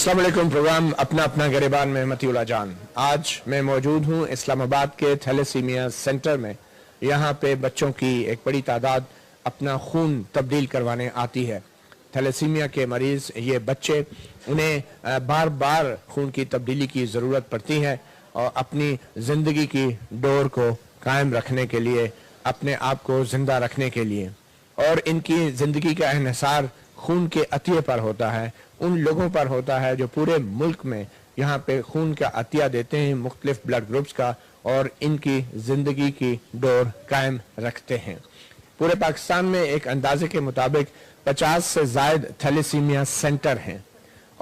अस्सलाम वालेकुम। प्रोग्राम अपना अपना गिरबान में मतीउल्लाह जान। आज मैं मौजूद हूँ इस्लामाबाद के थैलेसीमिया सेंटर में। यहाँ पे बच्चों की एक बड़ी तादाद अपना खून तब्दील करवाने आती है। थैलेसीमिया के मरीज़ ये बच्चे, उन्हें बार बार खून की तब्दीली की ज़रूरत पड़ती है और अपनी ज़िंदगी की डोर को कायम रखने के लिए, अपने आप को ज़िंदा रखने के लिए, और इनकी ज़िंदगी का इन्हिसार खून के अतिये पर होता है, उन लोगों पर होता है जो पूरे मुल्क में यहाँ पे खून का अतिया देते हैं मुख्तलिफ ब्लड ग्रुप्स का, और इनकी ज़िंदगी की डोर कायम रखते हैं। पूरे पाकिस्तान में एक अंदाजे के मुताबिक 50 से ज़ायद थैलेसीमिया सेंटर हैं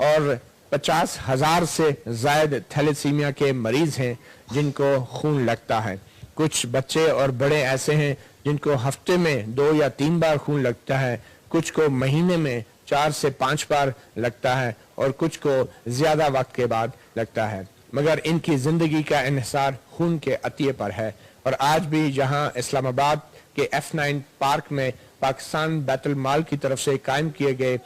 और 50,000 से ज़ायद थैलेसीमिया के मरीज़ हैं जिनको खून लगता है। कुछ बच्चे और बड़े ऐसे हैं जिनको हफ्ते में 2 या 3 बार खून लगता है, कुछ को महीने में 4 से 5 बार लगता है और कुछ को ज़्यादा वक्त के बाद लगता है, मगर इनकी ज़िंदगी का इन्हिसार खून के अतिये पर है। और आज भी जहां इस्लामाबाद के F9 पार्क में पाकिस्तान बैतुल माल की तरफ से कायम किए गए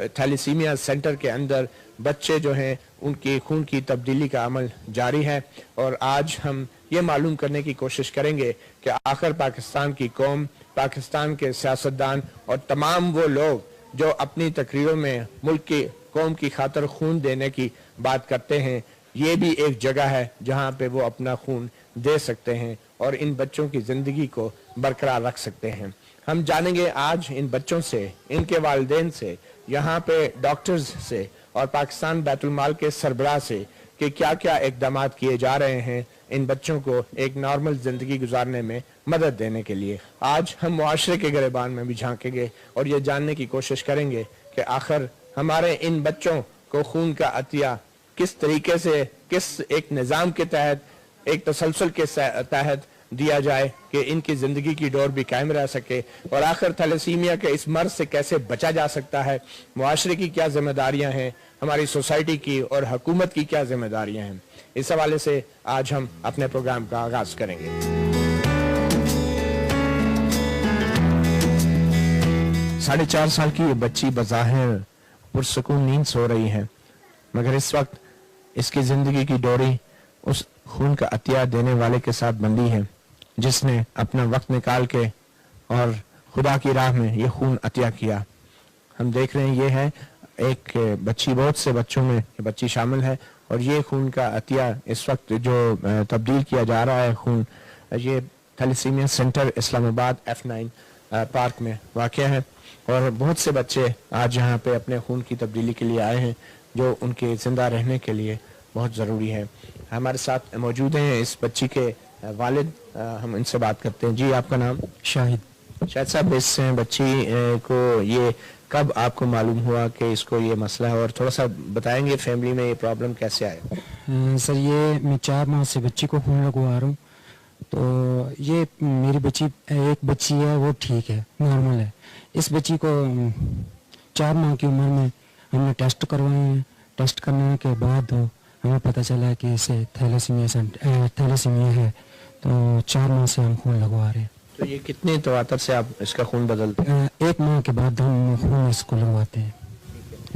थैलेसीमिया सेंटर के अंदर बच्चे जो हैं उनकी खून की तब्दीली का अमल जारी है। और आज हम ये मालूम करने की कोशिश करेंगे कि आखिर पाकिस्तान की कौम, पाकिस्तान के सियासतदान और तमाम वो लोग जो अपनी तकरीरों में मुल्क की कौम की खातर खून देने की बात करते हैं, ये भी एक जगह है जहाँ पे वो अपना खून दे सकते हैं और इन बच्चों की ज़िंदगी को बरकरार रख सकते हैं। हम जानेंगे आज इन बच्चों से, इनके वालिदैन से, यहाँ पे डॉक्टर्स से और पाकिस्तान बैतुल माल के सरबराह से कि क्या क्या इक़दाम किए जा रहे हैं इन बच्चों को एक नॉर्मल ज़िंदगी गुजारने में मदद देने के लिए। आज हम मुआशरे के गिरबान में भी झांकेंगे और ये जानने की कोशिश करेंगे कि आखिर हमारे इन बच्चों को खून का अतिया किस तरीके से, किस एक निज़ाम के तहत, एक तसलसल के तहत दिया जाए कि इनकी ज़िंदगी की डोर भी कायम रह सके, और आखिर थैलेसीमिया के इस मर्ज से कैसे बचा जा सकता है, मुआशरे की क्या जिम्मेदारियां हैं, हमारी सोसाइटी की और हुकूमत की क्या जिम्मेदारियां हैं। इस हवाले से आज हम अपने प्रोग्राम का आगाज करेंगे। 4.5 साल की ये बच्ची बज़ाहिर पुरसुकून नींद सो रही है, मगर इस वक्त इसकी ज़िंदगी की डोरी उस खून का अतिया देने वाले के साथ बंधी है जिसने अपना वक्त निकाल के और खुदा की राह में ये खून अतिया किया। हम देख रहे हैं ये है एक बच्ची, बहुत से बच्चों में ये बच्ची शामिल है, और ये खून का अतिया इस वक्त जो तब्दील किया जा रहा है खून, ये thalassaemia centre Islamabad F9 park में वाक़या है। और बहुत से बच्चे आज यहाँ पे अपने खून की तब्दीली के लिए आए हैं जो उनके ज़िंदा रहने के लिए बहुत ज़रूरी है। हमारे साथ मौजूद हैं इस बच्ची के वालिद, हम इनसे बात करते हैं। जी, आपका नाम? शाहिद। शाहिद साहब, इस बच्ची को ये कब आपको मालूम हुआ कि इसको ये मसला है, और थोड़ा सा बताएंगे फैमिली में ये प्रॉब्लम कैसे आया? सर, ये मैं 4 माह से बच्ची को खून लगवा रहा हूँ। तो ये मेरी बच्ची, एक बच्ची है वो ठीक है, नॉर्मल है। इस बच्ची को 4 माह की उम्र में हमने टेस्ट करवाए हैं। टेस्ट करने के बाद हमें पता चला कि इसे थैलेसीमिया है। तो 4 माह से हम खून लगवा रहे हैं। तो ये कितने तवातर से आप इसका खून बदलते हैं? 1 माह के बाद हम खून इसको लगवाते हैं।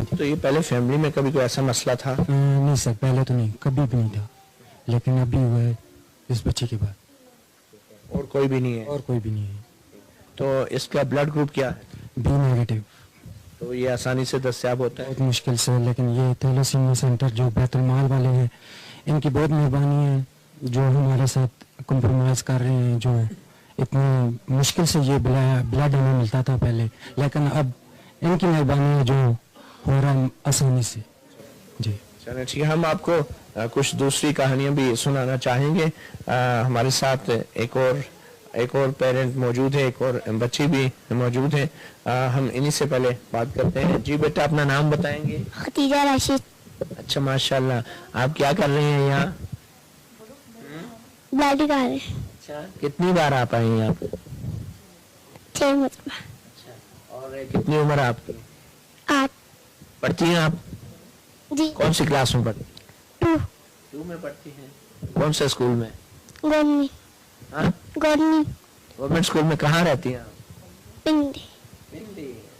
तो ये पहले फैमिली में कभी कोई ऐसा मसला था? नहीं सर, पहले तो नहीं, कभी भी नहीं था, लेकिन अभी हुआ है इस बच्चे के बाद। और कोई भी नहीं है? और कोई भी नहीं है। तो इसका ब्लड ग्रुप क्या है? B negative. तो ये आसानी से दस्तयाब होता है? बहुत मुश्किल से, लेकिन ये थैलेसीमिया सेंटर जो बैतुल माल वाले हैं, इनकी बहुत मेहरबानी है जो हमारे साथ कॉम्प्रोमाइज़ कर रहे हैं। जो इतनी मुश्किल से ये ब्लड हमें मिलता था पहले, लेकिन अब इनकी मेहरबानी है जो हो रहा है आसानी से। जी चलिए ठीक है, हम आपको कुछ दूसरी कहानियां भी सुनाना चाहेंगे। हमारे साथ एक और पेरेंट मौजूद है, एक और बच्ची भी मौजूद है। हम इन्हीं से पहले बात करते हैं। जी बेटा, अपना नाम बताएंगे? खतीजा राशिद। अच्छा, माशाल्लाह। आप क्या कर रहे हैं यहाँ? ब्लड निकाल रहे। अच्छा, कितनी बार आप आए हैं यहाँ पे? 6 मरतबा। अच्छा, और कितनी उम्र है आपकी? 8। पढ़ती हैं आप? जी। कौन सी क्लास में पढ़ती? 2 में पढ़ती हैं। कौन से स्कूल में? गवर्नमेंट। हाँ, गवर्नमेंट गवर्नमेंट स्कूल में। कहाँ रहती हैं आप? पिंडी।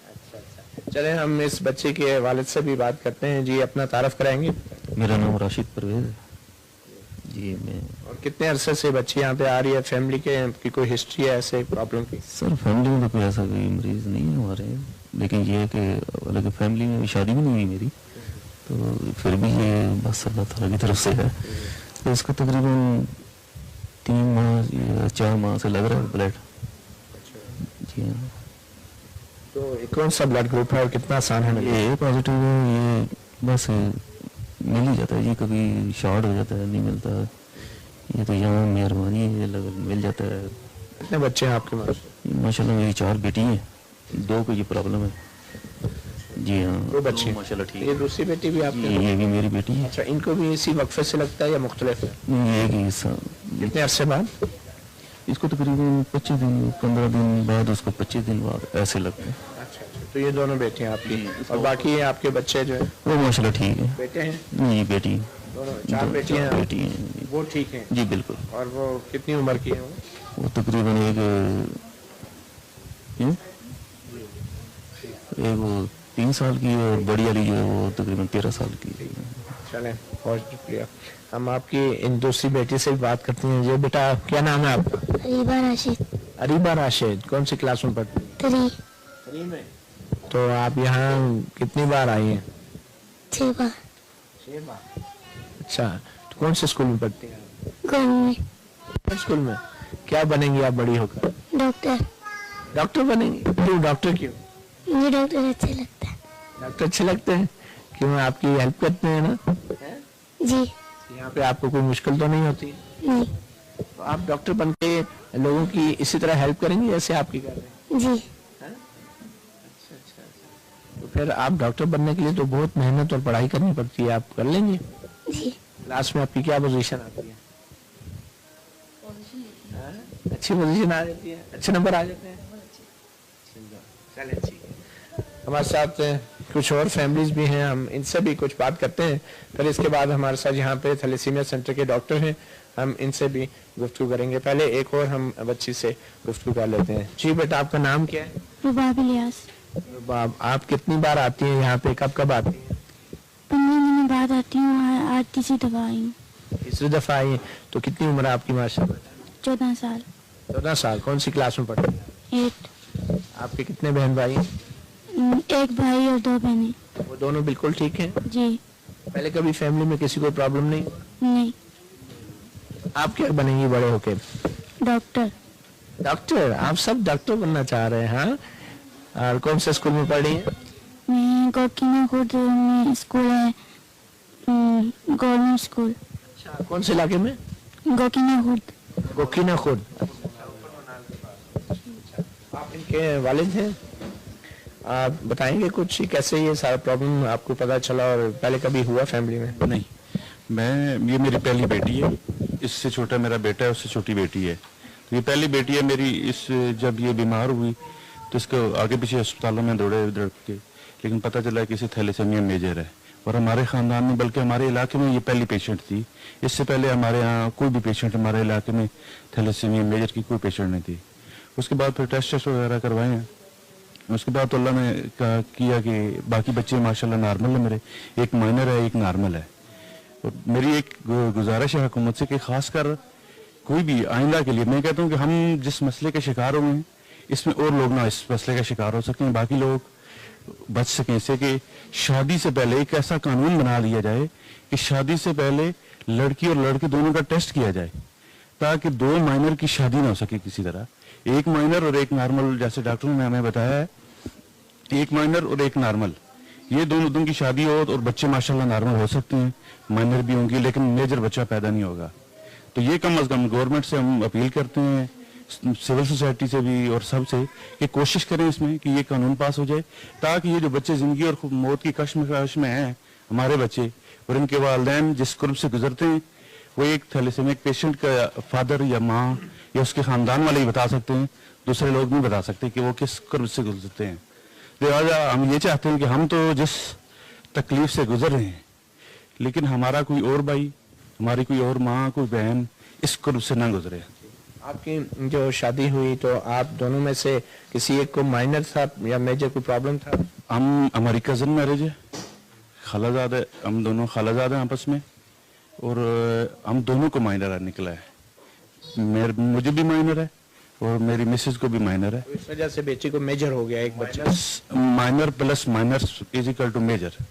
अच्छा अच्छा। चले हम इस बच्चे के वालिद से भी बात करते हैं। जी अपना तारफ कराएंगे? मेरा नाम राशिद परवेज है जी। मैं और कितने अरसे से बच्ची यहाँ पे आ रही है? फैमिली के की कोई हिस्ट्री है ऐसे प्रॉब्लम की? सर फैमिली में तो कोई ऐसा कोई मरीज नहीं है हमारे, लेकिन ये है कि अलग फैमिली में शादी भी नहीं हुई मेरी, तो फिर भी ये बस अल्लाह ताला की तरफ से है। तो इसको तकरीबन 3 माह या 4 माह से लग रहा है ब्लड। जी हाँ। तो ये कौन सा ब्लड ग्रुप है और कितना आसान है? ये ए पॉजिटिव है। ये बस मिल ही जाता है जी, कभी शॉर्ट हो जाता है, नहीं मिलता। ये तो यहाँ मेहरबानी है, मिल जाता है। कितने बच्चे हैं आपके पास? माशाल्लाह मेरी 4 बेटी हैं, 2 को ये प्रॉब्लम है। जी हाँ, 2 बच्चे माशाल्लाह ठीक ये है। दूसरी बेटी भी आपकी? ये भी मेरी बेटी है। अच्छा, इनको भी इसी वक्फे से लगता है या मुख्तलिफ है? ये कि कितने अरसे बाद? इसको तकरीबन 25 दिन 15 दिन बाद, उसको 25 दिन बाद ऐसे लगते हैं। अच्छा, तो ये दोनों बेटियां आपकी और बाकी आपके बच्चे जो है वो माशाल्लाह ठीक है। बेटे हैं? ये बेटी दोनों 4 बेटियां हैं? बेटी हैं वो ठीक हैं? जी बिल्कुल। और वो कितनी उम्र की है वो तकरीबन एक वो 3 साल की है और बड़ी वाली जो है वो तकरीबन 13 साल की है। चलें, बहुत शुक्रिया। हम आपकी इन दूसरी बेटी से भी बात करते हैं। ये बेटा क्या नाम है आपका? अरीबा राशिद। अरीबा राशिद। कौन सी क्लास में पढ़ती है? 3 में। तो आप यहाँ कितनी बार आई हैं? 6 बार। 6 बार। अच्छा, तो कौन से स्कूल में पढ़ती हैं? गवर्नमेंट स्कूल में। क्या बनेंगी आप बड़ी होकर? डॉक्टर। डॉक्टर बनेंगी? क्यों डॉक्टर क्यों? मुझे डॉक्टर अच्छा लगता है। डॉक्टर अच्छे लगते हैं? क्यों, आपकी हेल्प करते हैं ना? जी। यहाँ पे आपको कोई मुश्किल तो नहीं होती? नहीं। तो आप डॉक्टर बन के लोगों की इसी तरह हेल्प करेंगे जैसे आपकी कर रहे हैं? जी। तो फिर आप डॉक्टर बनने के लिए तो बहुत मेहनत और पढ़ाई करनी पड़ती है, आप कर लेंगे? जी। क्लास में आपकी क्या पोजीशन आती है? अच्छी पोजीशन आ जाती है, अच्छे नंबर आ जाते हैं? चलिए ठीक है। हमारे साथ कुछ और फैमिलीज भी हैं, हम इनसे भी कुछ बात करते हैं। फिर इसके बाद हमारे साथ यहाँ पे थैलेसीमिया सेंटर के डॉक्टर हैं, हम इनसे भी गुफ्तगू करेंगे। पहले एक और हम बच्ची से गुफ्तगू कर लेते हैं। जी बेटा, आपका नाम क्या है? रुबाब इलियास। आप कितनी बार आती हैं यहाँ पे, कब कब आती हैं? 15 दिन बाद आती हूँ। आज तीसरी दफा आई हूँ। तीसरी दफा आई, तो कितनी उम्र है आपकी? माशाल्लाह 14 साल। 14 साल। कौन सी क्लास में पढ़ती हैं? 8। आपके कितने बहन भाई हैं? 1 भाई और 2 बहनें। वो दोनों बिल्कुल ठीक हैं? जी। पहले कभी फैमिली में किसी को प्रॉब्लम नहीं? नहीं। आप क्या बनेंगी बड़े होके? डॉक्टर। डॉक्टर? आप सब डॉक्टर बनना चाह रहे हैं? हाँ। और कौन से स्कूल में पढ़ी हैं? मैं गोकीना खुद में स्कूल है, गवर्नमेंट स्कूल। अच्छा, कौन से इलाके में? गोकीना खुद। गोकीना खुद। आप इनके वालिद हैं? आप बताएंगे कुछ कैसे ये सारा प्रॉब्लम आपको पता चला और पहले कभी हुआ फैमिली में? नहीं, ये मेरी पहली बेटी है। इससे छोटा मेरा बेटा है, उससे छोटी बेटी है। तो ये पहली बेटी है मेरी। जब ये बीमार हुई तो इसको आगे पीछे अस्पतालों में दौड़ के, लेकिन पता चला कि इसे थैलेसीमिया मेजर है। और हमारे ख़ानदान में, बल्कि हमारे इलाके में ये पहली पेशेंट थी। इससे पहले हमारे यहाँ कोई भी पेशेंट हमारे इलाके में थैलेसीमिया मेजर की कोई पेशेंट नहीं थी। उसके बाद फिर टेस्ट वगैरह करवाए हैं। उसके बाद तो अल्लाह ने किया कि बाकी बच्चे माशाल्लाह नॉर्मल है मेरे। एक माइनर है, एक नॉर्मल है। और मेरी एक गुजारिश है हुकूमत से कि खासकर कोई भी आइंदा के लिए मैं कहता हूँ कि हम जिस मसले के शिकार हुए हैं, इसमें और लोग ना इस मसले का शिकार हो सकें, बाकी लोग बच सकें। इससे कि शादी से पहले एक ऐसा कानून बना लिया जाए कि शादी से पहले लड़की और लड़के दोनों का टेस्ट किया जाए, ताकि 2 माइनर की शादी ना हो सके किसी तरह। एक माइनर और एक नॉर्मल, जैसे डॉक्टरों ने हमें बताया है, एक माइनर और एक नॉर्मल, ये दोनों की शादी हो और बच्चे माशाल्लाह नॉर्मल हो सकते हैं, माइनर भी होंगी, लेकिन मेजर बच्चा पैदा नहीं होगा। तो ये कम अज कम गवर्नमेंट से हम अपील करते हैं, सिविल सोसाइटी से भी और सब से, कि कोशिश करें इसमें कि ये कानून पास हो जाए, ताकि ये जो बच्चे जिंदगी और मौत की कश्मकश में हैं, हमारे बच्चे और इनके वालिदैन जिस कुर्ब से गुजरते हैं, वो एक थैलेसीमिक पेशेंट का फादर या माँ या उसके खानदान वाले ही बता सकते हैं, दूसरे लोग नहीं बता सकते कि वो किस कुर्ब से गुजरते हैं। लिहाजा हम ये चाहते हैं कि हम तो जिस तकलीफ से गुजर रहे हैं, लेकिन हमारा कोई और भाई, हमारी कोई और माँ, कोई बहन इस कुर्ब से ना गुजरे। आपकी जो शादी हुई तो आप दोनों में से किसी एक को माइनर था या मेजर कोई प्रॉब्लम था? हमारी कजन मैरिज है, खालाजाद है, हम दोनों खालाजाद हैं आपस में, और हम दोनों को माइनर निकला है। मुझे भी माइनर है और मेरी मिसेज को भी माइनर है। तो इस वजह से बेटी को मेजर हो गया एक बच्चा। Minor plus minor is equal to major.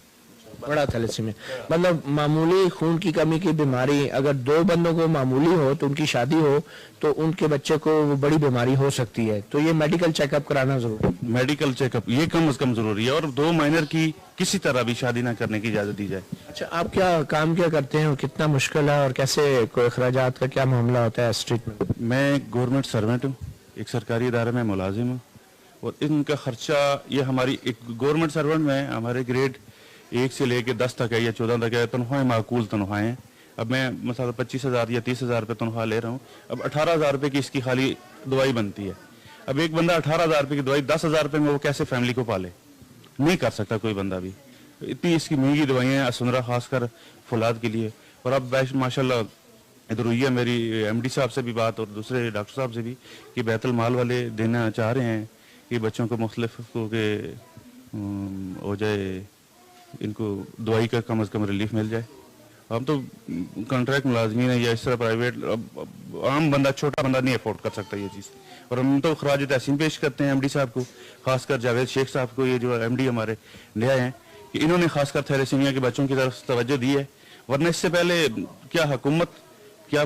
बड़ा थैलेसीमिया मतलब मामूली खून की कमी की बीमारी, अगर दो बंदों को मामूली हो तो उनकी शादी हो तो उनके बच्चे को वो बड़ी बीमारी हो सकती है, तो ये मेडिकल चेकअप कराना जरूरी है। मेडिकल चेकअप ये कम से कम जरूरी है, और 2 माइनर की किसी तरह भी शादी ना करने की इजाजत दी जाए। अच्छा, आप क्या काम क्या करते हैं और कितना मुश्किल है और कैसे कोई अखराजात का क्या मामला होता है स्ट्रीट में? मैं गवर्नमेंट सर्वेंट हूँ, एक सरकारी इदारे में मुलाजिम हूँ, और इनका खर्चा ये हमारी एक गवर्नमेंट सर्वेंट में हमारे ग्रेड 1 से लेके 10 तक है या 14 तक है, तनख्वाहें माकूल तनख्वाहें हैं। अब मैं मसाला 25,000 या 30,000 रुपये तनख्वाह ले रहा हूँ। अब 18,000 रुपये की इसकी खाली दवाई बनती है। अब एक बंदा 18,000 रुपये की दवाई 10,000 रुपये में वो कैसे फैमिली को पाले? नहीं कर सकता कोई बंदा भी। इतनी इसकी महंगी दवाइयाँ हैं, असुंदरा खासकर फौलाद के लिए। और अब माशाल्लाह इधर हुई है मेरी MD साहब से भी बात और दूसरे डॉक्टर साहब से भी कि बैतुल माल वाले देना चाह रहे हैं कि बच्चों को मुख्तलिफ के हो जाए, इनको दवाई का कम से कम रिलीफ मिल जाए। हम तो कॉन्ट्रैक्ट मुलाजमीन है या इस तरह प्राइवेट, आम बंदा छोटा बंदा नहीं अफोर्ड कर सकता ये चीज़। और हम तो खराज तहसीन पेश करते हैं MD साहब को, खासकर जावेद शेख साहब को, ये जो MD हमारे नए हैं, कि इन्होंने खासकर थैलेसीमिया के बच्चों की तरफ तवज्जो दी है। वरना इससे पहले क्या हुकूमत, क्या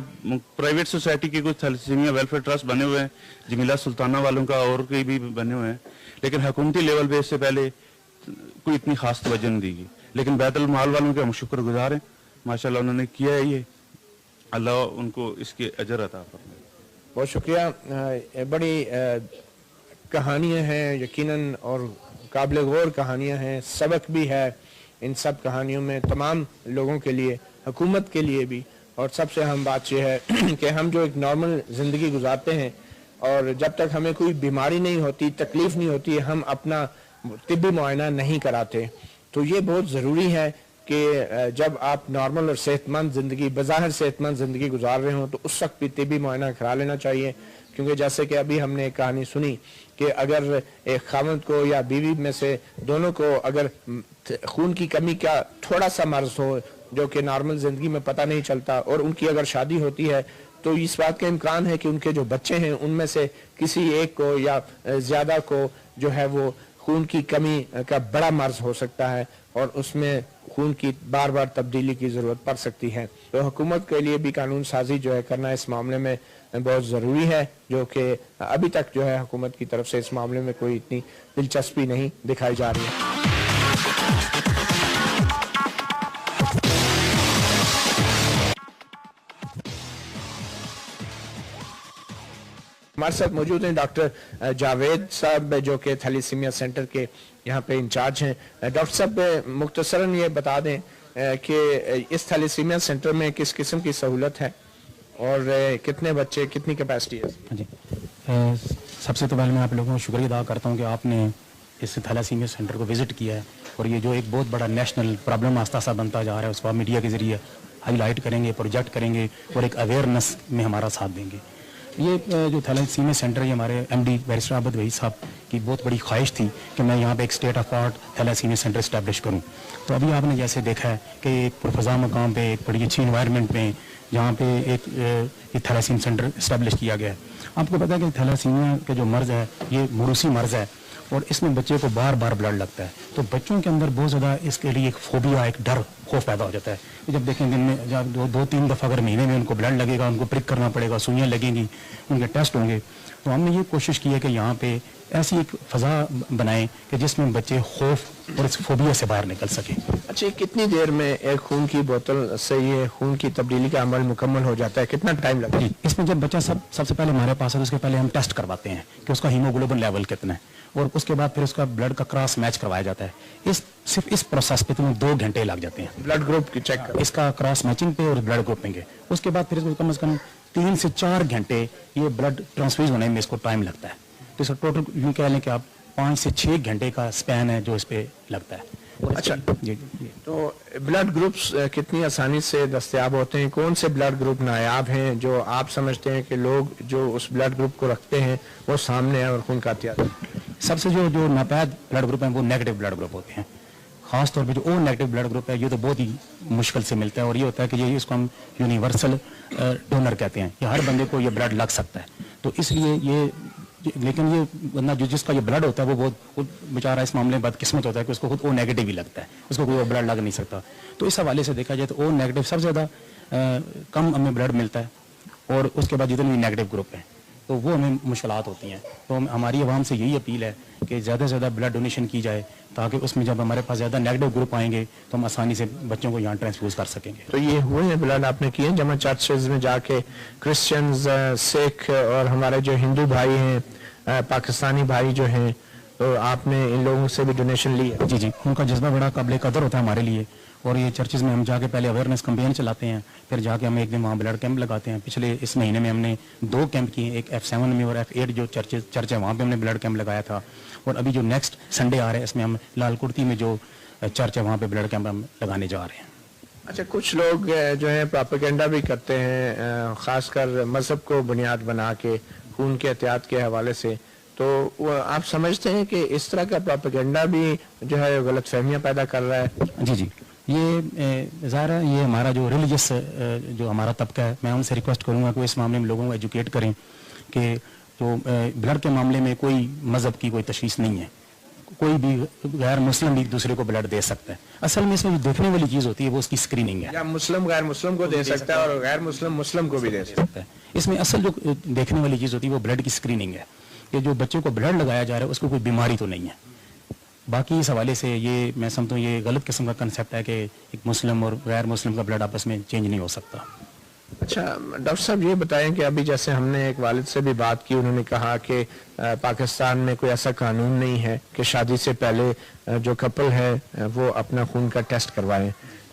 प्राइवेट सोसाइटी के कुछ थैलेसीमिया वेलफेयर ट्रस्ट बने हुए हैं, जमीला सुल्ताना वालों का और कई भी बने हुए हैं, लेकिन हुकूमती लेवल पे इससे पहले कोई इतनी खास तवज्जो नहीं दी गई। लेकिन बैतुल माल वालों के हम शुक्रगुजार हैं, माशाल्लाह उन्होंने किया है ये, अल्लाह उनको इसके अजर अता फरमाए। बहुत शुक्रिया। बड़ी कहानियाँ हैं यकीनन और काबिल गौर कहानियाँ हैं, सबक भी है इन सब कहानियों में तमाम लोगों के लिए, हुकूमत के लिए भी। और सबसे अहम बात यह है कि हम जो एक नॉर्मल ज़िंदगी गुजारते हैं और जब तक हमें कोई बीमारी नहीं होती, तकलीफ नहीं होती, हम अपना तिब्बी मुआयना नहीं कराते। तो ये बहुत ज़रूरी है कि जब आप नॉर्मल और सेहतमंद ज़िंदगी, बज़ाहिर सेहतमंद ज़िंदगी गुजार रहे हों तो उस वक्त भी तिब्बी मुआयना करा लेना चाहिए। क्योंकि जैसे कि अभी हमने एक कहानी सुनी कि अगर एक खामद को या बीवी में से दोनों को अगर खून की कमी का थोड़ा सा मर्ज हो जो कि नॉर्मल ज़िंदगी में पता नहीं चलता, और उनकी अगर शादी होती है तो इस बात का इम्कान है कि उनके जो बच्चे हैं उनमें से किसी एक को या ज़्यादा को जो है वो खून की कमी का बड़ा मर्ज हो सकता है और उसमें खून की बार बार तब्दीली की ज़रूरत पड़ सकती है। तो हुकूमत के लिए भी कानून साजी जो है करना इस मामले में बहुत ज़रूरी है, जो कि अभी तक जो है हुकूमत की तरफ से इस मामले में कोई इतनी दिलचस्पी नहीं दिखाई जा रही है। हमारे साथ मौजूद हैं डॉक्टर जावेद साहब जो कि थैलेसीमिया सेंटर के यहाँ पे इंचार्ज हैं। डॉक्टर साहब मुख्तसरन ये बता दें कि इस थैलेसीमिया सेंटर में किस किस्म की सहूलत है और कितने बच्चे, कितनी कैपेसिटी है? जी, सबसे तो पहले मैं आप लोगों को शुक्रिया अदा करता हूँ कि आपने इस थैलेसीमिया सेंटर को विज़िट किया है, और ये जो एक बहुत बड़ा नेशनल प्रॉब्लम आस्ता आस्ता बनता जा रहा है उसको आप मीडिया के ज़रिए हाईलाइट करेंगे, प्रोजेक्ट करेंगे और एक अवेयरनेस में हमारा साथ देंगे। ये जो थैलेसीमिया सेंटर है, हमारे MD बैरिस्टर आबद वही साहब की बहुत बड़ी ख्वाहिश थी कि मैं यहाँ पे एक state of art thalassaemia centre establish करूँ। तो अभी आपने जैसे देखा है कि एक पुरफज़ा मकाम पे, एक बड़ी अच्छी इन्वायरमेंट में जहाँ पे एक थैलेसीमिया सेंटर इस्टेब्लिश किया गया है। आपको पता है कि थैलेसीमिया का जो मर्ज़ है ये मरूसी मर्ज़ है और इसमें बच्चे को बार बार ब्लड लगता है, तो बच्चों के अंदर बहुत ज़्यादा इसके लिए एक फोबिया, एक डर, खौफ पैदा हो जाता है। जब देखें दिन में जब 2-3 दफ़ा अगर महीने में उनको ब्लड लगेगा, उनको प्रिक करना पड़ेगा, सुइयाँ लगेंगी, उनके टेस्ट होंगे। तो हमने ये कोशिश की है कि यहाँ पे ऐसी एक फ़ज़ा बनाएं कि जिसमें बच्चे खौफ और इस फोबिया से बाहर निकल सकें। अच्छा, कितनी देर में एक खून की बोतल से ये खून की तब्दीली का अमल मुकम्मल हो जाता है? कितना टाइम लगता है? इसमें जब बच्चा सबसे पहले हमारे पास है, उसके पहले हम टेस्ट करवाते हैं कि उसका हीमोग्लोबिन लेवल कितना है, और उसके बाद फिर उसका ब्लड का क्रॉस मैच करवाया जाता है। सिर्फ इस प्रोसेस पे तुम्हें 2 घंटे लग जाते हैं, ब्लड ग्रुप की चेक कर, इसका क्रॉस मैचिंग पे और ब्लड ग्रुपिंग के। उसके बाद फिर कम से कम 3 से 4 घंटे ये ब्लड ट्रांसफ्यूज होने में इसको टाइम लगता है। तो इसका टोटल यूँ कह लें कि आप 5 से 6 घंटे का स्पैन है जो इस पे लगता है। और अच्छा, जी जी तो ब्लड ग्रुप्स कितनी आसानी से दस्तयाब होते हैं? कौन से ब्लड ग्रुप नायाब हैं जो आप समझते हैं कि लोग जो उस ब्लड ग्रुप को रखते हैं वो सामने है और खून का अतियात? सबसे जो नापैद ब्लड ग्रुप है वो नेगेटिव ब्लड ग्रुप होते हैं। खास तौर पे जो ओ नेगेटिव ब्लड ग्रुप है ये तो बहुत ही मुश्किल से मिलता है, और ये होता है कि ये इसको हम यूनिवर्सल डोनर कहते हैं। ये हर बंदे को ये ब्लड लग सकता है, तो इसलिए लेकिन ये बंदा जिसका ये ब्लड होता है वो बहुत बेचारा इस मामले में बदकिस्मत होता है कि उसको खुद ओ नेगेटिव ही लगता है, उसको कोई ब्लड लग नहीं सकता। तो इस हवाले से देखा जाए तो ओ नेगेटिव सबसे ज़्यादा कम हमें ब्लड मिलता है, और उसके बाद जितने भी नेगेटिव ग्रुप हैं तो वो हमें मुश्किलात होती हैं। तो हमारी आवाम से यही अपील है कि ज़्यादा से ज़्यादा ब्लड डोनेशन की जाए, ताकि उसमें जब हमारे पास ज़्यादा नेगेटिव ग्रुप आएंगे तो हम आसानी से बच्चों को यहाँ ट्रांसफ्यूज कर सकेंगे। तो ये हुए हैं ब्लड आपने किए जमा चर्चेज में जाके, क्रिश्चियंस, सिख और हमारे जो हिंदू भाई हैं, पाकिस्तानी भाई जो हैं, तो आपने इन लोगों से भी डोनेशन ली है? जी जी, उनका जज्बा बड़ा काबिल कदर होता है हमारे लिए, और ये चर्चेज में हम जाके पहले अवेयरनेस कैंपेन चलाते हैं, फिर जाके हम एक दिन वहाँ ब्लड कैंप लगाते हैं। पिछले इस महीने में हमने 2 कैंप किए, एक F7 में और F8 जो चर्च है वहाँ पे हमने ब्लड कैंप लगाया था, और अभी जो नेक्स्ट संडे आ रहा है इसमें हम लाल कुर्ती में जो चर्च है वहाँ पे ब्लड कैंप हम लगाने जा रहे हैं। अच्छा, कुछ लोग जो है प्रोपेगेंडा भी करते हैं, खासकर मजहब को बुनियाद बना के खून के एहतियात के हवाले से, तो आप समझते हैं कि इस तरह का प्रोपेगेंडा भी जो है गलत फहमियाँ पैदा कर रहा है? जी जी, ये ज़ाहिर है ये हमारा जो रिलीजियस जो हमारा तबका है, मैं उनसे रिक्वेस्ट करूँगा कि इस मामले में लोगों को एजुकेट करें कि जो ब्लड के मामले में कोई मज़हब की कोई तशख़ीस नहीं है, कोई भी गैर मुस्लिम भी दूसरे को ब्लड दे सकता है। असल में इसमें जो देखने वाली चीज़ होती है वो उसकी स्क्रीनिंग है। या मुस्लिम गैर मुस्लिम को दे सकता है और गैर मुस्लिम मुस्लिम को भी दे सकता है। इसमें असल जो देखने वाली चीज़ होती है वो ब्लड की स्क्रीनिंग है, कि जो बच्चे को ब्लड लगाया जा रहा है उसको कोई बीमारी तो नहीं है। बाकी इस हवाले से ये मैं समझता हूँ ये गलत किस्म का कंसेप्ट है कि एक मुस्लिम और गैर मुस्लिम का ब्लड आपस में चेंज नहीं हो सकता। अच्छा डॉक्टर साहब, ये बताएं कि अभी जैसे हमने एक वालिद से भी बात की, उन्होंने कहा कि पाकिस्तान में कोई ऐसा कानून नहीं है कि शादी से पहले जो कपल है वो अपना खून का टेस्ट करवाएं,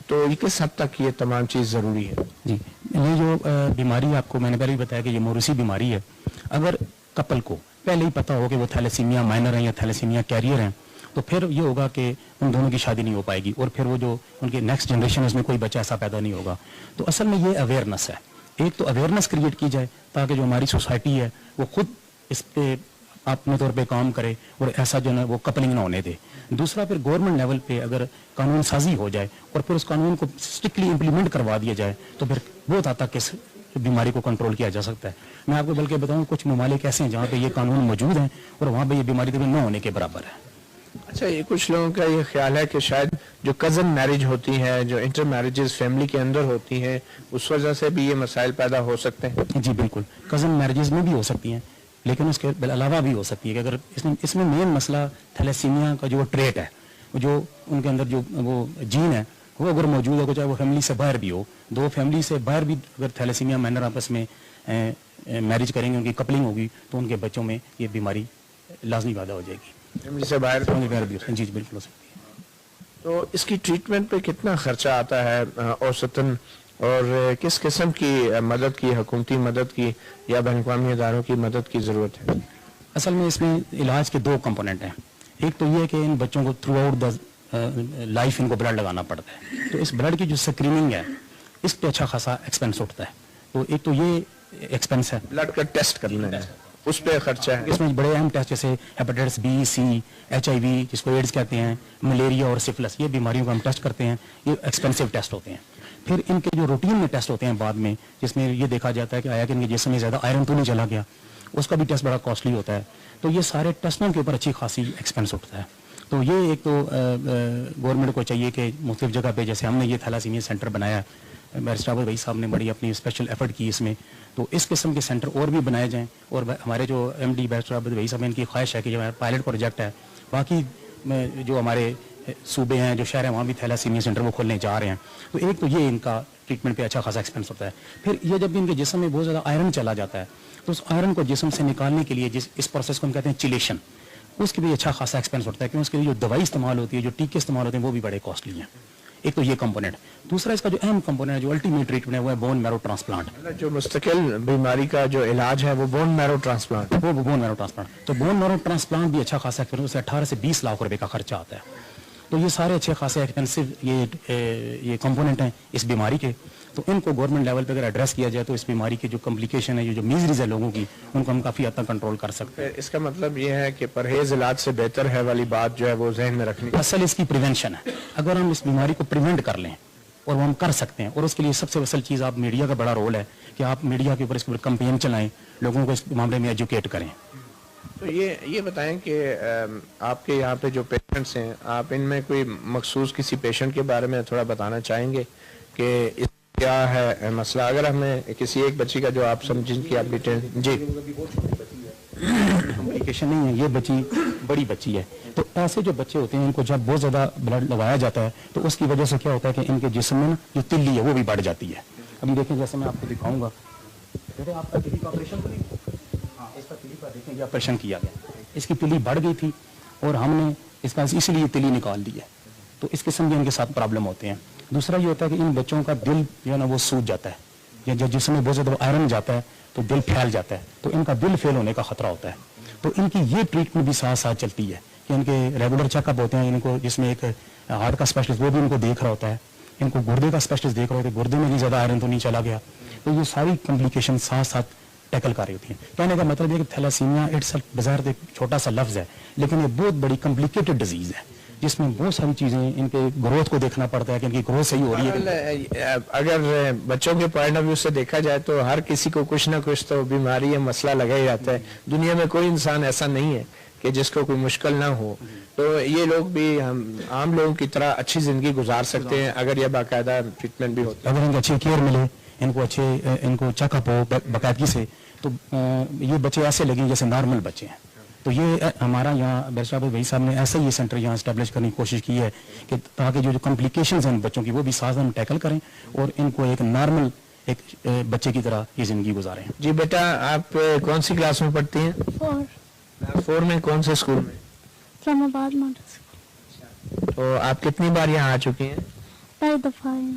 तो ये किस हद तक ये तमाम चीज़ ज़रूरी है? जी, ये जो बीमारी आपको मैंने पहले ही बताया कि ये मोरूसी बीमारी है। अगर कपल को पहले ही पता हो कि वो थैलेसीमिया माइनर हैं या थैलेसीमिया कैरियर हैं, तो फिर ये होगा कि उन दोनों की शादी नहीं हो पाएगी, और फिर वो जो उनकी नेक्स्ट जनरेशन है उसमें कोई बच्चा ऐसा पैदा नहीं होगा। तो असल में ये अवेयरनेस है, एक तो अवेयरनेस क्रिएट की जाए ताकि जो हमारी सोसाइटी है वो खुद इस पे अपने तौर पे काम करे और ऐसा जो है वो कपलिंग ना होने दे। दूसरा, फिर गवर्नमेंट लेवल पे अगर कानून साजी हो जाए और फिर उस कानून को स्ट्रिक्टली इम्प्लीमेंट करवा दिया जाए तो फिर बहुत हद तक इस बीमारी को कंट्रोल किया जा सकता है। मैं आपको बल्कि बताऊं कुछ ममालिक ऐसे हैं जहाँ पे ये कानून मौजूद हैं और वहाँ पे ये बीमारी तक न होने के बराबर है। अच्छा, ये कुछ लोगों का ये ख्याल है कि शायद जो कज़न मैरिज होती है, जो इंटर मैरिजेस फैमिली के अंदर होती हैं, उस वजह से भी ये मसाइल पैदा हो सकते हैं। जी बिल्कुल, कज़न मैरिजेस में भी हो सकती हैं, लेकिन उसके अलावा भी हो सकती है कि अगर इसमें मेन मसला थैलेसीमिया का जो ट्रेट है, जो उनके अंदर जो वो जीन है वो अगर मौजूद है, चाहे वो फैमिली से बाहर भी हो, 2 फैमिली से बाहर भी अगर थैलेसीमिया माइनर आपस में मैरिज करेंगे, उनकी कपलिंग होगी, तो उनके बच्चों में ये बीमारी लाजमी पैदा हो जाएगी। फैमिली से बाहर भी जी बिल्कुल हो सकती है। तो इसकी ट्रीटमेंट पे कितना खर्चा आता है औसतन, और किस किस्म की मदद की, हुकूमती मदद की या बैन-अवी इदारों की मदद की ज़रूरत है? असल में इसमें इलाज के 2 कंपोनेंट हैं। एक तो ये है कि इन बच्चों को थ्रू आउट द लाइफ इनको ब्लड लगाना पड़ता है, तो इस ब्लड की जो स्क्रीनिंग है इस पे अच्छा खासा एक्सपेंस उठता है। तो एक तो ये एक्सपेंस है, ब्लड का टेस्ट करना है, उस पे खर्चा है। इसमें बड़े अहम टेस्ट जैसे हेपेटाइटिस बी, सी, HIV जिसको एड्स कहते हैं, मलेरिया और सिफिलिस, ये बीमारियों को हम टेस्ट करते हैं, ये एक्सपेंसिव टेस्ट होते हैं। फिर इनके जो रूटीन में टेस्ट होते हैं बाद में, जिसमें ये देखा जाता है कि आया कि इनके जिस्म में ज़्यादा आयरन तो नहीं चला गया, उसका भी टेस्ट बड़ा कॉस्टली होता है। तो ये सारे टेस्टों के ऊपर अच्छी खासी एक्सपेंस उठता है। तो ये एक तो गवर्नमेंट को चाहिए कि मुख्तलिफ जगह पे, जैसे हमने ये थैलासीमिया सेंटर बनाया, बैरिस्टर आबद भाई साहब ने बड़ी अपनी स्पेशल एफर्ट की इसमें, तो इस किस्म के सेंटर और भी बनाए जाएं। और हमारे जो MD बैरिस्टर आबद भाई साहब, इनकी ख्वाहिश है कि जो हमारा पायलट प्रोजेक्ट है, बाकी जो हमारे सूबे हैं, जो शहर हैं, वहाँ भी थैलासीमिया सेंटर वो खोलने जा रहे हैं। तो एक तो ये इनका ट्रीटमेंट पे अच्छा खासा एक्सपेंस होता है। फिर ये जब इनके जिस्म में बहुत ज़्यादा आयरन चला जाता है, तो उस आयरन को जिस्म से निकालने के लिए इस प्रोसेस को हम कहते हैं चिलेशन, उसके भी अच्छा खासा एक्सपेंस होता है, क्योंकि उसके लिए जो दवाई इस्तेमाल होती है, जो टीके इस्तेमाल होते हैं, वो भी बड़े कॉस्टली हैं। एक तो ये कंपोनेंट। दूसरा, इसका जो अहम कंपोनेंट है, जो अल्टीमेट ट्रीटमेंट है, वो है बोन मैरो ट्रांसप्लांट। जो मुस्तकिल बीमारी का जो इलाज है वो बोन मैरो ट्रांसप्लांट, वो बोन मैरो ट्रांसप्लांट। तो बोन मैरो ट्रांसप्लांट भी अच्छा खासा एक्सपेंस, 18 से 20 लाख रुपए का खर्चा आता है। तो ये सारे अच्छे खासे एक्सपेंसिव ये कंपोनेंट हैं इस बीमारी के, तो इनको गवर्नमेंट लेवल पे अगर एड्रेस किया जाए तो इस बीमारी की जो कॉम्प्लिकेशन है, ये जो मीजरीज है लोगों की, उनको हम काफ़ी हद तक कंट्रोल कर सकते हैं। इसका मतलब ये है कि परहेज इलाज से बेहतर है वाली बात जो है वो जहन में रखनी। असल इसकी प्रिवेंशन है। अगर हम इस बीमारी को प्रिवेंट कर लें, और वो हम कर सकते हैं, और उसके लिए सबसे असल चीज़ आप मीडिया का बड़ा रोल है कि आप मीडिया के ऊपर इसके ऊपर कैंपेन चलाएं, लोगों को इस मामले में एजुकेट करें। तो ये बताएं कि आपके यहाँ पे जो पेशेंट्स हैं, आप इनमें कोई मखसूस किसी पेशेंट के बारे में थोड़ा बताना चाहेंगे कि क्या है मसला? अगर हमें किसी एक बच्ची का जो आप समझें कि आप डिटेल जी कॉम्प्लिकेशन नहीं है, ये बच्ची बड़ी बच्ची है, तो ऐसे जो बच्चे होते हैं इनको जब बहुत ज़्यादा ब्लड लगाया जाता है तो उसकी वजह से क्या होता है कि इनके जिस्म में ना जो तिल्ली है वो भी बढ़ जाती है। अभी देखें, जैसे मैं आपको दिखाऊंगा, बेटे आपका तिल्ली का ऑपरेशन तो नहीं, हाँ इसका तिल्ली का देखें ऑपरेशन किया गया, इसकी तिल्ली बढ़ गई थी और हमने इसका इसलिए तिल्ली निकाल दी है, तो इस किस्म के इनके साथ प्रॉब्लम होते हैं। दूसरा ये होता है कि इन बच्चों का दिल जो है ना वो सूज जाता है, या जब जिसमें बहुत ज़्यादा आयरन जाता है तो दिल फैल जाता है, तो इनका दिल फेल होने का खतरा होता है। तो इनकी ये ट्रीटमेंट भी साथ साथ चलती है कि इनके रेगुलर चेकअप होते हैं, इनको जिसमें एक हार्ट का स्पेशलिस्ट वो भी इनको देख रहा होता है, इनको गुर्दे का स्पेशलिस्ट देख रहे होते हैं, गुर्दे में भी ज़्यादा आयरन तो नहीं चला गया, तो ये सारी कॉम्प्लिकेशन साथ साथ टैकल कर रही होती हैं। कहने का मतलब ये कि थैलासीमिया इट्स बज़ाहिर एक छोटा सा लफ्ज़ है, लेकिन ये बहुत बड़ी कॉम्प्लिकेटेड डिजीज़ है जिसमें बहुत सारी चीज़ें, इनके ग्रोथ को देखना पड़ता है कि इनकी ग्रोथ सही हो रही है। अगर बच्चों के पॉइंट ऑफ व्यू से देखा जाए तो हर किसी को कुछ ना कुछ तो बीमारी या मसला लगा ही जाता है। दुनिया में कोई इंसान ऐसा नहीं है कि जिसको कोई मुश्किल ना हो, तो ये लोग भी हम आम लोगों की तरह अच्छी जिंदगी गुजार सकते हैं अगर ये बाकायदा ट्रीटमेंट भी होता है। अगर इनकी अच्छी केयर मिले, इनको चेकअप हो बाकायदगी से, तो ये बच्चे ऐसे लगे जैसे नॉर्मल बच्चे हैं। तो ये हमारा यहाँ बैरिस्टर भाई साहब ने ऐसा ही सेंटर यहाँ एस्टेब्लिश करने की कोशिश की है कि ताकि जो कॉम्प्लिकेशंस हैं बच्चों की वो भी साथ हम टैकल करें और इनको एक नॉर्मल एक बच्चे की तरह ये जिंदगी गुजारें। जी बेटा, आप कौन सी क्लास में पढ़ती हैं? 4 में। कौन से स्कूल में? Islamabad model school. तो आप कितनी बार यहाँ आ चुकी हैं? पहली दफा है।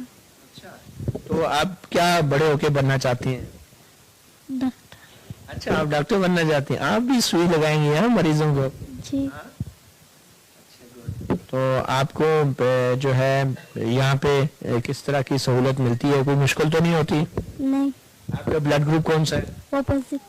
तो आप क्या बड़े होके बनना चाहती हैं? डॉक्टर। अच्छा, आप डॉक्टर बनना चाहती हैं। आप भी सुई लगाएंगे यहाँ मरीजों को? जी। तो आपको जो है यहाँ पे किस तरह की सहूलत मिलती है? कोई मुश्किल तो नहीं होती? नहीं। आपका ब्लड ग्रुप कौन सा है? O positive.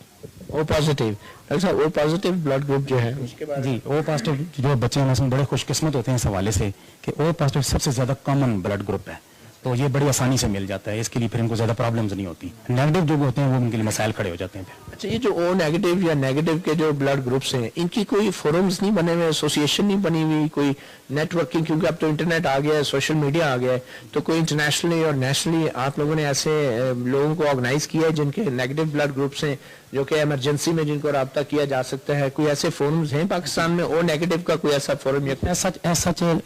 O positive. Doctor साहब, ओ पॉजिटिव ब्लड ग्रुप जो है उसके बारे में? जी, ओ पॉजिटिव जो बच्चे हैं उसमें बड़े खुशकिस्मत होते हैं इस हवाले से कि ओ पॉजिटिव सबसे ज्यादा कॉमन ब्लड ग्रुप है, तो ये बड़ी आसानी से मिल जाता है, इसके लिए फिर इनको ज्यादा प्रॉब्लम्स नहीं होती। नेगेटिव जो होते हैं वो उनके लिए मसाइल खड़े हो जाते हैं फिर। अच्छा, ये जो ओ नेगेटिव या नेगेटिव के जो ब्लड ग्रुप्स हैं, इनकी कोई फोरम्स नहीं बने हुए, एसोसिएशन नहीं बनी हुई, कोई नेटवर्किंग? क्योंकि अब तो इंटरनेट आ गया है, सोशल मीडिया आ गया है, तो कोई इंटरनेशनली और नेशनली आप लोगों ने ऐसे लोगों को ऑर्गेनाइज किया है जिनके नेगेटिव ब्लड ग्रुप्स हैं, जो कि इमरजेंसी में जिनको रब्ता किया जा सकता है? कोई ऐसे फोरम्स हैं पाकिस्तान में ओ नेगेटिव का? कोई ऐसा फोरम या ऐसा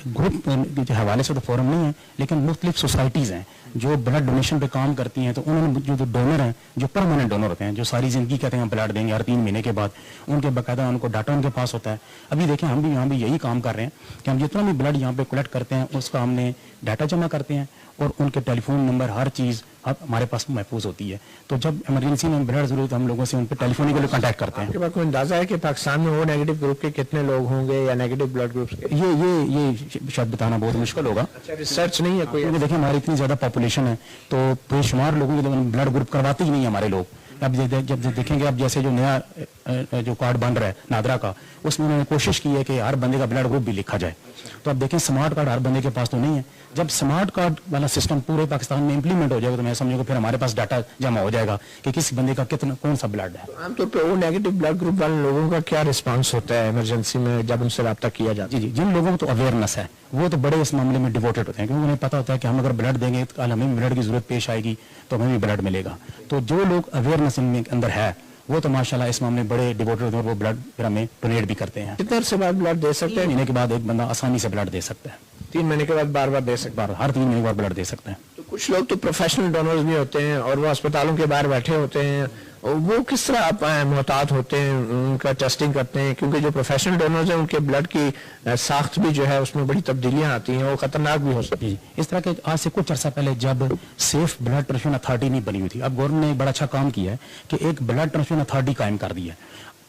ग्रुप के हवाले से तो फोरम नहीं है, लेकिन मुख्तलिफ सोसाइटीज हैं जो ब्लड डोनेशन पे काम करती हैं, तो उन्होंने जो डोनर हैं, जो परमानेंट डोनर होते हैं, जो सारी जिंदगी कहते हैं ब्लड देंगे हर 3 महीने के बाद, उनके बाकायदा उनको डाटा उनके पास होता है। अभी देखें, हम भी यहाँ भी यही काम कर रहे हैं कि हम जितना भी ब्लड यहाँ पे कलेक्ट करते हैं उसका हमने डाटा जमा करते हैं और उनके टेलीफोन नंबर हर चीज़ अब हमारे पास महफूज होती है, तो जब इमरजेंसी में ब्लड जरूरत हम लोगों से उन पर टेलीफोनिकली कांटेक्ट करते हैं। आपके पास कोई अंदाजा है कि पाकिस्तान में वो नेगेटिव ग्रुप के कितने लोग होंगे या नेगेटिव ब्लड ग्रुप्स के? ये शायद बताना बहुत मुश्किल होगा। अच्छा, रिसर्च नहीं है कोई? देखिए, हमारी इतनी ज्यादा पॉपुलेशन है तो बेशुमार लोगों के ब्लड ग्रुप करवाते ही नहीं हमारे लोग। अब जब देखेंगे, अब जैसे जो नया जो कार्ड बन रहा है नादरा का, उसमें उन्होंने कोशिश की है कि हर बंदे का ब्लड ग्रुप भी लिखा जाए। तो अब देखें, स्मार्ट कार्ड हर बंदे के पास तो नहीं है। जब स्मार्ट कार्ड वाला सिस्टम पूरे पाकिस्तान में इंप्लीमेंट हो जाएगा तो मैं समझूंगा फिर हमारे पास डाटा जमा हो जाएगा कि किस बंदे का कितना कौन सा ब्लड है। आमतौर पर वो नेगेटिव ब्लड ग्रुप वाले लोगों का क्या रिस्पांस होता है इमरजेंसी में जब उनसे रब्ता किया जाता है? जी, जिन लोगों को तो अवेयरनेस है वो तो बड़े इस मामले में डिवोटेड होते हैं, क्योंकि उन्हें पता होता है कि हम अगर ब्लड देंगे तो कल हमें ब्लड की जरूरत पेश आएगी तो हमें भी ब्लड मिलेगा। तो जो लोग अवेयरनेस इनके अंदर है वो तो माशाल्लाह इस मामले में बड़े डिवोटेड होते हैं, वो ब्लड फिर हमें डोनेट भी करते हैं। कितने अरसे बाद ब्लड दे सकते हैं? 3 महीने के बाद एक बंदा आसानी से ब्लड दे सकता है। 3 महीने के बाद बार बार दे सकते हैं? हर 3 महीने के बाद ब्लड दे सकते हैं। तो कुछ लोग तो प्रोफेशनल डोनर्स भी होते हैं और वो अस्पतालों के बाहर बैठे होते हैं, और वो किस तरह मोहतात होते हैं, उनका टेस्टिंग करते हैं? क्योंकि जो प्रोफेशनल डोनर्स हैं उनके ब्लड की साख्त भी जो है उसमें बड़ी तब्दीलियां आती हैं, वो खतरनाक भी हो सकती है। इस तरह के आज से कुछ अर्सा पहले जब सेफ ब्लड ट्रांसफ्यूजन अथॉरिटी नहीं बनी हुई थी, अब गवर्नमेंट ने एक बड़ा अच्छा काम किया है कि एक ब्लड ट्रांसफ्यूजन अथॉरिटी कायम कर दी है।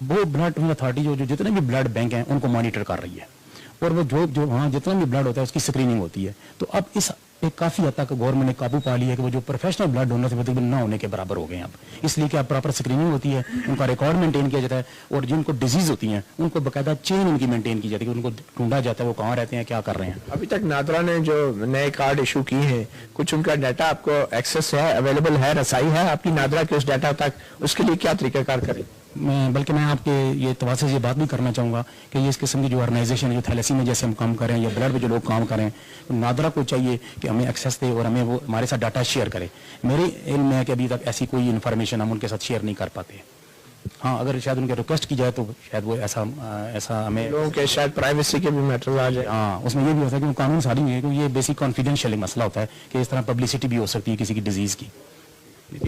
वो ब्लड ट्रांसफ्यूजन अथॉरिटी जो जितने भी ब्लड बैंक हैं उनको मॉनिटर कर रही है। और वो जो वहाँ जितना भी ब्लड होता है उसकी स्क्रीनिंग होती है। तो अब इस एक काफ़ी हद तक गवर्नमेंट ने काबू पा लिया है कि वो जो प्रोफेशनल ब्लड डोनर से तकरीबन ना होने के बराबर हो गए हैं अब, इसलिए कि अब प्रॉपर स्क्रीनिंग होती है, उनका रिकॉर्ड मेंटेन किया जाता है, और जिनको डिजीज होती हैं उनको बाकायदा चेन उनकी मेंटेन की जाती है, उनको ढूंढा जाता है वो कहाँ रहते हैं, क्या कर रहे हैं। अभी तक नादरा ने जो नए कार्ड इशू किए हैं, कुछ उनका डाटा आपको एक्सेस है, अवेलेबल है, रसाई है आपकी नादरा के उस डाटा तक, उसके लिए क्या तरीकाकार करें? बल्कि मैं आपके ये तवासे से ये बात भी करना चाहूँगा कि ये इस किस्म की जो ऑर्गेनाइजेशन है, जो थैलेसीमिया जैसे हम काम कर रहे हैं या ब्लड में जो लोग काम कर रहे हैं, तो नादरा को चाहिए कि हमें एक्सेस दे और हमें वो हमारे साथ डाटा शेयर करे। मेरे इल्म में है कि अभी तक ऐसी कोई इन्फॉर्मेशन हम उनके साथ शेयर नहीं कर पाते। हाँ, अगर शायद उनके रिक्वेस्ट की जाए तो शायद वो ऐसा हमें लोगों के शायद प्राइवेसी के भी मैटर आ जाए। हाँ, उसमें ये भी होता है कि कानून सारी है कि ये बेसिक कॉन्फिडेंशियल मसला होता है कि इस तरह पब्लिसिटी भी हो सकती है किसी की डिजीज़ की।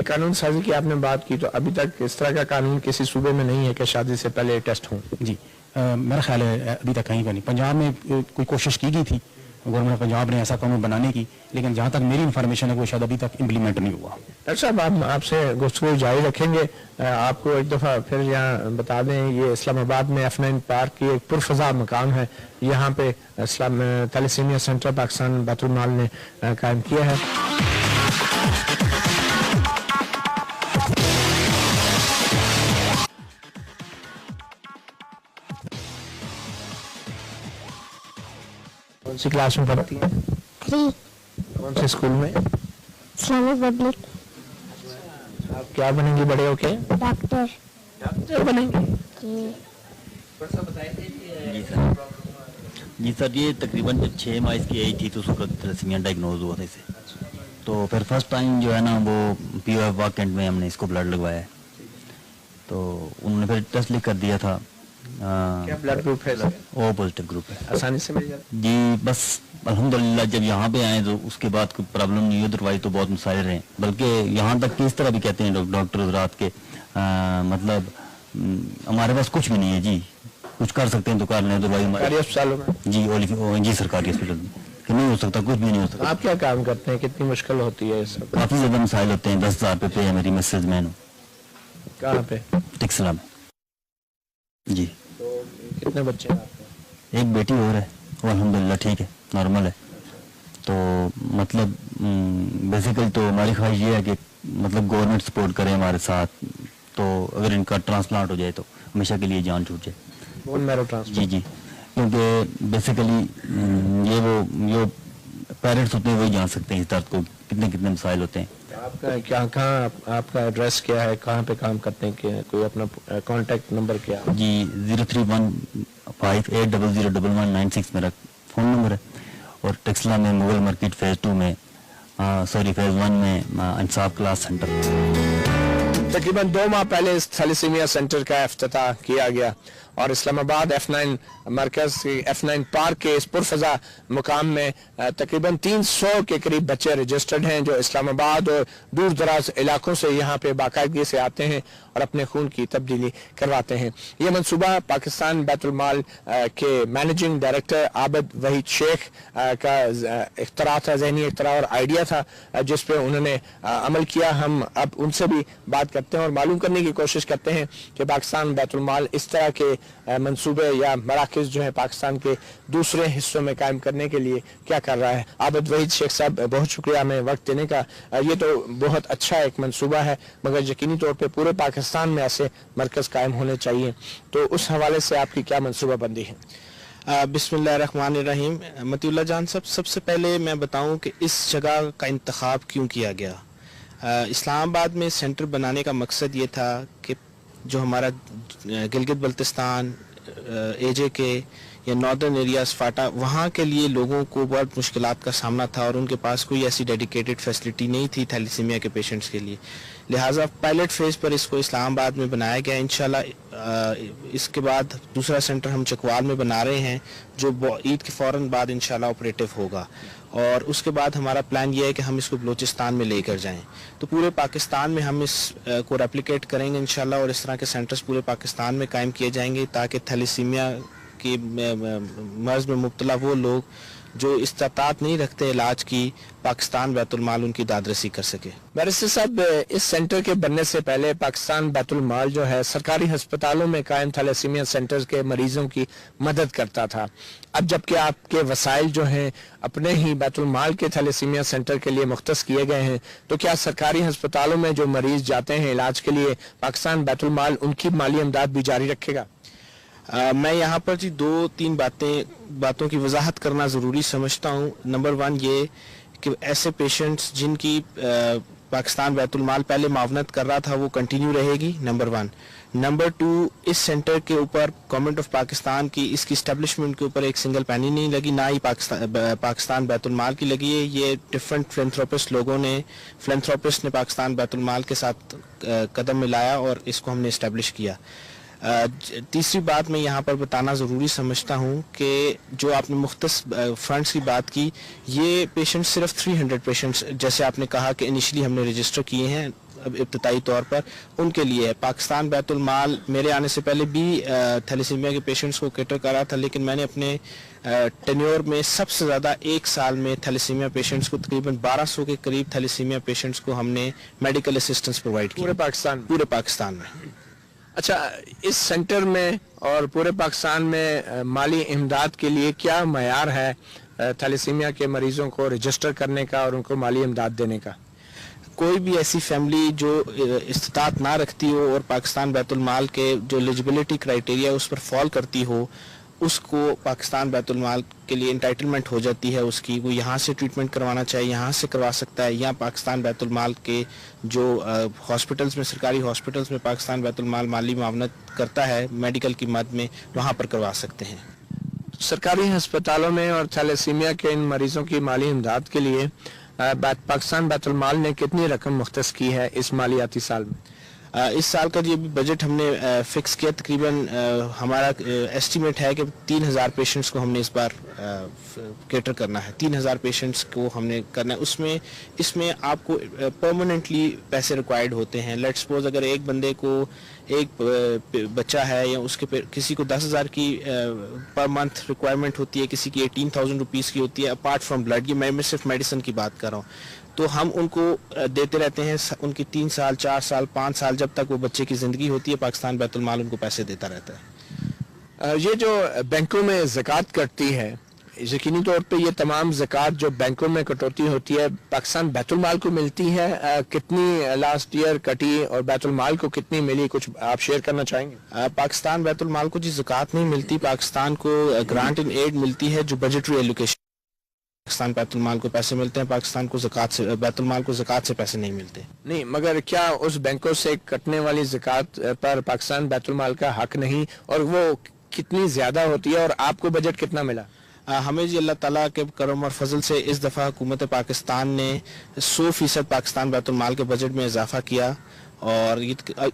कानून साजी की आपने बात की, तो अभी तक इस तरह का कानून किसी सूबे में नहीं है कि शादी से पहले टेस्ट हों? जी, मेरा ख्याल है अभी तक कहीं पर नहीं। पंजाब में कोई कोशिश की गई थी गवर्नमेंट पंजाब ने ऐसा कानून बनाने की, लेकिन जहाँ तक मेरी इन्फॉर्मेशन है वो शायद अभी तक इम्प्लीमेंट नहीं हुआ। डॉक्टर साहब, आप आपसे गुफ्तगू जारी रखेंगे। आपको एक दफ़ा फिर यहाँ बता दें, ये इस्लामाबाद में F9 पार्क की एक पुरफजा मकाम है, यहाँ पे थैलेसीमिया सेंटर पाकिस्तान बैतुल माल ने कायम किया है। कौन सी क्लास में पढ़ती हैं? 3 कौन से स्कूल में? Islamic public. आप क्या बनेंगी बड़े होके? डॉक्टर। डॉक्टर बनेंगे? जी। जी सर, ये तकरीबन जब 6 माह इसकी एज थी तो उस वक्त थैलेसीमिया डायग्नोज हुआ था इसे। तो फिर फर्स्ट टाइम जो है ना वो POF वाक कैंट में हमने इसको ब्लड लगवाया है, तो उन्होंने फिर टेस्ट लिख कर दिया था। क्या ब्लड ग्रुप है? ओ पॉजिटिव ग्रुप है। आसानी से मिल जाता जी, बस अल्हम्दुलिल्लाह जब यहाँ पे आए तो उसके बाद कोई प्रॉब्लम नहीं हुई, अदरवाइज तो बहुत मसाइल रहे, बल्कि यहाँ तक कि इस तरह भी कहते हैं डॉक्टर रात के मतलब हमारे पास कुछ भी नहीं है जी, कुछ कर सकते हैं तो कर लें, अदरवाइज सरकारी अस्पतालों में? जी सरकारी हॉस्पिटल में कि नहीं हो सकता, कुछ भी नहीं हो सकता। आप क्या काम करते हैं? कितनी मुश्किल होती है सब? काफ़ी ज़्यादा मसाइल होते हैं। 10,000 पे है मेरी मैसेज मैन। कहाँ पे? टिक्सला में जी। तो कितने बच्चे हैं आपके? एक बेटी और है, वो अल्हम्दुलिल्लाह ठीक है, नॉर्मल है। तो मतलब बेसिकली तो हमारी ख्वाहिश ये है कि मतलब गवर्नमेंट सपोर्ट करे हमारे साथ, तो अगर इनका ट्रांसप्लांट हो जाए तो हमेशा के लिए जान छूट जाए। Bone marrow transplant? जी, क्योंकि बेसिकली ये वो जो पेरेंट्स होते हैं वही जान सकते हैं इस दर्द को, कितने कितने मसाइल होते हैं। आपका क्या, कहाँ आपका एड्रेस क्या है, कहाँ पे काम करते हैं, कोई अपना कांटेक्ट नंबर क्या है? जी 0315800119 मेरा फ़ोन नंबर है, और टेक्सला में मुगल मार्केट फेज़ 2 में फेज़ 1 में इंसाफ क्लास सेंटर। तकरीबन 2 माह पहले इस थैलेसीमिया सेंटर का इफ्तिताह किया गया और इस्लामाबाद F9 मरकज F9 पार्क के इस पुरफजा मुकाम में तकरीबन 300 के करीब बच्चे रजिस्टर्ड हैं जो इस्लामाबाद और दूर दराज इलाकों से यहाँ पे बाकायदगी से आते हैं और अपने खून की तब्दीली करवाते हैं। ये मनसूबा पाकिस्तान बैतुल माल के मैनेजिंग डायरेक्टर आबिद वहीद शेख का इख्तरा था, जहनी इख्तरा और आइडिया था जिस पे उन्होंने अमल किया। हम अब उनसे भी बात करते हैं और मालूम करने की कोशिश करते हैं कि पाकिस्तान बैतुल माल इस तरह के मंसूबे या मराकज़ जो है पाकिस्तान के दूसरे हिस्सों में कायम करने के लिए क्या कर रहा है। आबिद वहीद शेख साहब, बहुत शुक्रिया हमें वक्त देने का। ये तो बहुत अच्छा एक मंसूबा है, मगर यकीनी तौर पे पूरे पाकिस्तान में ऐसे मरकज़ कायम होने चाहिए, तो उस हवाले से आपकी क्या मंसूबा बंदी है? बिस्मिल्लाहिर्रहमानिर्रहीम। मतीउल्लाह जान साहब, सबसे पहले मैं बताऊं कि इस जगह का इंतखाब क्यों किया गया। इस्लामाबाद में सेंटर बनाने का मकसद ये था कि जो हमारा गिलगित बल्तिस्तान, AJK या नॉर्दर्न एरियाज फाटा, वहाँ के लिए लोगों को बहुत मुश्किलात का सामना था और उनके पास कोई ऐसी डेडिकेटेड फैसिलिटी नहीं थी थैलेसीमिया के पेशेंट्स के लिए। लिहाजा पायलट फेज़ पर इसको इस्लामाबाद में बनाया गया। इंशाल्लाह इसके बाद दूसरा सेंटर हम चकवाल में बना रहे हैं जो ईद के फ़ौरन बाद इंशाल्लाह ऑपरेटिव होगा, और उसके बाद हमारा प्लान ये है कि हम इसको बलूचिस्तान में लेकर जाएं। तो पूरे पाकिस्तान में हम इस को रेप्लिकेट करेंगे इंशाल्लाह, और इस तरह के सेंटर्स पूरे पाकिस्तान में कायम किए जाएंगे ताकि थैलेसीमिया के मर्ज़ में मुब्तला वो लोग جو استطاعت نہیں رکھتے علاج کی، پاکستان بیت المال ان کی دادرسی کر سکے۔ بیرسٹر صاحب، اس سینٹر کے بننے سے پہلے پاکستان بیت المال جو ہے سرکاری ہسپتالوں میں قائم تھیلیسیمیا سینٹرز کے مریضوں کی مدد کرتا تھا۔ اب جبکہ آپ کے وسائل جو ہیں اپنے ہی بیت المال کے تھیلیسیمیا سینٹر کے لیے مختص کیے گئے ہیں، تو کیا سرکاری ہسپتالوں میں جو مریض جاتے ہیں علاج کے لیے پاکستان بیت المال ان کی مالی امداد بھی جاری رکھے گا؟ میں یہاں پر جی 2-3 باتوں کی وضاحت کرنا ضروری سمجھتا ہوں۔ نمبر 1 یہ کہ ایسے پیشنٹس جن کی پاکستان بیت المال پہلے معاونت کر رہا تھا وہ کنٹینیو رہے گی، نمبر 1۔ نمبر 2، اس سینٹر کے اوپر گورنمنٹ آف پاکستان کی اس کی اسٹیبلشمنٹ کے اوپر ایک سنگل پینی نہیں لگی، نہ ہی پاکستان بیت المال کی لگی ہے۔ یہ ڈفرینٹ فلینتھروپسٹ نے پاکستان بیت المال کے ساتھ قدم ملایا اور اس کو ہم نے اسٹیبلش کیا۔ تیسری بات میں یہاں پر بتانا ضروری سمجھتا ہوں کہ جو آپ نے مختص فنڈز کی بات کی، یہ پیشنٹ صرف 300 پیشنٹس جیسے آپ نے کہا کہ انیشلی ہم نے رجسٹر کیے ہیں ابتدائی طور پر، ان کے لیے ہے۔ پاکستان بیت المال میرے آنے سے پہلے بھی تھیلیسیمیا کے پیشنٹس کو کیٹر کر رہا تھا، لیکن میں نے اپنے ٹینیور میں سب سے زیادہ ایک سال میں تھیلیسیمیا پیشنٹس کو تقریباً 1200 کے قریب تھیلیسیمیا پیشنٹس کو ہم نے میڈیکل اسسٹنس پرووائڈ کی پورے پاکستان میں۔ اچھا، اس سینٹر میں اور پورے پاکستان میں مالی امداد کے لیے کیا معیار ہے تھیلیسیمیا کے مریضوں کو رجسٹر کرنے کا اور ان کو مالی امداد دینے کا؟ کوئی بھی ایسی فیملی جو استطاعت نہ رکھتی ہو اور پاکستان بیت المال کے جو ایلیجبلٹی کرائیٹیریا اس پر فال کرتی ہو، اس کو پاکستان بیت المال کے لیے انٹائٹلمنٹ ہو جاتی ہے اس کی، وہ یہاں سے ٹریٹمنٹ کروانا چاہے یہاں سے کروا سکتا ہے، یا پاکستان بیت المال کے جو ہاسپٹلز میں سرکاری ہاسپٹلز میں پاکستان بیت المال مالی معاونت کرتا ہے میڈیکل کی مد میں، وہاں پر کروا سکتے ہیں۔ سرکاری ہسپتالوں میں اور تھیلیسیمیا کے ان مریضوں کی مالی امداد کے لیے پاکستان بیت المال نے کتنی رقم مختص کی ہے اس مالیاتی سال میں؟ اس سال کا جو بجٹ ہم نے فکس کیا، تقریباً ہمارا ایسٹیمیٹ ہے کہ 3000 پیشنٹس کو ہم نے اس بار کیٹر کرنا ہے، 3000 پیشنٹس کو ہم نے کرنا ہے۔ اس میں آپ کو پرماننٹلی پیسے ریکوائرڈ ہوتے ہیں۔ لیٹ سپوز اگر ایک بندے کو ایک بچہ ہے یا اس کے کسی کو 10,000 کی پر منتھ ریکوائرمنٹ ہوتی ہے، کسی کی 18,000 روپیز کی ہوتی ہے اپارٹ فرام بلڈ، یہ میں صرف میڈیسن کی بات کر رہا ہوں، تو ہم ان کو دیتے رہتے ہیں۔ ان کی 3 سال 4 سال 5 سال جب تک وہ بچے کی زندگی ہوتی ہے، پاکستان بیت المال ان کو پیسے دیتا رہتا ہے۔ یہ جو بینکوں میں زکوٰۃ کٹتی ہے، یقینی طور پہ یہ تمام زکوٰۃ جو بینکوں میں کٹوتی ہوتی ہے پاکستان بیت المال کو ملتی ہے؟ کتنی لاسٹ ایئر کٹی اور بیت المال کو کتنی ملی، کچھ آپ شیئر کرنا چاہیں گے؟ پاکستان بیت المال کو جی زکوٰۃ نہیں ملتی، پاکستان کو گرانٹ اینڈ ایڈ ملتی ہے جو بجٹری ایلوکیشن، پاکستان بیت المال کو پیسے ملتے ہیں، پاکستان کو زکوٰۃ سے بیت المال کو زکوٰۃ سے پیسے نہیں ملتے۔ نہیں، مگر کیا اس بینکوں سے کٹنے والی زکوٰۃ پر پاکستان بیت المال کا حق نہیں، اور وہ کتنی زیادہ ہوتی ہے، اور آپ کو بجٹ کتنا ملا؟ ہمیں جی اللہ تعالیٰ کے کرم اور فضل سے اس دفعہ حکومت پاکستان نے 100% پاکستان بیت المال کے بجٹ میں اضافہ کیا، اور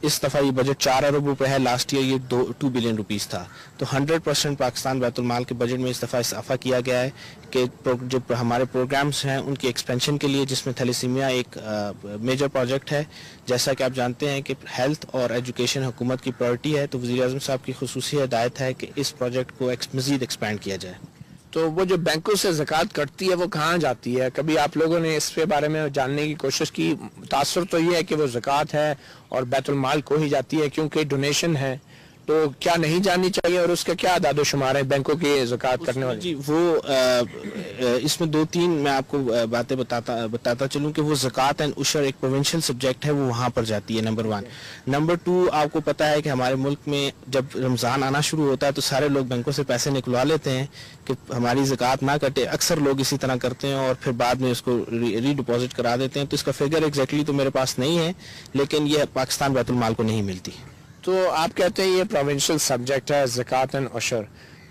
اس دفعہ یہ بجٹ 4 ارب روپے ہے، لاسٹ ایئر یہ 2 بلین روپیز تھا، تو 100% پاکستان بیت المال کے بجٹ میں اس دفعہ اضافہ کیا گیا ہے کہ جو ہمارے پروگرامز ہیں ان کی ایکسپینشن کے لیے، جس میں تھیلیسیمیا ایک میجر پروجیکٹ ہے۔ جیسا کہ آپ جانتے ہیں کہ ہیلتھ اور ایجوکیشن حکومت کی پرائرٹی ہے، تو وزیر اعظم صاحب کی خصوصی ہدایت ہے کہ اس پروجیکٹ کو مزید ایکسپینڈ کیا جائے۔ تو وہ جو بینکوں سے زکوٰۃ کٹتی ہے وہ کہاں جاتی ہے؟ کبھی آپ لوگوں نے اس کے بارے میں جاننے کی کوشش کی؟ تاثر تو یہ ہے کہ وہ زکوٰۃ ہے اور بیت المال کو ہی جاتی ہے کیونکہ ڈونیشن ہے، تو کیا نہیں جاننی چاہیے، اور اس کا کیا اعداد و شمار ہے بینکوں کی زکوٰۃ کرنے والی؟ جی وہ اس میں 2-3 میں آپ کو باتیں بتاتا چلوں کہ وہ زکوٰۃ اینڈ عشر ایک پروونشل سبجیکٹ ہے، وہ وہاں پر جاتی ہے، نمبر 1۔ نمبر 2، آپ کو پتہ ہے کہ ہمارے ملک میں جب رمضان آنا شروع ہوتا ہے تو سارے لوگ بینکوں سے پیسے نکلوا لیتے ہیں کہ ہماری زکوٰۃ نہ کٹے، اکثر لوگ اسی طرح کرتے ہیں اور پھر بعد میں اس کو ری ڈپازٹ کرا دیتے ہیں، تو اس کا فگر ایگزیکٹلی تو میرے پاس نہیں ہے، لیکن یہ پاکستان بیت المال کو نہیں ملتی۔ تو آپ کہتے ہیں یہ پروونشل سبجیکٹ ہے زکوٰۃ اینڈ عشر،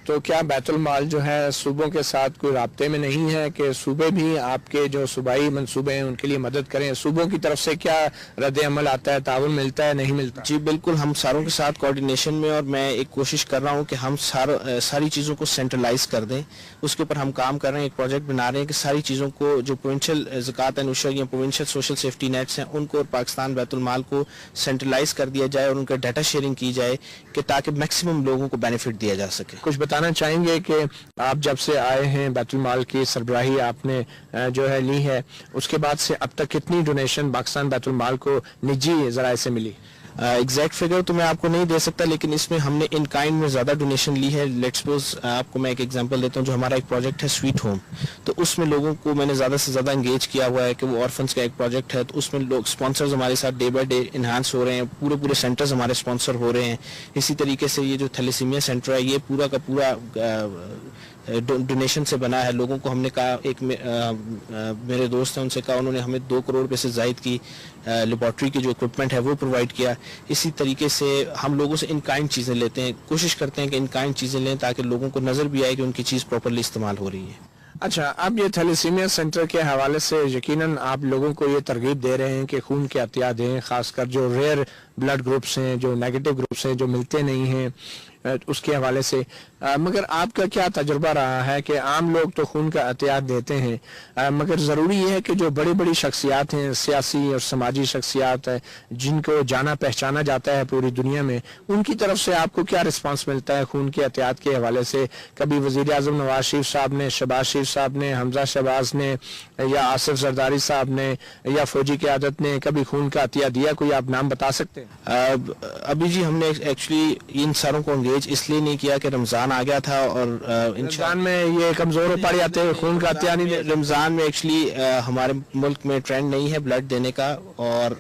تو کیا بیت المال جو ہے صوبوں کے ساتھ کوئی رابطے میں نہیں ہے کہ صوبے بھی آپ کے جو صوبائی منصوبے ہیں ان کے لیے مدد کریں؟ صوبوں کی طرف سے کیا رد عمل آتا ہے، تعاون ملتا ہے، نہیں ملتا؟ جی بالکل، ہم ساروں کے ساتھ کوارڈینیشن میں، اور میں ایک کوشش کر رہا ہوں کہ ہم ساری چیزوں کو سینٹرلائز کر دیں، اس کے اوپر ہم کام کر رہے ہیں، ایک پروجیکٹ بنا رہے ہیں کہ ساری چیزوں کو جو پروونشل زکوٰۃ اینڈ عشر یا پروونشل سوشل سیفٹی نیٹس ہیں ان کو پاکستان بیت المال کو سینٹرلائز کر دیا جائے اور ان کا ڈیٹا شیئرنگ کی جائے کہ تاکہ میکسیمم لوگوں کو بینیفٹ دیا جا سکے۔ کچھ بتانا بتانا چاہیں گے کہ آپ جب سے آئے ہیں بیت المال کی سربراہی آپ نے جو ہے لی ہے، اس کے بعد سے اب تک کتنی ڈونیشن پاکستان بیت المال کو نجی ذرائع سے ملی؟ ایگزیکٹ فگر تو میں آپ کو نہیں دے سکتا، لیکن اس میں ہم نے ان کائنڈ میں زیادہ ڈونیشن لی ہے. لیٹ سپوز آپ کو میں ایک ایگزامپل دیتا ہوں. جو ہمارا ایک پروجیکٹ ہے سویٹ ہوم، تو اس میں لوگوں کو میں نے زیادہ سے زیادہ انگیج کیا ہوا ہے کہ وہ آرفنس کا ایک پروجیکٹ ہے، تو اس میں لوگ اسپانسرز ہمارے ساتھ ڈے بائی ڈے انہانس ہو رہے ہیں. پورے سینٹرز ہمارے اسپانسر ہو رہے ہیں. اسی طریقے سے یہ جو تھیلیسیمیا سینٹر ہے یہ پورا کا پورا ڈونیشن سے بنا ہے. لوگوں کو ہم نے کہا، ایک میرے دوست ہیں ان سے کہا، انہوں نے ہمیں 2 کروڑ روپے سے زائد کی لیبارٹری کی جو اکوپمنٹ ہے وہ پرووائڈ کیا. اسی طریقے سے ہم لوگوں سے ان کائنڈ چیزیں لیتے ہیں، کوشش کرتے ہیں کہ ان کائنڈ چیزیں لیں تاکہ لوگوں کو نظر بھی آئے کہ ان کی چیز پراپرلی استعمال ہو رہی ہے. اچھا، اب یہ تھیلیسیمیا سینٹر کے حوالے سے یقیناً آپ لوگوں کو یہ ترغیب دے رہے ہیں کہ خون کے عطیہ دیں، خاص کر جو ریئر بلڈ گروپس ہیں، جو نیگیٹو گروپس ہیں، جو ملتے نہیں ہیں، اس کے حوالے سے. مگر آپ کا کیا تجربہ رہا ہے کہ عام لوگ تو خون کا عطیات دیتے ہیں، مگر ضروری یہ ہے کہ جو بڑی بڑی شخصیات ہیں، سیاسی اور سماجی شخصیات ہیں، جن کو جانا پہچانا جاتا ہے پوری دنیا میں، ان کی طرف سے آپ کو کیا رسپانس ملتا ہے خون کے عطیات کے حوالے سے؟ کبھی وزیر اعظم نواز شریف صاحب نے، شہباز شریف صاحب نے، حمزہ شہباز نے، یا آصف زرداری صاحب نے، یا فوجی قیادت نے کبھی خون کا عطیہ دیا؟ کوئی آپ نام بتا سکتے ہیں؟ ابھی جی ہم نے ایکچولی ان ساروں کو انگیج اس لیے نہیں کیا کہ رمضان آ گیا تھا، اور رمضان میں یہ کمزور ہو پڑ جاتے ہیں، خون کا عطیہ نہیں دیتے. رمضان میں ایکچولی ہمارے ملک میں ٹرینڈ نہیں ہے بلڈ دینے کا، اور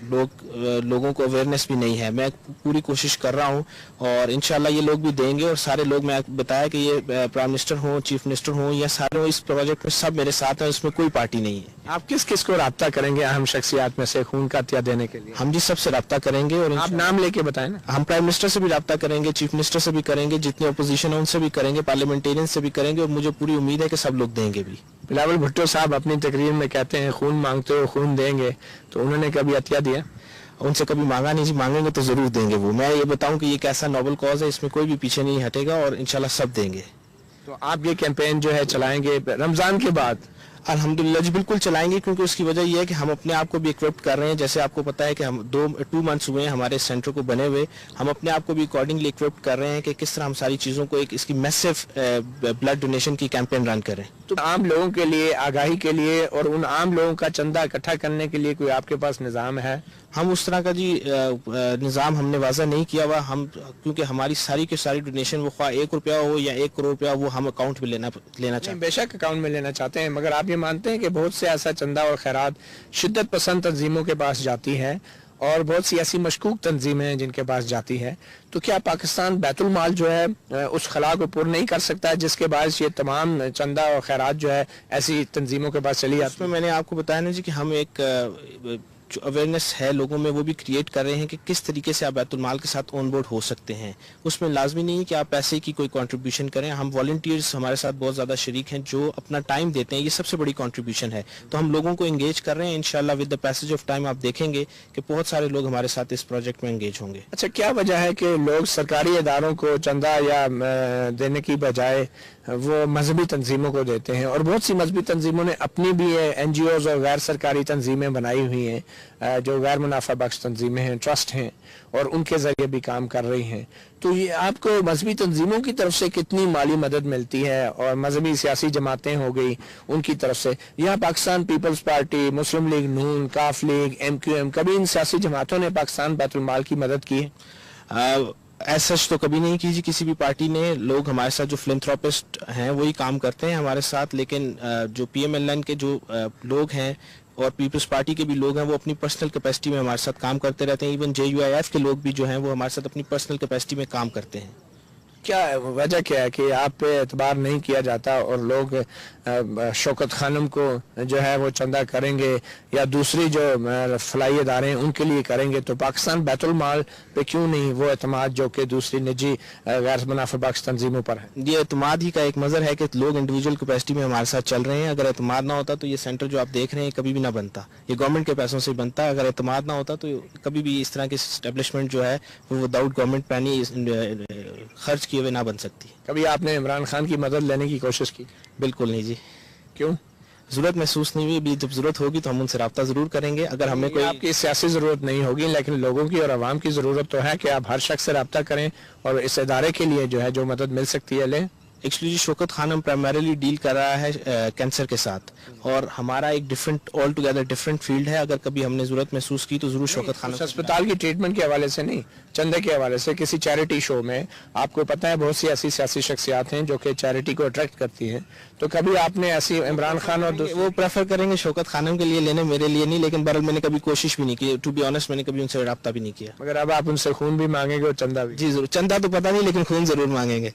لوگوں کو اویئرنیس بھی نہیں ہے. میں پوری کوشش کر رہا ہوں اور انشاءاللہ یہ لوگ بھی دیں گے. اور سارے لوگ، میں بتایا کہ یہ پرائم منسٹر ہوں، چیف منسٹر ہوں، یا سارے اس پروجیکٹ میں سب میرے ساتھ ہیں، اس میں کوئی پارٹی نہیں ہے. آپ کس کو رابطہ کریں گے اہم شخصیات میں سے خون کا عطیہ دینے کے لیے؟ ہم جی سب سے رابطہ کریں گے، اور آپ نام لے کے بتائیں نا. ہم پرائم منسٹر سے بھی رابطہ کریں گے، چیف منسٹر سے بھی کریں گے، جتنے اپوزیشن ہیں ان سے بھی کریں گے، پارلیمنٹیرین سے بھی کریں گے، اور مجھے پوری امید ہے کہ سب لوگ دیں گے بھی. بلاول بھٹو صاحب اپنی تقریر میں کہتے ہیں خون مانگتے ہو خون دیں گے، تو انہوں نے کبھی عطیہ دیا؟ ان سے کبھی مانگا نہیں جی، مانگیں گے تو ضرور دیں گے. وہ میں یہ بتاؤں کہ یہ کیسا نوبل کاز ہے، اس میں کوئی بھی پیچھے نہیں ہٹے گا، اور انشاءاللہ سب دیں گے. تو آپ یہ کیمپین جو ہے چلائیں گے رمضان کے بعد؟ الحمدللہ جی بالکل چلائیں گے، کیونکہ اس کی وجہ یہ ہے کہ ہم اپنے آپ کو بھی اکوپڈ کر رہے ہیں. جیسے آپ کو پتا ہے کہ ہم 2 منتھس ہوئے ہیں ہمارے سینٹر کو بنے ہوئے. ہم اپنے آپ کو بھی اکارڈنگلی اکوپڈ کر رہے ہیں کہ کس طرح ہم ساری چیزوں کو اس کی میسو بلڈ ڈونیشن کی کیمپین رن کریں. تو عام لوگوں کے لیے، آگاہی کے لیے، اور ان عام لوگوں کا چندہ اکٹھا کرنے کے لیے کوئی آپ کے پاس نظام ہے؟ ہم اس طرح کا جی نظام ہم نے واضح نہیں کیا ہوا. ہم کیونکہ ہماری ساری کی ساری ڈونیشن، وہ خواہ 1 روپیہ ہو یا 1 کروڑ روپیہ، وہ ہم اکاؤنٹ میں لینا چاہتے ہیں. بے شک اکاؤنٹ میں لینا چاہتے ہیں، مگر آپ یہ مانتے ہیں کہ بہت سے ایسا چندہ اور خیرات شدت پسند تنظیموں کے پاس جاتی ہے، اور بہت سی ایسی مشکوک تنظیمیں ہیں جن کے پاس جاتی ہے، تو کیا پاکستان بیت المال جو ہے اس خلا کو پر نہیں کر سکتا ہے جس کے باعث یہ تمام چندہ اور خیرات جو ہے ایسی تنظیموں کے پاس چلی جاتی ہے؟ اس میں میں نے آپ کو بتایا نا جی کہ ہم ایک جو اویئرنیس ہے لوگوں میں وہ بھی کریٹ کر رہے ہیں کہ کس طریقے سے آپ بیت المال کے ساتھ آن بورڈ ہو سکتے ہیں. اس میں لازمی نہیں کہ آپ پیسے کی کوئی کنٹریبیوشن کریں. ہم والنٹیئرز ہمارے ساتھ بہت زیادہ شریک ہیں جو اپنا ٹائم دیتے ہیں، یہ سب سے بڑی کنٹریبیوشن ہے. تو ہم لوگوں کو انگیج کر رہے ہیں. انشاءاللہ with the passage of time آپ دیکھیں گے کہ بہت سارے لوگ ہمارے ساتھ اس پروجیکٹ میں انگیج ہوں گے. اچھا، کیا وجہ ہے کہ لوگ سرکاری اداروں کو چندہ یا دینے کی بجائے وہ مذہبی تنظیموں کو دیتے ہیں؟ اور بہت سی مذہبی تنظیموں نے اپنی بھی این جی اوز اور غیر سرکاری تنظیمیں بنائی ہوئی ہیں جو غیر منافع بخش تنظیمیں ہیں، ٹرسٹ ہیں، اور ان کے ذریعے بھی کام کر رہی ہیں. تو یہ آپ کو مذہبی تنظیموں کی طرف سے کتنی مالی مدد ملتی ہے، اور مذہبی سیاسی جماعتیں ہو گئی ان کی طرف سے؟ یہاں پاکستان پیپلز پارٹی، مسلم لیگ نون، کاف لیگ، ایم کیو ایم، کبھی ان سیاسی جماعتوں نے پاکستان بیت المال کی مدد کی ہے؟ ایسا تو کبھی نہیں کی جی کسی بھی پارٹی نے. لوگ ہمارے ساتھ جو فلنتھراپسٹ ہیں وہی کام کرتے ہیں ہمارے ساتھ، لیکن جو پی ایم ایل این کے جو لوگ ہیں اور پیپلز پارٹی کے بھی لوگ ہیں وہ اپنی پرسنل کیپیسٹی میں ہمارے ساتھ کام کرتے رہتے ہیں. ایون JUIF کے لوگ بھی جو ہیں وہ ہمارے ساتھ اپنی پرسنل کیپیسٹی میں کام کرتے ہیں. کیا وجہ کیا ہے کہ آپ پہ اعتبار نہیں کیا جاتا اور لوگ شوکت خانم کو جو ہے وہ چندہ کریں گے یا دوسری جو فلاحی ادارے ہیں ان کے لیے کریں گے، تو پاکستان بیت المال پہ کیوں نہیں وہ اعتماد جو کہ دوسری نجی غیر منافع بخش تنظیموں پر ہے؟ یہ اعتماد ہی کا ایک مظہر ہے کہ لوگ انڈیویجول کیپیسٹی میں ہمارے ساتھ چل رہے ہیں. اگر اعتماد نہ ہوتا تو یہ سینٹر جو آپ دیکھ رہے ہیں کبھی بھی نہ بنتا. یہ گورنمنٹ کے پیسوں سے بنتا. اگر اعتماد نہ ہوتا تو کبھی بھی اس طرح کی اسٹیبلشمنٹ جو ہے وہ وداؤٹ گورنمنٹ پینی خرچ کیے ہوئے نہ بن سکتی. کبھی آپ نے عمران خان کی مدد لینے کی کوشش کی؟ بالکل نہیں جی. کیوں؟ ضرورت محسوس نہیں ہوئی. ابھی جب ضرورت ہوگی تو ہم ان سے رابطہ ضرور کریں گے. اگر ہمیں کوئی آپ کی سیاسی ضرورت نہیں ہوگی، لیکن لوگوں کی اور عوام کی ضرورت تو ہے کہ آپ ہر شخص سے رابطہ کریں اور اس ادارے کے لیے جو ہے جو مدد مل سکتی ہے لیں. ایکچولی شوکت خانم پرائمریلی ڈیل کر رہا ہے کینسر کے ساتھ، اور ہمارا ایک different all together different field ہے. اگر کبھی ہم نے ضرورت محسوس کی تو ضرور شوکت خانم. اسپتال کی ٹریٹمنٹ کے حوالے سے نہیں، چندے کے حوالے سے کسی چیریٹی شو میں آپ کو پتہ ہے بہت سی ایسی سیاسی شخصیات ہیں جو کہ چیریٹی کو اٹریکٹ کرتی ہیں، تو کبھی آپ نے ایسی عمران خان اور وہ پریفر کریں گے شوکت خانم کے لیے لینے، میرے لیے نہیں. لیکن بہرحال میں نے کبھی کوشش بھی نہیں کی، ٹو بی آنیسٹ میں نے کبھی ان سے رابطہ بھی نہیں کیا. مگر اب آپ ان سے خون بھی مانگیں گے اور چندہ بھی؟ جی ضرور، چندہ تو پتہ نہیں لیکن خون ضرور مانگیں گے.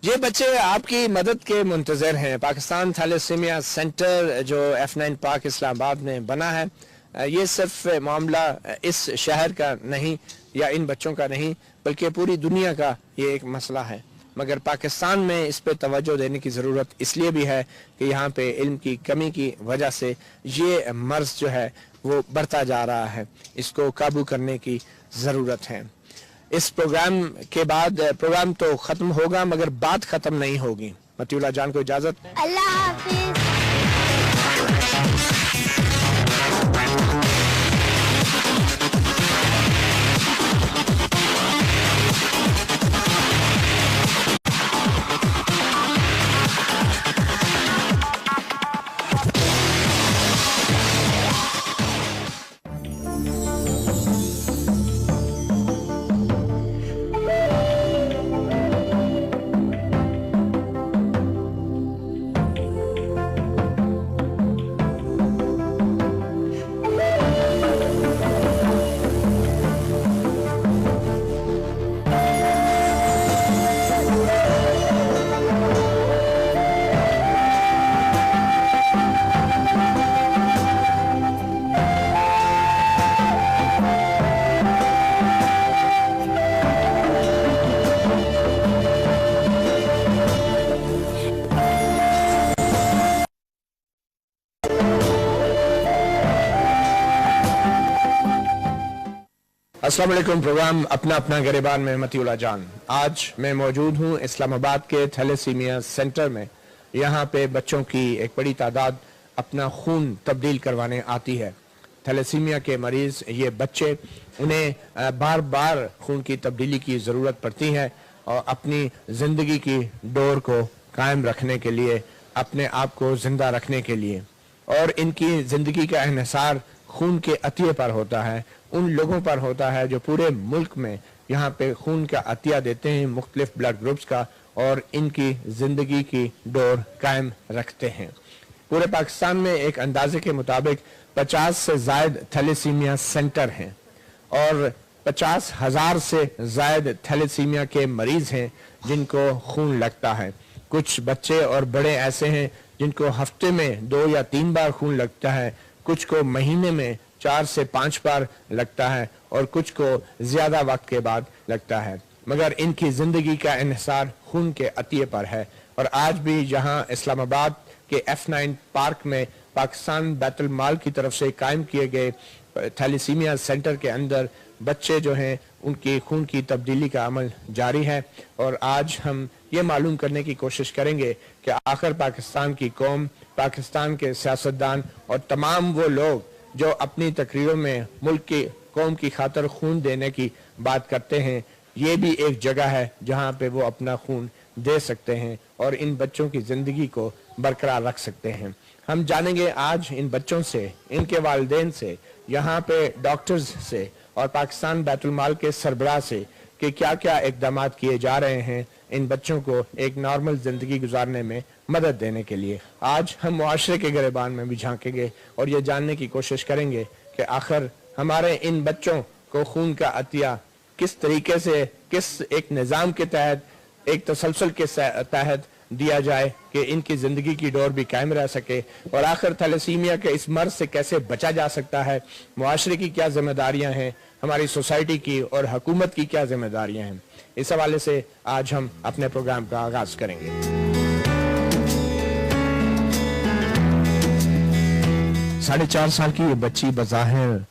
یہ بچے آپ کی مدد کے منتظر ہیں. پاکستان تھیلیسیمیا سینٹر جو F9 پارک اسلام آباد میں بنا ہے، یہ صرف معاملہ اس شہر کا نہیں یا ان بچوں کا نہیں بلکہ پوری دنیا کا یہ ایک مسئلہ ہے. مگر پاکستان میں اس پہ توجہ دینے کی ضرورت اس لیے بھی ہے کہ یہاں پہ علم کی کمی کی وجہ سے یہ مرض جو ہے وہ بڑھتا جا رہا ہے. اس کو قابو کرنے کی ضرورت ہے. اس پروگرام کے بعد پروگرام تو ختم ہوگا مگر بات ختم نہیں ہوگی. متی اللہ جان کو اجازت. اللہ حافظ. السلام علیکم. پروگرام اپنا اپنا گریبان میں متی اللہ جان. آج میں موجود ہوں اسلام آباد کے تھیلیسیمیا سینٹر میں. یہاں پہ بچوں کی ایک بڑی تعداد اپنا خون تبدیل کروانے آتی ہے. تھیلیسیمیا کے مریض یہ بچے، انہیں بار بار خون کی تبدیلی کی ضرورت پڑتی ہے اور اپنی زندگی کی ڈور کو قائم رکھنے کے لیے، اپنے آپ کو زندہ رکھنے کے لیے. اور ان کی زندگی کا انحصار خون کے عطیے پر ہوتا ہے، ان لوگوں پر ہوتا ہے جو پورے ملک میں یہاں پہ خون کا عطیہ دیتے ہیں مختلف بلڈ گروپس کا، اور ان کی زندگی کی ڈور قائم رکھتے ہیں. پورے پاکستان میں ایک اندازے کے مطابق 50 سے زائد تھیلیسیمیا سینٹر ہیں اور 50,000 سے زائد تھیلیسیمیا کے مریض ہیں جن کو خون لگتا ہے. کچھ بچے اور بڑے ایسے ہیں جن کو ہفتے میں 2 یا 3 بار خون لگتا ہے، کچھ کو مہینے میں 4 سے 5 بار لگتا ہے اور کچھ کو زیادہ وقت کے بعد لگتا ہے. مگر ان کی زندگی کا انحصار خون کے عطیے پر ہے. اور آج بھی جہاں اسلام آباد کے F9 پارک میں پاکستان بیت المال کی طرف سے قائم کیے گئے تھیلیسیمیا سینٹر کے اندر بچے جو ہیں ان کی خون کی تبدیلی کا عمل جاری ہے. اور آج ہم یہ معلوم کرنے کی کوشش کریں گے کہ آخر پاکستان کی قوم، پاکستان کے سیاستدان اور تمام وہ لوگ جو اپنی تقریروں میں ملک کی قوم کی خاطر خون دینے کی بات کرتے ہیں، یہ بھی ایک جگہ ہے جہاں پہ وہ اپنا خون دے سکتے ہیں اور ان بچوں کی زندگی کو برقرار رکھ سکتے ہیں. ہم جانیں گے آج ان بچوں سے، ان کے والدین سے، یہاں پہ ڈاکٹرز سے اور پاکستان بیت المال کے سربراہ سے کہ کیا کیا اقدامات کیے جا رہے ہیں ان بچوں کو ایک نارمل زندگی گزارنے میں مدد دینے کے لیے. آج ہم معاشرے کے گریبان میں بھی جھانکیں گے اور یہ جاننے کی کوشش کریں گے کہ آخر ہمارے ان بچوں کو خون کا عطیہ کس طریقے سے، کس ایک نظام کے تحت एक तसलसल के तहत दिया जाए कि इनकी जिंदगी की डोर भी कायम रह सके, और आखिर थैलेसीमिया के इस मर्ज से कैसे बचा जा सकता है, मुआशरे की क्या जिम्मेदारियां हैं, हमारी सोसाइटी की और हुकूमत की क्या जिम्मेदारियां हैं, इस हवाले से आज हम अपने प्रोग्राम का आगाज करेंगे। 4.5 साल की ये बच्ची बज़ाहिर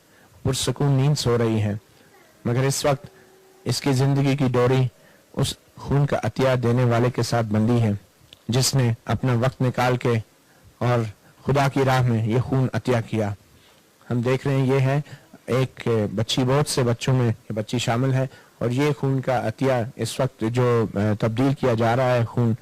पुरसुकून नींद सो रही है, मगर इस वक्त इसकी जिंदगी की डोरी उस खून का अतिया देने वाले के साथ बंधी है, जिसने अपना वक्त निकाल के और खुदा की राह में ये खून अतिया किया। हम देख रहे हैं ये है एक बच्ची, बहुत से बच्चों में ये बच्ची शामिल है, और ये खून का अतिया इस वक्त जो तब्दील किया जा रहा है खून,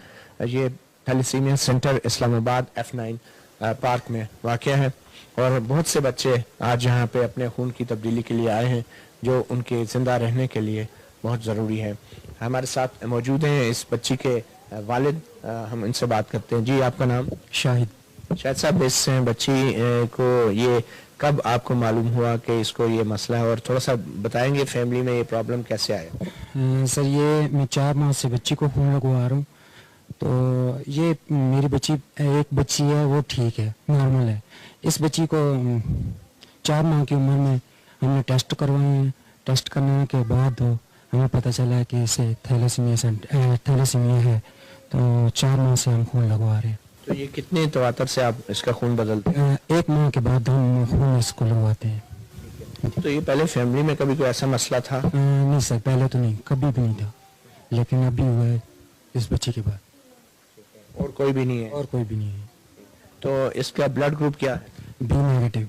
ये thalassaemia centre Islamabad F9 park में वाक़या है, और बहुत से बच्चे आज यहाँ पे अपने खून की तब्दीली के लिए आए हैं, जो उनके जिंदा रहने के लिए बहुत ज़रूरी है। हमारे साथ मौजूद हैं इस बच्ची के वालिद, हम इनसे बात करते हैं। जी, आपका नाम? शाहिद। शाहिद साहब, इस बच्ची को ये कब आपको मालूम हुआ कि इसको ये मसला है, और थोड़ा सा बताएंगे फैमिली में ये प्रॉब्लम कैसे आया? सर, ये मैं 4 माह से बच्ची को खून लगवा रहा हूँ। तो ये मेरी बच्ची, एक बच्ची है वो ठीक है, नॉर्मल है। इस बच्ची को 4 माह की उम्र में हमने टेस्ट करवाए हैं। टेस्ट करने के बाद हमें पता चला कि इसे थैलेसीमिया है, तो 4 माह से हम खून लगवा रहे हैं। तो ये कितने तवातर से आप इसका खून बदलते हैं? 1 माह के बाद हम खून इसको लगवाते हैं। तो ये पहले फैमिली में कभी कोई ऐसा मसला था? नहीं सर, पहले तो नहीं, कभी भी नहीं था, लेकिन अभी हुआ है इस बच्चे के बाद। और कोई भी नहीं है? और कोई भी नहीं है। तो इसका ब्लड ग्रुप क्या है? B negative.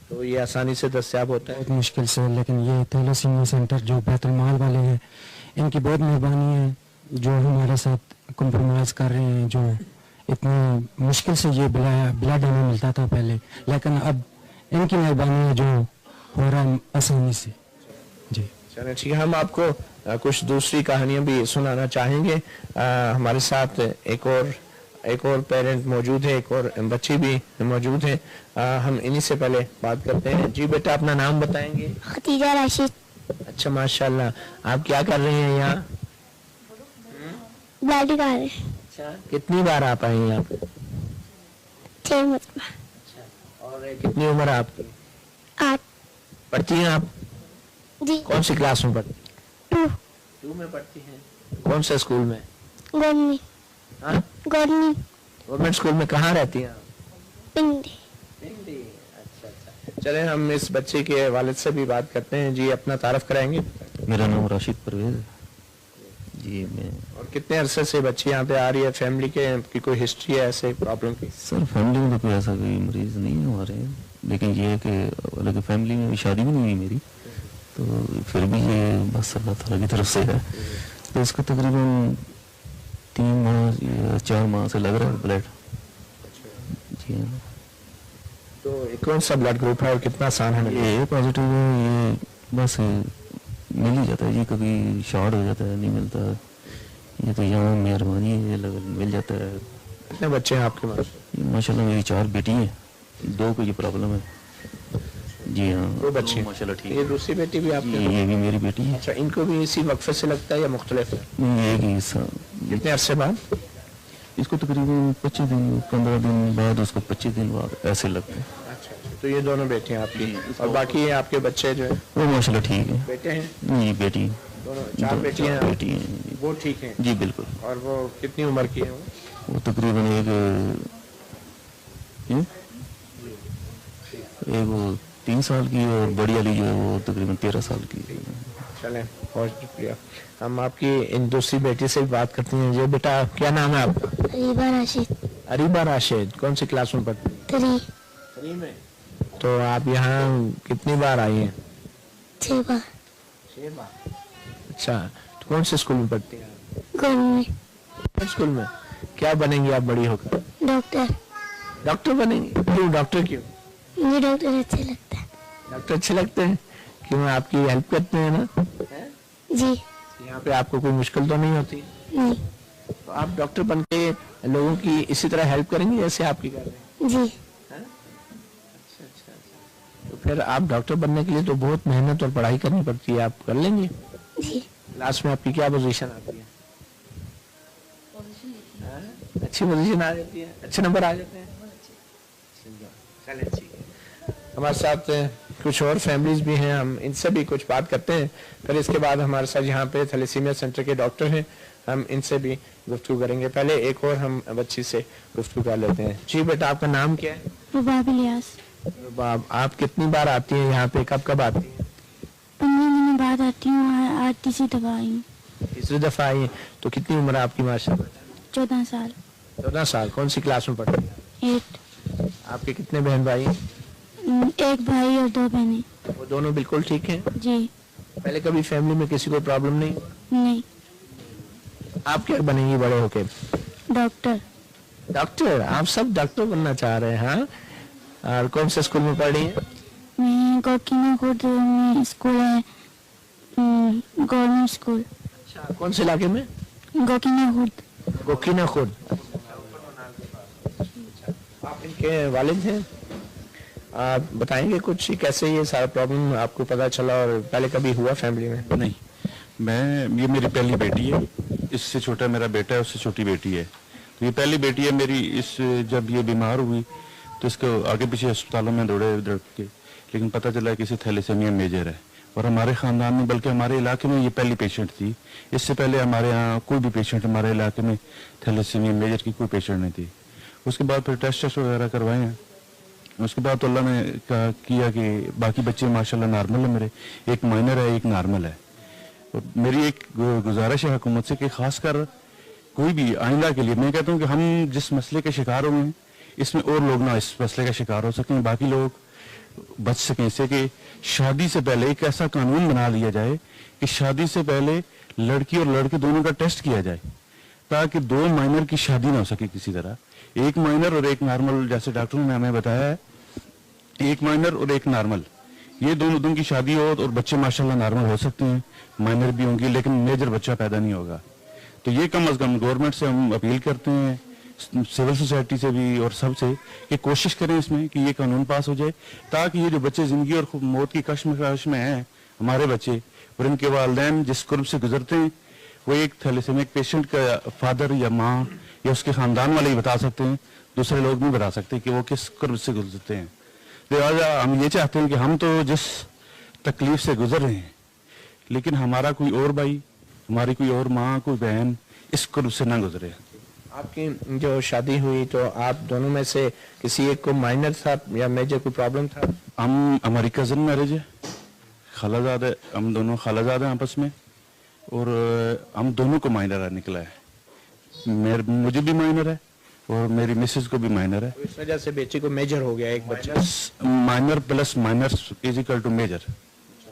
तो ये आसानी से दस्तयाब होता है? बहुत मुश्किल से, लेकिन ये थैलेसीमिया सेंटर जो बैतुल माल वाले हैं, इनकी बहुत मेहरबानी है, जो हमारे साथ कॉम्प्रोमाइज़ कर रहे हैं। जो इतनी मुश्किल से ये ब्लड हमें मिलता था पहले, लेकिन अब इनकी मेहरबानी है जो हो रहा है आसानी से। जी चलिए ठीक है, हम आपको कुछ दूसरी कहानियां भी सुनाना चाहेंगे। हमारे साथ एक और पेरेंट मौजूद है, एक और बच्ची भी मौजूद है। हम इन्हीं से पहले बात करते हैं। जी बेटा, अपना नाम बताएंगे? खतीजा राशिद। अच्छा, माशाल्लाह। आप क्या कर रही हैं यहाँ? ब्लड निकाल। अच्छा, कितनी बार आप आई हैं यहाँ पे? 6 मरतबा। और कितनी उम्र है आपकी? 8। पढ़ती हैं आप? जी। कौन सी क्लास में पढ़ती? 2 में पढ़ती हैं। कौन से स्कूल में? गवर्नमेंट। हाँ, गवर्नमेंट स्कूल में। कहाँ रहती हैं आप? पिंडी। अच्छा। चलें, हम इस बच्चे के वालिद से भी बात करते हैं। जी, अपना तारफ कराएंगे? मेरा नाम राशिद परवेज है जी। मैं और कितने अरसे से बच्ची यहाँ पे आ रही है? फैमिली के की कोई हिस्ट्री है ऐसे प्रॉब्लम की? सर, फैमिली में तो कोई ऐसा कोई मरीज नहीं है हमारे, लेकिन ये है कि अलग फैमिली में शादी भी नहीं हुई मेरी, तो फिर भी ये बस अल्लाह ताला की तरफ से है। तो इसको तकरीबन 3 माह या 4 माह से लग रहा है ब्लड। जी हाँ। तो कौन सा ब्लड ग्रुप है और कितना आसान है? ये पॉजिटिव है। ये बस मिल ही जाता है जी, कभी शॉर्ट हो जाता है, नहीं मिलता। ये तो यहाँ मेहरबानी है, मिल जाता है। कितने बच्चे हैं आपके पास? माशाल्लाह मेरी 4 बेटी हैं, 2 को ये प्रॉब्लम है। जी हाँ, 2 बच्चे माशाल्लाह ठीक ये है। दूसरी बेटी भी आपकी? ये भी मेरी बेटी है। अच्छा, इनको भी इसी वक्फे से लगता है या मुख्तलिफ है? ये कि कितने अरसे बाद? इसको तकरीबन 25 दिन 15 दिन बाद, उसको 25 दिन बाद ऐसे लगते हैं। अच्छा, तो ये दोनों बेटी हैं आपकी, और बाकी आपके बच्चे जो है वो माशाल्लाह ठीक है। बेटे हैं? ये बेटी, दोनों 4 बेटियां हैं? बेटी हैं वो ठीक हैं? जी बिल्कुल। और वो कितनी उम्र की है? वो तकरीबन एक वो 3 साल की, और बड़ी वाली जो है वो तकरीबन 13 साल की। चलें, बहुत शुक्रिया। हम आपकी इन दूसरी बेटी से भी बात करते हैं। ये बेटा, क्या नाम है आपका? अरीबा राशिद। अरीबा राशिद। कौन सी क्लास में पढ़ती हैं? 3 में। तो आप यहाँ कितनी बार आई हैं? 6 बार। 6 बार। अच्छा, तो कौन से स्कूल में पढ़ती हैं? गवर्नमेंट स्कूल में। क्या बनेंगी आप बड़ी होकर? डॉक्टर। डॉक्टर बनेंगी? क्यों डॉक्टर क्यों? मुझे डॉक्टर अच्छा लगता है। डॉक्टर अच्छे लगते हैं? क्यों, आपकी हेल्प करते हैं ना? जी। यहाँ पे आपको कोई मुश्किल तो नहीं होती? नहीं। तो आप डॉक्टर बन के लोगों की इसी तरह हेल्प करेंगे जैसे आपकी कर रहे हैं? जी। तो फिर आप डॉक्टर बनने के लिए तो बहुत मेहनत और पढ़ाई करनी पड़ती है, आप कर लेंगे? जी। क्लास में आपकी क्या पोजीशन आती है? अच्छी पोजीशन आ जाती है, अच्छे नंबर आ जाते हैं। चलिए ठीक है। हमारे साथ कुछ और फैमिलीज भी हैं, हम इनसे भी कुछ बात करते हैं। फिर इसके बाद हमारे साथ यहाँ पे थैलेसीमिया सेंटर के डॉक्टर हैं, हम इनसे भी गुफ्तगू करेंगे। पहले एक और हम बच्ची से गुफ्तगू कर लेते हैं। जी बेटा, आपका नाम क्या है? रुबाब इलियास। रुबाब, आप कितनी बार आती हैं यहाँ पे, कब कब आती हैं? 15 दिन बाद आती हूँ, आज तीसरी दफा आई हूँ। तीसरी दफा आई, तो कितनी उम्र है आपकी माशाल्लाह? 14 साल। 14 साल। कौन सी क्लास में पढ़ती हैं? 8। आपके कितने बहन भाई हैं? एक भाई और 2 बहनें। वो दोनों बिल्कुल ठीक हैं? जी। पहले कभी फैमिली में किसी को प्रॉब्लम नहीं हुआ? नहीं। आप क्या बनेंगी बड़े होके? डॉक्टर। डॉक्टर? आप सब डॉक्टर बनना चाह रहे हैं? हाँ। और कौन से स्कूल में पढ़ रही हैं? मैं गोकीना खुर्द में स्कूल है, गवर्नमेंट स्कूल। अच्छा, कौन से इलाके में? गोकीना खुर्द। गोकीना खुर्द। आप इनके वालिद हैं? आप बताएंगे कुछ कैसे ये सारा प्रॉब्लम आपको पता चला और पहले कभी हुआ फैमिली में? नहीं, ये मेरी पहली बेटी है। इससे छोटा मेरा बेटा है, उससे छोटी बेटी है। तो ये पहली बेटी है मेरी। जब ये बीमार हुई तो इसको आगे पीछे अस्पतालों में दौड़ के, लेकिन पता चला कि इसे थैलेसीमिया मेजर है। और हमारे ख़ानदान में, बल्कि हमारे इलाके में ये पहली पेशेंट थी। इससे पहले हमारे यहाँ कोई भी पेशेंट हमारे इलाके में थैलेसीमिया मेजर की कोई पेशेंट नहीं थी। उसके बाद फिर टेस्ट वगैरह करवाए हैं। उसके बाद तो अल्लाह ने किया कि बाकी बच्चे माशाल्लाह नॉर्मल है मेरे, एक माइनर है, एक नॉर्मल है। और मेरी एक गुजारिश है हुकूमत से कि खासकर कोई भी आइंदा के लिए मैं कहता हूँ कि हम जिस मसले के शिकार हुए हैं इसमें और लोग ना इस मसले का शिकार हो सकें, बाकी लोग बच सकें। इससे कि शादी से पहले एक ऐसा कानून बना लिया जाए कि शादी से पहले लड़की और लड़के दोनों का टेस्ट किया जाए, ताकि 2 माइनर की शादी ना हो सके किसी तरह। एक माइनर और एक नॉर्मल, जैसे डॉक्टरों ने हमें बताया है, एक माइनर और एक नॉर्मल, ये दोनों की शादी हो और बच्चे माशाल्लाह नॉर्मल हो सकते हैं, माइनर भी होंगी, लेकिन मेजर बच्चा पैदा नहीं होगा। तो ये कम अज कम गवर्नमेंट से हम अपील करते हैं, सिविल सोसाइटी से भी और सबसे, कि कोशिश करें इसमें कि ये कानून पास हो जाए, ताकि ये जो बच्चे जिंदगी और मौत की कश्मकश में हैं हमारे बच्चे, और इनके वालिदैन जिस कुर्ब से गुजरते हैं, वो एक थैलेसीमिक पेशेंट का फादर या माँ या उसके खानदान वाले ही बता सकते हैं, दूसरे लोग नहीं बता सकते कि वो किस कुर्ब से गुजरते हैं। लिहाजा हम ये चाहते हैं कि हम तो जिस तकलीफ से गुजर रहे हैं, लेकिन हमारा कोई और भाई, हमारी कोई और माँ, कोई बहन इस कुर्ब से ना गुजरे। आपकी जो शादी हुई तो आप दोनों में से किसी एक को माइनर था या मेजर कोई प्रॉब्लम था? हमारी कजन मैरिज है, खालाजाद, हम दोनों खालाजाद हैं आपस में, और हम दोनों को माइनर निकला है। मुझे भी माइनर है और मेरी मिसेज को भी माइनर है। इस वजह से बेटी को मेजर हो गया एक बच्चा। Minor plus minor is equal to major.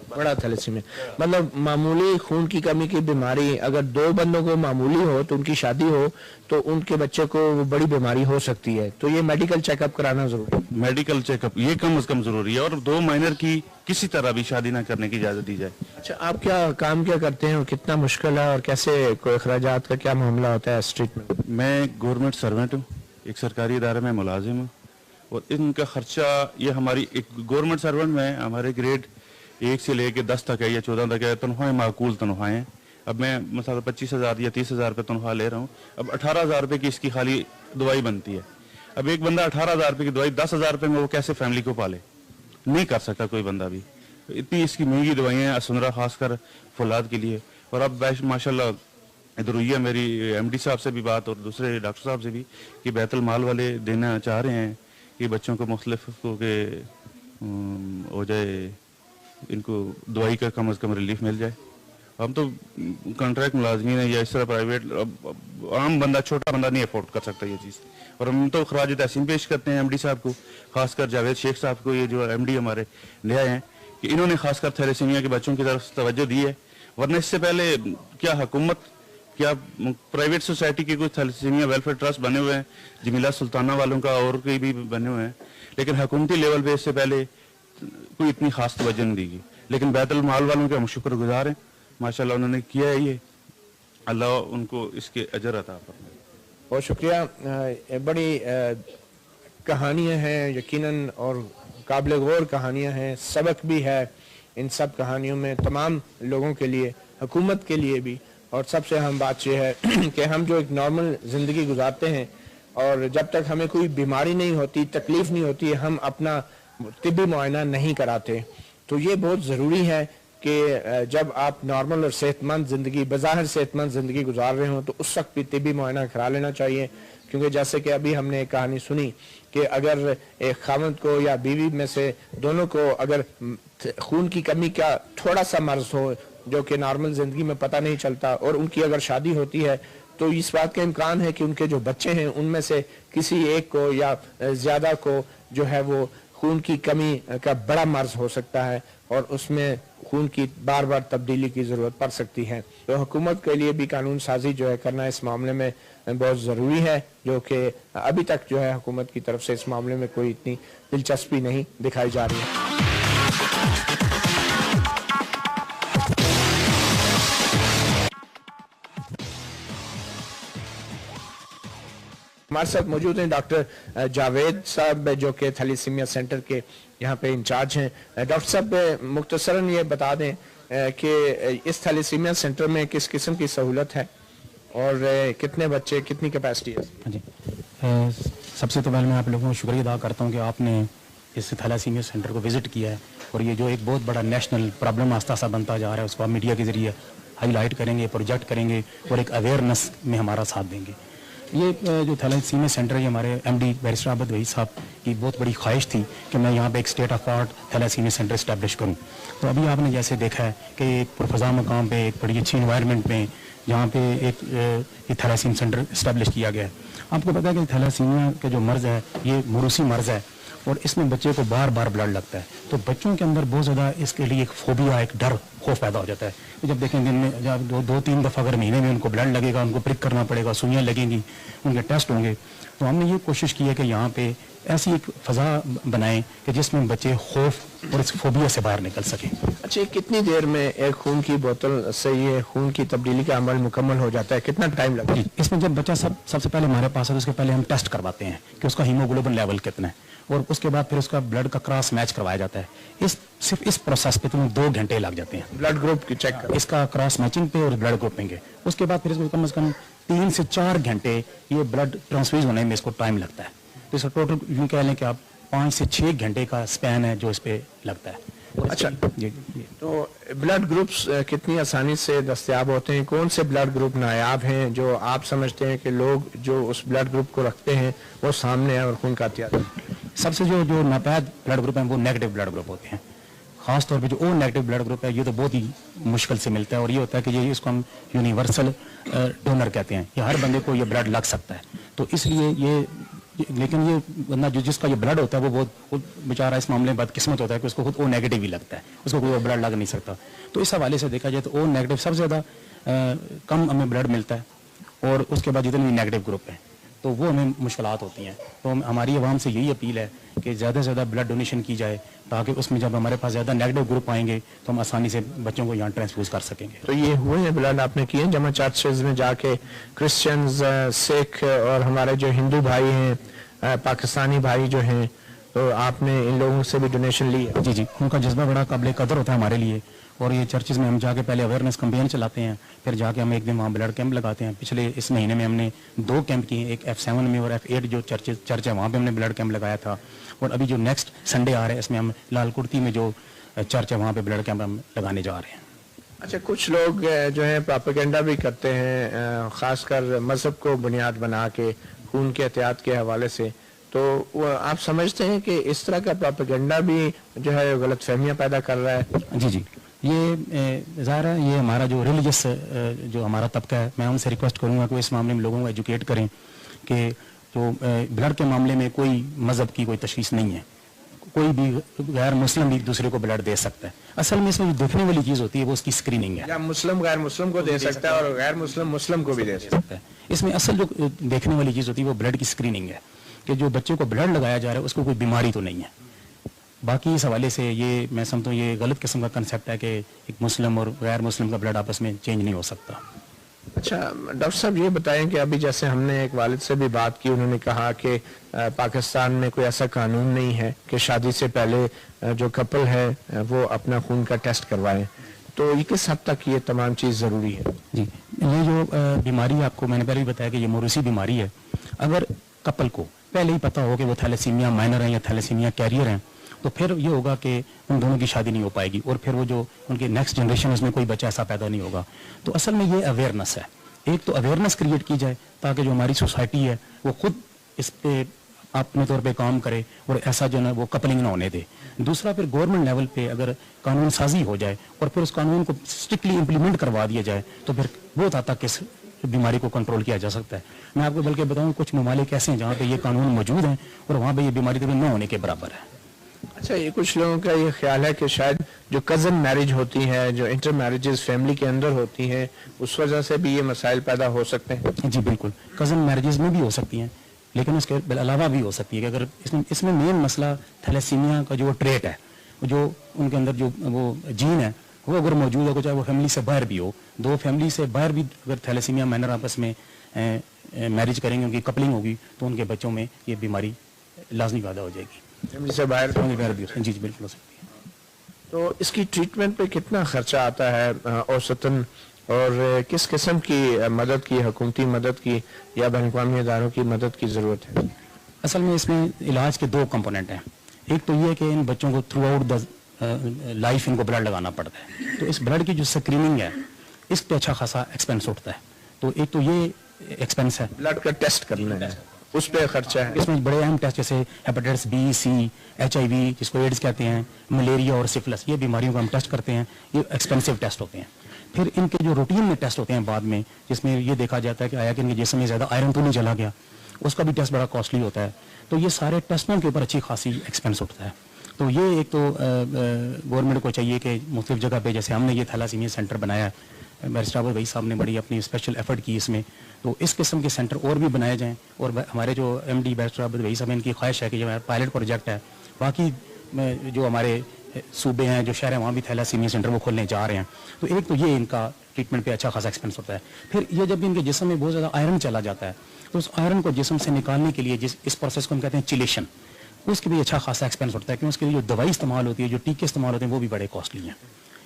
बड़ा थैलेसीमिया मतलब मामूली खून की कमी की बीमारी, अगर 2 बंदों को मामूली हो तो उनकी शादी हो तो उनके बच्चे को वो बड़ी बीमारी हो सकती है। तो ये मेडिकल चेकअप कराना जरूरी है। मेडिकल चेकअप ये कम से कम जरूरी है, और 2 माइनर की किसी तरह भी शादी ना करने की इजाजत दी जाए। अच्छा, आप क्या काम क्या करते हैं और कितना मुश्किल है और कैसे कोई अखराजात का क्या मामला होता है स्ट्रीट में? मैं गवर्नमेंट सर्वेंट हूँ, एक सरकारी इदारे में मुलाजिम हूँ, और इनका खर्चा, ये हमारी एक गवर्नमेंट सर्वेंट में हमारे ग्रेड 1 से लेके 10 तक है या 14 तक है, तनख्वाहें माकूल तनख्वाहें। अब मैं मतलब 25,000 या 30,000 रुपये तनख्वाह ले रहा हूँ। अब 18,000 रुपये की इसकी खाली दवाई बनती है। अब एक बंदा 18,000 रुपये की दवाई 10,000 रुपये में वो कैसे फैमिली को पाले? नहीं कर सकता कोई बंदा भी। इतनी इसकी महंगी दवाइयाँ, असुंदरा खासकर फौलाद के लिए। और अब माशाल्लाह इधर हुई है मेरी MD साहब से भी बात और दूसरे डॉक्टर साहब से भी कि बैतुल माल वाले देना चाह रहे हैं कि बच्चों को मुख्तलिफ हो जाए, इनको दवाई का कम अज़ कम रिलीफ मिल जाए। हम तो कॉन्ट्रैक्ट मुलाजमीन है या इस तरह प्राइवेट, आम बंदा, छोटा बंदा नहीं अफोर्ड कर सकता ये चीज़। और हम तो खराज तहसीन पेश करते हैं MD साहब को, खासकर जावेद शेख साहब को, ये जो MD हमारे ले आए हैं, कि इन्होंने खासकर थैलेसीमिया के बच्चों की तरफ तवज्जो दी है। वरना इससे पहले क्या हुकूमत, क्या प्राइवेट सोसाइटी के कुछ थैलेसीमिया वेलफेयर ट्रस्ट बने हुए हैं, जमीला सुल्ताना वालों का और कई भी बने हुए हैं, लेकिन हुकूमती लेवल पे इससे पहले कोई इतनी खास तवज्जो नहीं दी गई। लेकिन बैतुल माल वालों के हम शुक्रगुजार हैं, माशाल्लाह उन्होंने किया है ये, अल्लाह उनको इसके अजर अता फरमाए। बहुत शुक्रिया। बड़ी कहानियाँ हैं यकीनन और काबिल गौर कहानियाँ हैं, सबक भी है इन सब कहानियों में, तमाम लोगों के लिए, हुकूमत के लिए भी। और सबसे अहम बात यह है कि हम जो एक नॉर्मल ज़िंदगी गुजारते हैं اور جب تک ہمیں کوئی بیماری نہیں ہوتی, تکلیف نہیں ہوتی, ہم اپنا طبی معائنہ نہیں کراتے. تو یہ بہت ضروری ہے کہ جب آپ نارمل اور صحت مند زندگی, بظاہر صحت مند زندگی گزار رہے ہوں تو اس وقت بھی طبی معائنہ کرا لینا چاہیے. کیونکہ جیسے کہ ابھی ہم نے ایک کہانی سنی کہ اگر ایک خاوند کو یا بیوی میں سے دونوں کو اگر خون کی کمی کا تھوڑا سا مرض ہو جو کہ نارمل زندگی میں پتہ نہیں چلتا, اور ان کی اگر شادی ہوتی ہے تو اس بات کا امکان ہے کہ ان کے جو بچے ہیں ان میں سے کسی ایک کو یا زیادہ کو جو ہے وہ خون کی کمی کا بڑا مرض ہو سکتا ہے, اور اس میں خون کی بار بار تبدیلی کی ضرورت پڑ سکتی ہے. تو حکومت کے لیے بھی قانون سازی جو ہے کرنا اس معاملے میں بہت ضروری ہے, جو کہ ابھی تک جو ہے حکومت کی طرف سے اس معاملے میں کوئی اتنی دلچسپی نہیں دکھائی جا رہی ہے. ہمارے ساتھ موجود ہیں ڈاکٹر جاوید صاحب جو کہ تھیلیسیمیا سینٹر کے یہاں پہ انچارج ہیں. ڈاکٹر صاحب مختصراً یہ بتا دیں کہ اس تھیلیسیمیا سینٹر میں کس قسم کی سہولت ہے اور کتنے بچے, کتنی کیپیسٹی ہے؟ جی, سب سے تو پہلے میں آپ لوگوں کو شکریہ ادا کرتا ہوں کہ آپ نے اس تھیلیسیمیا سینٹر کو وزٹ کیا ہے, اور یہ جو ایک بہت بڑا نیشنل پرابلم آہستہ آہستہ بنتا جا رہا ہے اس کو آپ میڈیا کے ذریعے ہائی لائٹ کریں گے, پروجیکٹ کریں گے اور ایک اویئرنیس میں ہمارا ساتھ دیں گے. یہ جو تھیلیسیمیا سینٹر ہے, یہ ہمارے ایم ڈی بیرسٹر عابد وحید صاحب کی بہت بڑی خواہش تھی کہ میں یہاں پہ ایک state of art thalassaemia centre establish کروں. تو ابھی آپ نے جیسے دیکھا ہے کہ ایک پرفضا مقام پہ ایک بڑی اچھی انوائرمنٹ میں جہاں پہ ایک تھیلیسیمیا سینٹر اسٹیبلش کیا گیا ہے. آپ کو پتا ہے کہ تھیلیسیمیا کا جو مرض ہے یہ موروثی مرض ہے, اور اس میں بچے کو بار بار بلڈ لگتا ہے. تو بچوں کے اندر بہت زیادہ اس کے لیے ایک فوبیا, ایک ڈر, خوف پیدا ہو جاتا ہے. جب دیکھیں دن میں جب دو تین دفعہ اگر مہینے میں ان کو بلڈ لگے گا, ان کو پرک کرنا پڑے گا, سوئیاں لگیں گی, ان کے ٹیسٹ ہوں گے. تو ہم نے یہ کوشش کی ہے کہ یہاں پہ ایسی ایک فضا بنائیں کہ جس میں بچے خوف اور اس فوبیا سے باہر نکل سکیں. اچھا, کتنی دیر میں ایک خون کی بوتل سے یہ خون کی تبدیلی کا عمل مکمل ہو جاتا ہے, کتنا ٹائم لگتا ہے؟ اس میں جب بچہ سب سے پہلے ہمارے پاس ہے, اس کے پہلے ہم ٹیسٹ کرواتے ہیں کہ اس کا ہیموگلوبن لیول کتنا ہے, اور اس کے بعد پھر اس کا بلڈ کا کراس میچ کروایا جاتا ہے. صرف اس پروسیس پہ تمہیں 2 گھنٹے لگ جاتے ہیں, بلڈ گروپ کی چیک اس کا کراس میچنگ پہ اور بلڈ گروپنگ کے. اس کے بعد پھر اس کو کم از کم 3 سے 4 گھنٹے یہ بلڈ ٹرانسفیوز ہونے میں اس کو ٹائم لگتا ہے. تو اس کا ٹوٹل یوں کہہ لیں کہ آپ 5 سے 6 گھنٹے کا اسپین ہے جو اس پہ لگتا ہے. اچھا, تو بلڈ گروپس کتنی آسانی سے دستیاب ہوتے ہیں؟ کون سے بلڈ گروپ نایاب ہیں جو آپ سمجھتے ہیں کہ لوگ جو اس بلڈ گروپ کو رکھتے ہیں وہ سامنے ہیں اور خون کا عطیہ؟ سب سے جو ناپید بلڈ گروپ ہیں وہ نیگیٹو بلڈ گروپ ہوتے ہیں. خاص طور پہ جو او نیگیٹو بلڈ گروپ ہے یہ تو بہت ہی مشکل سے ملتا ہے, اور یہ ہوتا ہے کہ یہ اس کو ہم یونیورسل ڈونر کہتے ہیں, یہ ہر بندے کو یہ بلڈ لگ سکتا ہے. تو اس لیے لیکن یہ بندہ جس کا یہ بلڈ ہوتا ہے وہ بہت بیچارہ اس معاملے میں بدقسمت ہوتا ہے کہ اس کو خود او نیگیٹو ہی لگتا ہے, اس کو کوئی بلڈ لگ نہیں سکتا. تو اس حوالے سے دیکھا جائے تو او نیگیٹو سب سے زیادہ کم ہمیں بلڈ ملتا ہے, اور اس کے بعد جتنے بھی نیگیٹو گروپ ہیں تو وہ ہمیں مشکلات ہوتی ہیں. تو ہماری عوام سے یہی اپیل ہے کہ زیادہ سے زیادہ بلڈ ڈونیشن کی جائے, تاکہ اس میں جب ہمارے پاس زیادہ نیگیٹو گروپ آئیں گے تو ہم آسانی سے بچوں کو یہاں ٹرانسفیوز کر سکیں گے. تو یہ ہوئے ہیں بلڈ آپ نے کیے جمع چرچز میں جا کے, کرسچنز, سکھ اور ہمارے جو ہندو بھائی ہیں, پاکستانی بھائی جو ہیں, تو آپ نے ان لوگوں سے بھی ڈونیشن لی ہے؟ جی, ان کا جذبہ بڑا قابل قدر ہوتا ہے ہمارے لیے. اور یہ چرچز میں ہم جا کے پہلے اویئرنیس کمپین چلاتے ہیں, پھر جا کے ہم ایک دن وہاں بلڈ کیمپ لگاتے ہیں. پچھلے اس مہینے میں ہم نے 2 کیمپ کیے, ایک F7 میں اور F8 جو چرچ ہے وہاں پہ ہم نے بلڈ کیمپ لگایا تھا. اور ابھی جو نیکسٹ سنڈے آ رہا ہے اس میں ہم لال کرتی میں جو چرچ ہے وہاں پہ بلڈ کیمپ ہم لگانے جا رہے ہیں. اچھا, کچھ لوگ جو ہیں پروپیگنڈا بھی کرتے ہیں, خاص کر مذہب کو بنیاد بنا کے خون کے احتیاط کے حوالے سے, تو آپ سمجھتے ہیں کہ اس طرح کا پروپیگنڈا بھی جو ہے غلط فہمیاں پیدا کر رہا ہے؟ جی, یہ ظاہر ہے یہ ہمارا جو ریلیجس جو ہمارا طبقہ ہے, میں ان سے ریکویسٹ کروں گا کہ اس معاملے میں لوگوں کو ایجوکیٹ کریں کہ جو بلڈ کے معاملے میں کوئی مذہب کی کوئی تشخیص نہیں ہے. کوئی بھی غیر مسلم بھی دوسرے کو بلڈ دے سکتا ہے. اصل میں اس میں جو دیکھنے والی چیز ہوتی ہے وہ اس کی اسکریننگ ہے. یا مسلم غیر مسلم کو دے سکتا ہے اور غیر مسلم مسلم کو بھی دے سکتا ہے. اس میں اصل جو دیکھنے والی چیز ہوتی ہے وہ بلڈ کی اسکریننگ ہے, کہ جو بچے کو بلڈ لگایا جا رہا ہے اس کو کوئی بیماری تو نہیں ہے. باقی اس حوالے سے یہ میں سمجھتا ہوں یہ غلط قسم کا کنسیپٹ ہے کہ ایک مسلم اور غیر مسلم کا بلڈ آپس میں چینج نہیں ہو سکتا. اچھا ڈاکٹر صاحب یہ بتائیں کہ ابھی جیسے ہم نے ایک والد سے بھی بات کی, انہوں نے کہا کہ پاکستان میں کوئی ایسا قانون نہیں ہے کہ شادی سے پہلے جو کپل ہے وہ اپنا خون کا ٹیسٹ کروائیں, تو یہ کس حد تک یہ تمام چیز ضروری ہے؟ جی, یہ جو بیماری آپ کو میں نے پہلے بھی بتایا کہ یہ موروثی بیماری ہے. اگر कपल को पहले ही पता हो कि वो थैलेसीमिया माइनर हैं या थैलेसीमिया कैरियर हैं, तो फिर ये होगा कि उन दोनों की शादी नहीं हो पाएगी और फिर वो जो उनकी नेक्स्ट जनरेशन है उसमें कोई बच्चा ऐसा पैदा नहीं होगा। तो असल में ये अवेयरनेस है, एक तो अवेयरनेस क्रिएट की जाए ताकि जो हमारी सोसाइटी है वो खुद इस पे अपने तौर पे काम करे और ऐसा जो है वो कपलिंग ना होने दे। दूसरा फिर गवर्नमेंट लेवल पे अगर कानून साजी हो जाए और फिर उस कानून को स्ट्रिक्टली इम्प्लीमेंट करवा दिया जाए तो फिर बहुत हद तक इस बीमारी को कंट्रोल किया जा सकता है। मैं आपको बल्कि बताऊं कुछ ममालिक ऐसे हैं जहाँ पे ये कानून मौजूद हैं और वहाँ पे ये बीमारी तक न होने के बराबर है। अच्छा, ये कुछ लोगों का ये ख्याल है कि शायद जो कज़न मैरिज होती है, जो इंटर मैरिजेस फैमिली के अंदर होती हैं, उस वजह से भी ये मसाइल पैदा हो सकते हैं। जी बिल्कुल, कज़न मैरिजेस में भी हो सकती हैं, लेकिन उसके अलावा भी हो सकती है कि अगर इसमें मेन मसला थैलेसीमिया का जो ट्रेट है, जो उनके अंदर जो वो जीन है वो अगर मौजूद है, चाहे वो फैमिली से बाहर भी हो, दो फैमिली से बाहर भी अगर थैलेसीमिया माइनर आपस में मैरिज करेंगे, उनकी कपलिंग होगी, तो उनके बच्चों में ये बीमारी लाजमी पैदा हो जाएगी। फैमिली से बाहर भी जी बिल्कुल हो सकती है। तो इसकी ट्रीटमेंट पे कितना खर्चा आता है औसतन, और किस किस्म की मदद की, हुकूमती मदद की या बैन-अवी इदारों की मदद की ज़रूरत है? असल में इसमें इलाज के दो कंपोनेंट हैं। एक तो ये है कि इन बच्चों को थ्रू आउट द लाइफ इनको ब्लड लगाना पड़ता है, तो इस ब्लड की जो स्क्रीनिंग है इस पे अच्छा खासा एक्सपेंस उठता है। तो एक तो ये एक्सपेंस है, ब्लड का टेस्ट करना है, उस पे खर्चा है। इसमें बड़े अहम टेस्ट जैसे हेपेटाइटिस बी, सी, HIV जिसको एड्स कहते हैं, मलेरिया और सिफिलिस, ये बीमारियों को हम टेस्ट करते हैं, ये एक्सपेंसिव टेस्ट होते हैं। फिर इनके जो रूटीन में टेस्ट होते हैं बाद में, जिसमें ये देखा जाता है कि आया कि इनके जिस्म में ज़्यादा आयरन तो नहीं चला गया, उसका भी टेस्ट बड़ा कॉस्टली होता है। तो ये सारे टेस्टों के ऊपर अच्छी खासी एक्सपेंस उठता है। तो ये एक तो गवर्नमेंट को चाहिए कि मुख्तलिफ जगह पे, जैसे हमने ये थैलासीमिया सेंटर बनाया है, बैरिस्टर आबद वही साहब ने बड़ी अपनी स्पेशल एफर्ट की इसमें, तो इस किस्म के सेंटर और भी बनाए जाएँ। और हमारे जो MD बैरिस्टर आबद वही साहब, इनकी ख्वाहिश है कि जो पायलट प्रोजेक्ट है, बाकी जो हमारे सूबे हैं, जो शहर हैं, वहाँ भी थैलासीमिया सेंटर वो खोलने जा रहे हैं। तो एक तो ये इनका ट्रीटमेंट पे अच्छा खासा एक्सपेंस होता है। फिर ये जब इनके जिस्म में बहुत ज़्यादा आयरन चला जाता है, तो उस आयरन को जिस्म से निकालने के लिए इस प्रोसेस को हम कहते हैं चिलेशन, उसके भी अच्छा खासा एक्सपेंस होता है, क्योंकि उसके लिए जो दवाई इस्तेमाल होती है, जो टीके इस्तेमाल होते हैं, वो भी बड़े कॉस्टली हैं।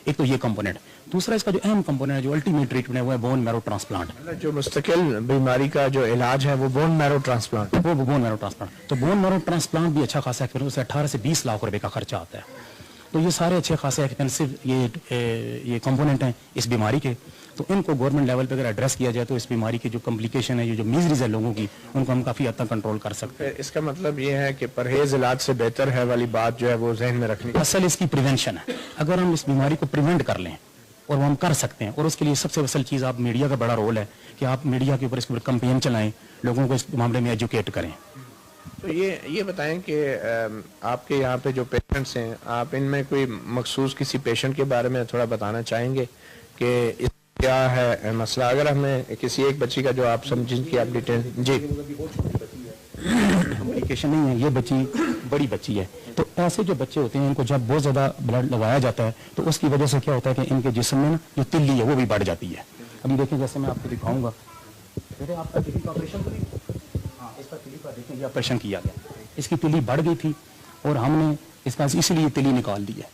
एक तो ये कंपोनेंट। दूसरा इसका जो अहम कंपोनेंट है, जो अल्टीमेट ट्रीटमेंट है, वो है बोन मैरो ट्रांसप्लांट। जो मुस्तकिल बीमारी का जो इलाज है वो बोन मैरो ट्रांसप्लांट, वो बोन मैरो ट्रांसप्लांट। तो बोन मैरो ट्रांसप्लांट भी अच्छा खासा एक्सपेंस, उससे 18 से 20 लाख रुपए का खर्चा आता है। तो ये सारे अच्छे खासे एक्सपेंसिव ये कंपोनेंट हैं इस बीमारी के। तो इनको गवर्नमेंट लेवल पे अगर एड्रेस किया जाए तो इस बीमारी की जो कॉम्प्लिकेशन है, जो मीजरीज है लोगों की, उनको हम काफ़ी हद तक कंट्रोल कर सकते हैं। इसका मतलब ये है कि परहेज इलाज से बेहतर है वाली बात जो है वो जहन में रखनी। असल इसकी प्रिवेंशन है। अगर हम इस बीमारी को प्रिवेंट कर लें, और वो हम कर सकते हैं, और उसके लिए सबसे असल चीज़ आप मीडिया का बड़ा रोल है कि आप मीडिया के ऊपर इसके ऊपर कैंपेन चलाएं, लोगों को इस मामले में एजुकेट करें। तो ये बताएं कि आपके यहाँ पे जो पेशेंट्स हैं, आप इनमें कोई मखसूस किसी पेशेंट के बारे में थोड़ा बताना चाहेंगे कि क्या है मसला? अगर हमें किसी एक बच्ची का जो आप समझें कि आप डिटेल जी कम्युनिकेशन नहीं है, ये बच्ची बड़ी बच्ची है, तो ऐसे जो बच्चे होते हैं इनको जब बहुत ज़्यादा ब्लड लगाया जाता है तो उसकी वजह से क्या होता है कि इनके जिस्म में ना जो तिल्ली है वो भी बढ़ जाती है। अभी देखें, जैसे मैं आपको दिखाऊंगा, आपका तिल्ली का ऑपरेशन तो नहीं, हाँ इसका तिल्ली का देखें, ऑपरेशन किया गया, इसकी तिल्ली बढ़ गई थी और हमने इसका इसलिए तिल्ली निकाल दी है।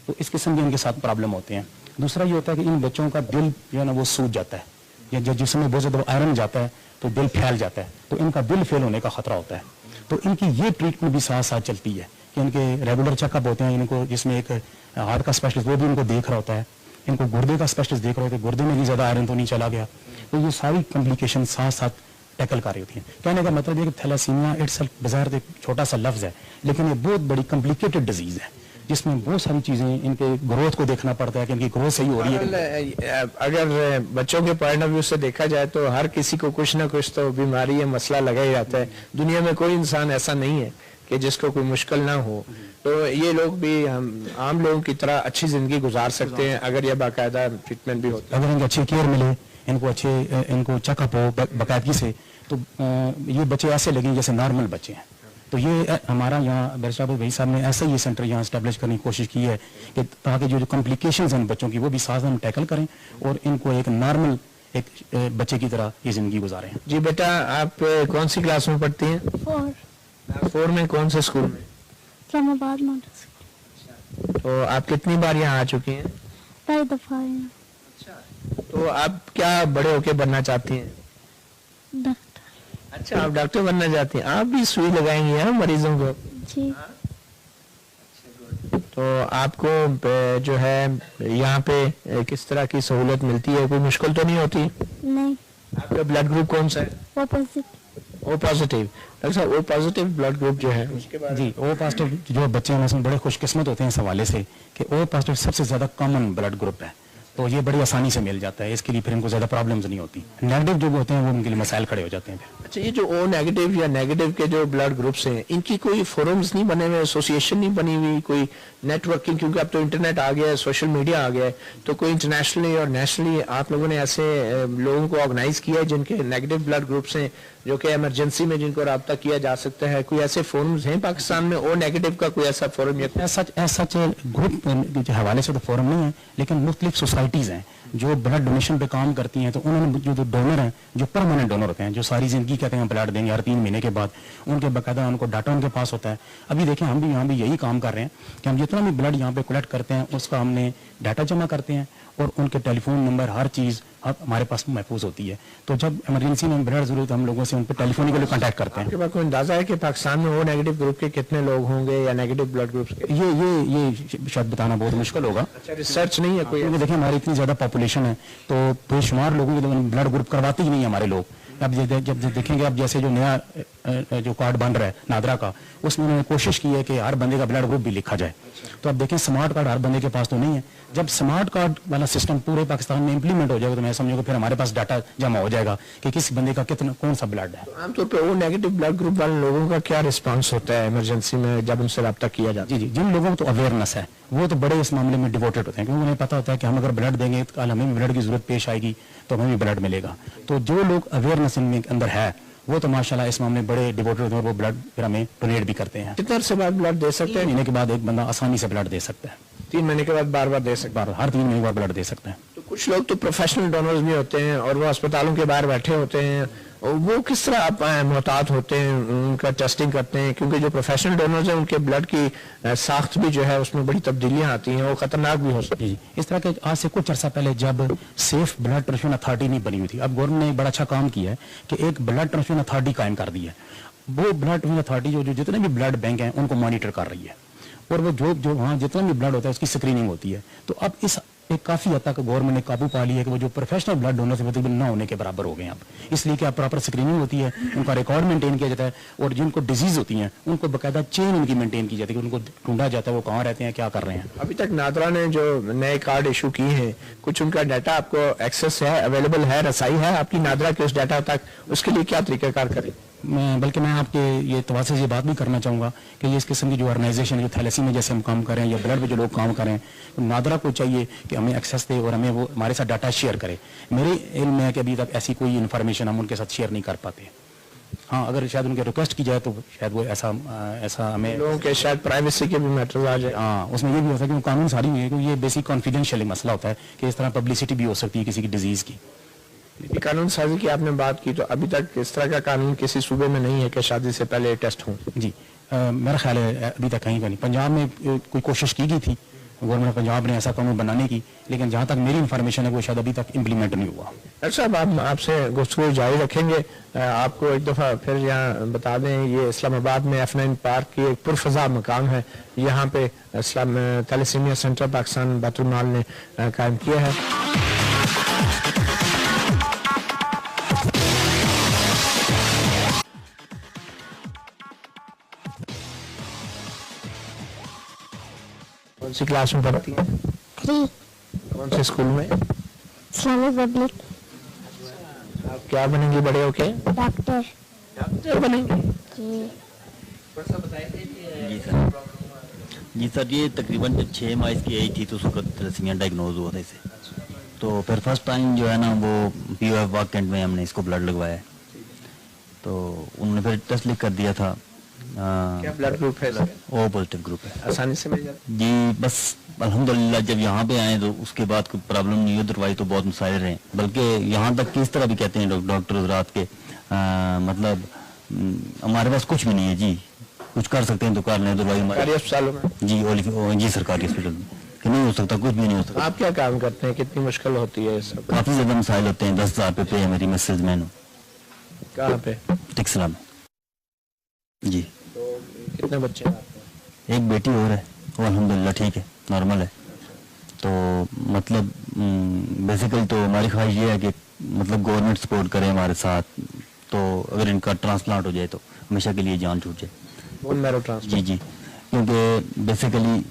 तो इस किस्म के इनके साथ प्रॉब्लम होते हैं। दूसरा ये होता है कि इन बच्चों का दिल जो है ना वो सूज जाता है, या जब जिसम में बहुत ज़्यादा आयरन जाता है तो दिल फैल जाता है, तो इनका दिल फेल होने का खतरा होता है। तो इनकी ये ट्रीटमेंट भी साथ साथ चलती है कि इनके रेगुलर चेकअप होते हैं, इनको जिसमें एक हार्ट का स्पेशलिस्ट वो भी इनको देख रहा होता है, इनको गुर्दे का स्पेशलिस्ट देख रहे होते हैं, गुर्दे में भी ज़्यादा आयरन तो नहीं चला गया। तो ये सारी कॉम्प्लिकेशन साथ साथ टैकल कर रही होती हैं। कहने का मतलब ये कि थैलासीमिया इट्स बज़ाहिर एक छोटा सा लफ्ज़ है, लेकिन ये बहुत बड़ी कॉम्प्लिकेटेड डिजीज़ है जिसमें बहुत सारी चीज़ें, इनके ग्रोथ को देखना पड़ता है कि इनकी ग्रोथ सही हो रही है। अगर बच्चों के पॉइंट ऑफ व्यू से देखा जाए तो हर किसी को कुछ ना कुछ तो बीमारी या मसला लगा ही जाता है। दुनिया में कोई इंसान ऐसा नहीं है कि जिसको कोई मुश्किल ना हो। तो ये लोग भी हम आम लोगों की तरह अच्छी जिंदगी गुजार सकते हैं अगर ये बाकायदा ट्रीटमेंट भी होता है, अगर इनकी अच्छी केयर मिले, इनको चेकअप हो बाकायदगी से, तो ये बच्चे ऐसे लगेंगे जैसे नॉर्मल बच्चे हैं। तो ये हमारा यहाँ बैरिस्टर आबद वही साहब ने ऐसा ही सेंटर यहाँ एस्टेब्लिश करने की कोशिश की है कि ताकि जो कॉम्प्लिकेशंस हैं बच्चों की वो भी साथ हम टैकल करें और इनको एक नॉर्मल एक बच्चे की तरह ये जिंदगी गुजारें। जी बेटा, आप कौन सी क्लास में पढ़ती हैं? 4 में कौन से स्कूल में? Islamabad model school. तो आप कितनी बार यहाँ आ चुकी हैं? 2 दफा हैं। तो आप क्या बड़े होके बनना चाहती हैं? डॉक्टर। अच्छा, आप डॉक्टर बनना चाहती हैं, आप भी सुई लगाएंगी हाँ मरीजों को? जी तो आपको जो है यहाँ पे किस तरह की सहूलत मिलती है, कोई मुश्किल तो नहीं होती? नहीं, आपका ब्लड ग्रुप कौन सा है? ऑपोजिट। ओ पॉजिटिव। डॉक्टर साहब, ओ पॉजिटिव ब्लड ग्रुप जो है उसके बाद जी, ओ पॉजिटिव जो बच्चे हैं उसमें बड़े खुशकिस्मत होते हैं इस हवाले से कि ओ पॉजिटिव सबसे ज़्यादा कॉमन ब्लड ग्रुप है, तो ये बड़ी आसानी से मिल जाता है, इसके लिए फिर इनको ज़्यादा प्रॉब्लम्स नहीं होती। नेगेटिव जो होते हैं वो उनके लिए मसाइल खड़े हो जाते हैं फिर। अच्छा, ये जो ओ नेगेटिव या नेगेटिव के जो ब्लड ग्रुप्स हैं, इनकी कोई फोरम्स नहीं बने हुए, एसोसिएशन नहीं बनी हुई, कोई नेटवर्किंग? क्योंकि अब तो इंटरनेट आ गया है, सोशल मीडिया आ गया है, तो कोई इंटरनेशनली और नेशनली आप लोगों ने ऐसे लोगों को ऑर्गेनाइज किया है जिनके नेगेटिव ब्लड ग्रुप्स हैं, जो कि इमरजेंसी में जिनको रब्ता किया जा सकता है? कोई ऐसे फोरम्स हैं पाकिस्तान में ओ नेगेटिव का, कोई ऐसा फोरम? या सच ग्रुप के हवाले से तो फोरम नहीं है, लेकिन मुख्तलिफ सोसाइटीज़ हैं जो ब्लड डोनेशन पे काम करती हैं, तो उन्होंने जो डोनर हैं, जो परमानेंट डोनर होते हैं, जो सारी जिंदगी कहते हैं ब्लड देंगे हर 3 महीने के बाद, उनके बाकायदा उनको डाटा उनके पास होता है। अभी देखें, हम भी यहाँ भी यही काम कर रहे हैं कि हम जितना भी ब्लड यहाँ पे कलेक्ट करते हैं उसका हमने डाटा जमा करते हैं और उनके टेलीफोन नंबर हर चीज़ हमारे पास महफूज होती है। तो जब इमरजेंसी में ब्लड जरूरत है हम लोगों से उन पर टेलीफोनिकली कांटेक्ट करते हैं। आपके पास कोई अंदाजा है कि पाकिस्तान में ओ नेगेटिव ग्रुप के कितने लोग होंगे या नेगेटिव ब्लड ग्रुप्स के? ये शायद बताना बहुत मुश्किल होगा। अच्छा, रिसर्च नहीं है कोई? देखिए, हमारी इतनी ज़्यादा पॉपुलेशन है तो बेशुमार लोगों के ब्लड ग्रुप करवाते ही नहीं हमारे लोग। अब जब देखेंगे, अब जैसे जो नया जो कार्ड बन रहा है नादरा का, उसमें उन्होंने कोशिश की है कि हर बंदे का ब्लड ग्रुप भी लिखा जाए। तो अब देखें, स्मार्ट कार्ड हर बंदे के पास तो नहीं है। जब स्मार्ट कार्ड वाला सिस्टम पूरे पाकिस्तान में इंप्लीमेंट हो जाएगा तो मैं समझूंगा फिर हमारे पास डाटा जमा हो जाएगा कि किस बंदे का कितना कौन सा ब्लड है। आमतौर पर ओ नेगेटिव ब्लड ग्रुप वाले लोगों का क्या रिस्पांस होता है इमरजेंसी में जब उनसे रब्ता किया जाता है? जी, जिन लोगों को तो अवेयरनेस है वो तो बड़े इस मामले में डिवोटेड होते हैं, क्योंकि उन्हें पता होता है कि हम अगर ब्लड देंगे तो कल हमें भी ब्लड की जरूरत पेश आएगी, तो हमें भी ब्लड मिलेगा। तो जो लोग अवेयरनेस इनके अंदर है वो तो माशाल्लाह इस मामले में बड़े डिवोटेड होते हैं और वो ब्लड फिर हमें डोनेट भी करते हैं। कितने अरसे बाद ब्लड दे सकते हैं? 3 महीने के बाद एक बंदा आसानी से ब्लड दे सकता है। 3 महीने के बाद बार बार दे सकते हैं? हर 3 महीने के बाद ब्लड दे सकते हैं। तो कुछ लोग तो प्रोफेशनल डोनर्स भी होते हैं और वो अस्पतालों के बाहर बैठे होते हैं, और वो किस तरह आप मोहतात होते हैं, उनका टेस्टिंग करते हैं? क्योंकि जो प्रोफेशनल डोनर्स हैं उनके ब्लड की साख्त भी जो है उसमें बड़ी तब्दीलियां आती हैं, वो खतरनाक भी हो सकती है। इस तरह के आज से कुछ अर्सा पहले जब सेफ ब्लड ट्रांसफ्यूजन अथॉरिटी नहीं बनी हुई थी, अब गवर्नमेंट ने एक बड़ा अच्छा काम किया है कि एक ब्लड ट्रांसफ्यूजन अथॉरिटी कायम कर दी है। वो ब्लड ट्रांसफ्यूजन अथॉरिटी जो जितने भी ब्लड बैंक हैं उनको मॉनिटर कर रही है, और वो जो वहाँ जितना भी ब्लड होता है उसकी स्क्रीनिंग होती है। तो अब इस एक काफी हद तक गवर्नमेंट ने काबू पा लिया है कि वो जो प्रोफेशनल ब्लड डोनर से तकरीबन न होने के बराबर हो गए अब, इसलिए कि अब प्रॉपर स्क्रीनिंग होती है, उनका रिकॉर्ड मेंटेन किया जाता है, और जिनको डिजीज होती हैं उनको बाकायदा चेन उनकी मेंटेन की जाती है कि उनको ढूंढा जाता है वो कहाँ रहते हैं, क्या कर रहे हैं। अभी तक नादरा ने जो नए कार्ड इशू किए हैं, कुछ उनका डाटा आपको एक्सेस है, अवेलेबल है, रसाई है आपकी नादरा के उस डाटा तक? उसके लिए क्या तरीकाकार करें? बल्कि मैं आपके ये तवासे से ये बात भी करना चाहूँगा कि ये इस किस्म की जो ऑर्गेनाइजेशन है, जो थैलेसीमिया जैसे हम काम कर रहे हैं या ब्लड पे जो लोग काम कर रहे हैं, तो नादरा को चाहिए कि हमें एक्सेस दे और हमें वो हमारे साथ डाटा शेयर करे। मेरे इल्म में है कि अभी तक ऐसी कोई इन्फॉर्मेशन हम उनके साथ शेयर नहीं कर पाते। हाँ, अगर शायद उनके रिक्वेस्ट की जाए तो शायद वो ऐसा हमें लोगों के शायद प्राइवेसी के भी मैटर्स आ जाए। हाँ, उसमें ये भी होता है कि कानून सारी हुई है कि ये बेसिक कॉन्फिडेंशियल मसला होता है कि इस तरह पब्लिसिटी भी हो सकती है किसी की डिजीज की। कानून साजी की आपने बात की, तो अभी तक इस तरह का कानून किसी सूबे में नहीं है कि शादी से पहले टेस्ट हो? जी, मेरा ख्याल है अभी तक कहीं का नहीं। पंजाब में कोई कोशिश की गई थी गवर्नमेंट पंजाब ने ऐसा कानून बनाने की, लेकिन जहाँ तक मेरी इन्फॉर्मेशन है वो शायद अभी तक इम्प्लीमेंट नहीं हुआ। डॉक्टर साहब, आप आपसे गुफ्तगू जारी रखेंगे। आपको एक दफ़ा फिर यहाँ बता दें, ये इस्लामाबाद में F9 पार्क की एक पुरफजा मकाम है, यहाँ पे इस्लाम थैलेसीमिया सेंटर पाकिस्तान बैतुल माल ने कायम किया है। कौन सी क्लास में पढ़ती हैं? 3 कौन से स्कूल में? Islamic public. आप क्या बनेंगी बड़े होके? डॉक्टर। डॉक्टर बनेंगे? जी। जी सर, ये तकरीबन जब 6 माह इसकी एज थी तो उसको थैलेसीमिया डायग्नोज हुआ था इसे। तो फिर फर्स्ट टाइम जो है ना वो POF वाक कैंट में हमने इसको ब्लड लगवाया, तो उन्होंने फिर टेस्ट लिख कर दिया था। क्या ब्लड ग्रुप है? ओ पॉजिटिव ग्रुप है। आसानी से मिल जाता जी, बस अल्हम्दुलिल्लाह जब यहाँ पे आए तो उसके बाद कोई प्रॉब्लम नहीं हुई, अदरवाइज तो बहुत मसाइल रहे, बल्कि यहाँ तक किस तरह भी कहते हैं डॉक्टर हज़रात के मतलब हमारे पास कुछ भी नहीं है जी, कुछ कर सकते हैं तो कर लें, अदरवाइज सरकारी अस्पतालों में? जी सरकारी हॉस्पिटल में कि नहीं हो सकता, कुछ भी नहीं हो सकता। आप क्या काम करते हैं, कितनी मुश्किल होती है? सब काफ़ी ज़्यादा मसाइल होते हैं। 10,000 रुपये पे है मेरी मिसेज मैन। कहाँ पे? टिक्सला में जी। तो कितने बच्चे हैं आपके? एक बेटी और है, वो अल्हम्दुलिल्लाह ठीक है, नॉर्मल है। तो मतलब बेसिकली तो हमारी ख्वाहिश ये है कि मतलब गवर्नमेंट सपोर्ट करे हमारे साथ, तो अगर इनका ट्रांसप्लांट हो जाए तो हमेशा के लिए जान छूट जाए। Bone marrow transplant? जी जी, क्योंकि बेसिकली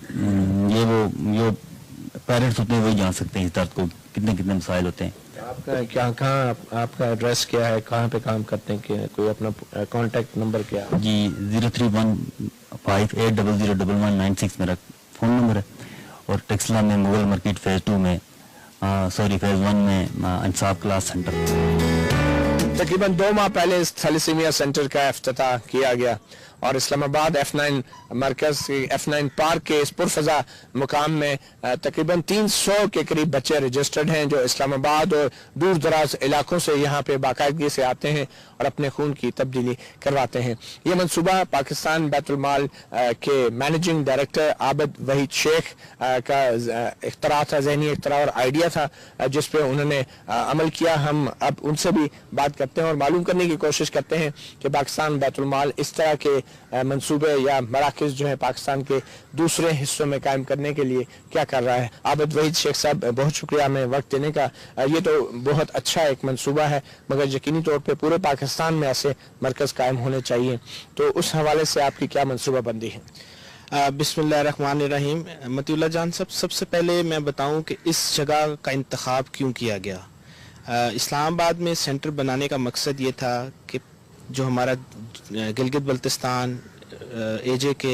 ये वो जो पेरेंट्स होते हैं वही जान सकते हैं इस दर्द को, कितने कितने मसाइल होते हैं। आपका क्या, कहाँ आपका एड्रेस क्या है, कहाँ पे काम करते हैं, कि कोई अपना कांटेक्ट नंबर क्या है? जी 0315800196 मेरा फ़ोन नंबर है, और टेक्सला में मुगल मार्केट फेज़ 2 में फेज़ 1 में इंसाफ क्लास सेंटर। तकरीबन 2 माह पहले इस थैलेसीमिया सेंटर का इफ्तिताह किया गया और इस्लामाबाद F9 मरकज F9 पार्क के इस पुरफजा मुकाम में तकरीबन 300 के करीब बच्चे रजिस्टर्ड हैं जो इस्लामाबाद और दूर दराज इलाकों से यहाँ पे बाकायदगी से आते हैं और अपने खून की तब्दीली करवाते हैं। ये मंसूबा पाकिस्तान बैतुल माल के मैनेजिंग डायरेक्टर आबिद वहीद शेख का इख्तरा था, जहनी इख्तरा और आइडिया था जिस पे उन्होंने अमल किया। हम अब उनसे भी बात करते हैं और मालूम करने की कोशिश करते हैं कि पाकिस्तान बैतुल माल इस तरह के मंसूबे या मराकज़ जो है पाकिस्तान के दूसरे हिस्सों में कायम करने के लिए क्या कर रहा है। आबिद वहीद शेख साहब, बहुत शुक्रिया हमें वक्त देने का। ये तो बहुत अच्छा एक मंसूबा है, मगर यकीनी तौर पे पूरे पाकिस्तान में ऐसे मरकज़ कायम होने चाहिए, तो उस हवाले से आपकी क्या मंसूबा बंदी है? बिस्मिल्लाहिर्रहमानिर्रहीम। मतीउल्लाह जान साहब, सबसे पहले मैं बताऊं कि इस जगह का इंतखाब क्यों किया गया। इस्लामाबाद में सेंटर बनाने का मकसद ये था कि जो हमारा गिलगित बल्तिस्तान AJK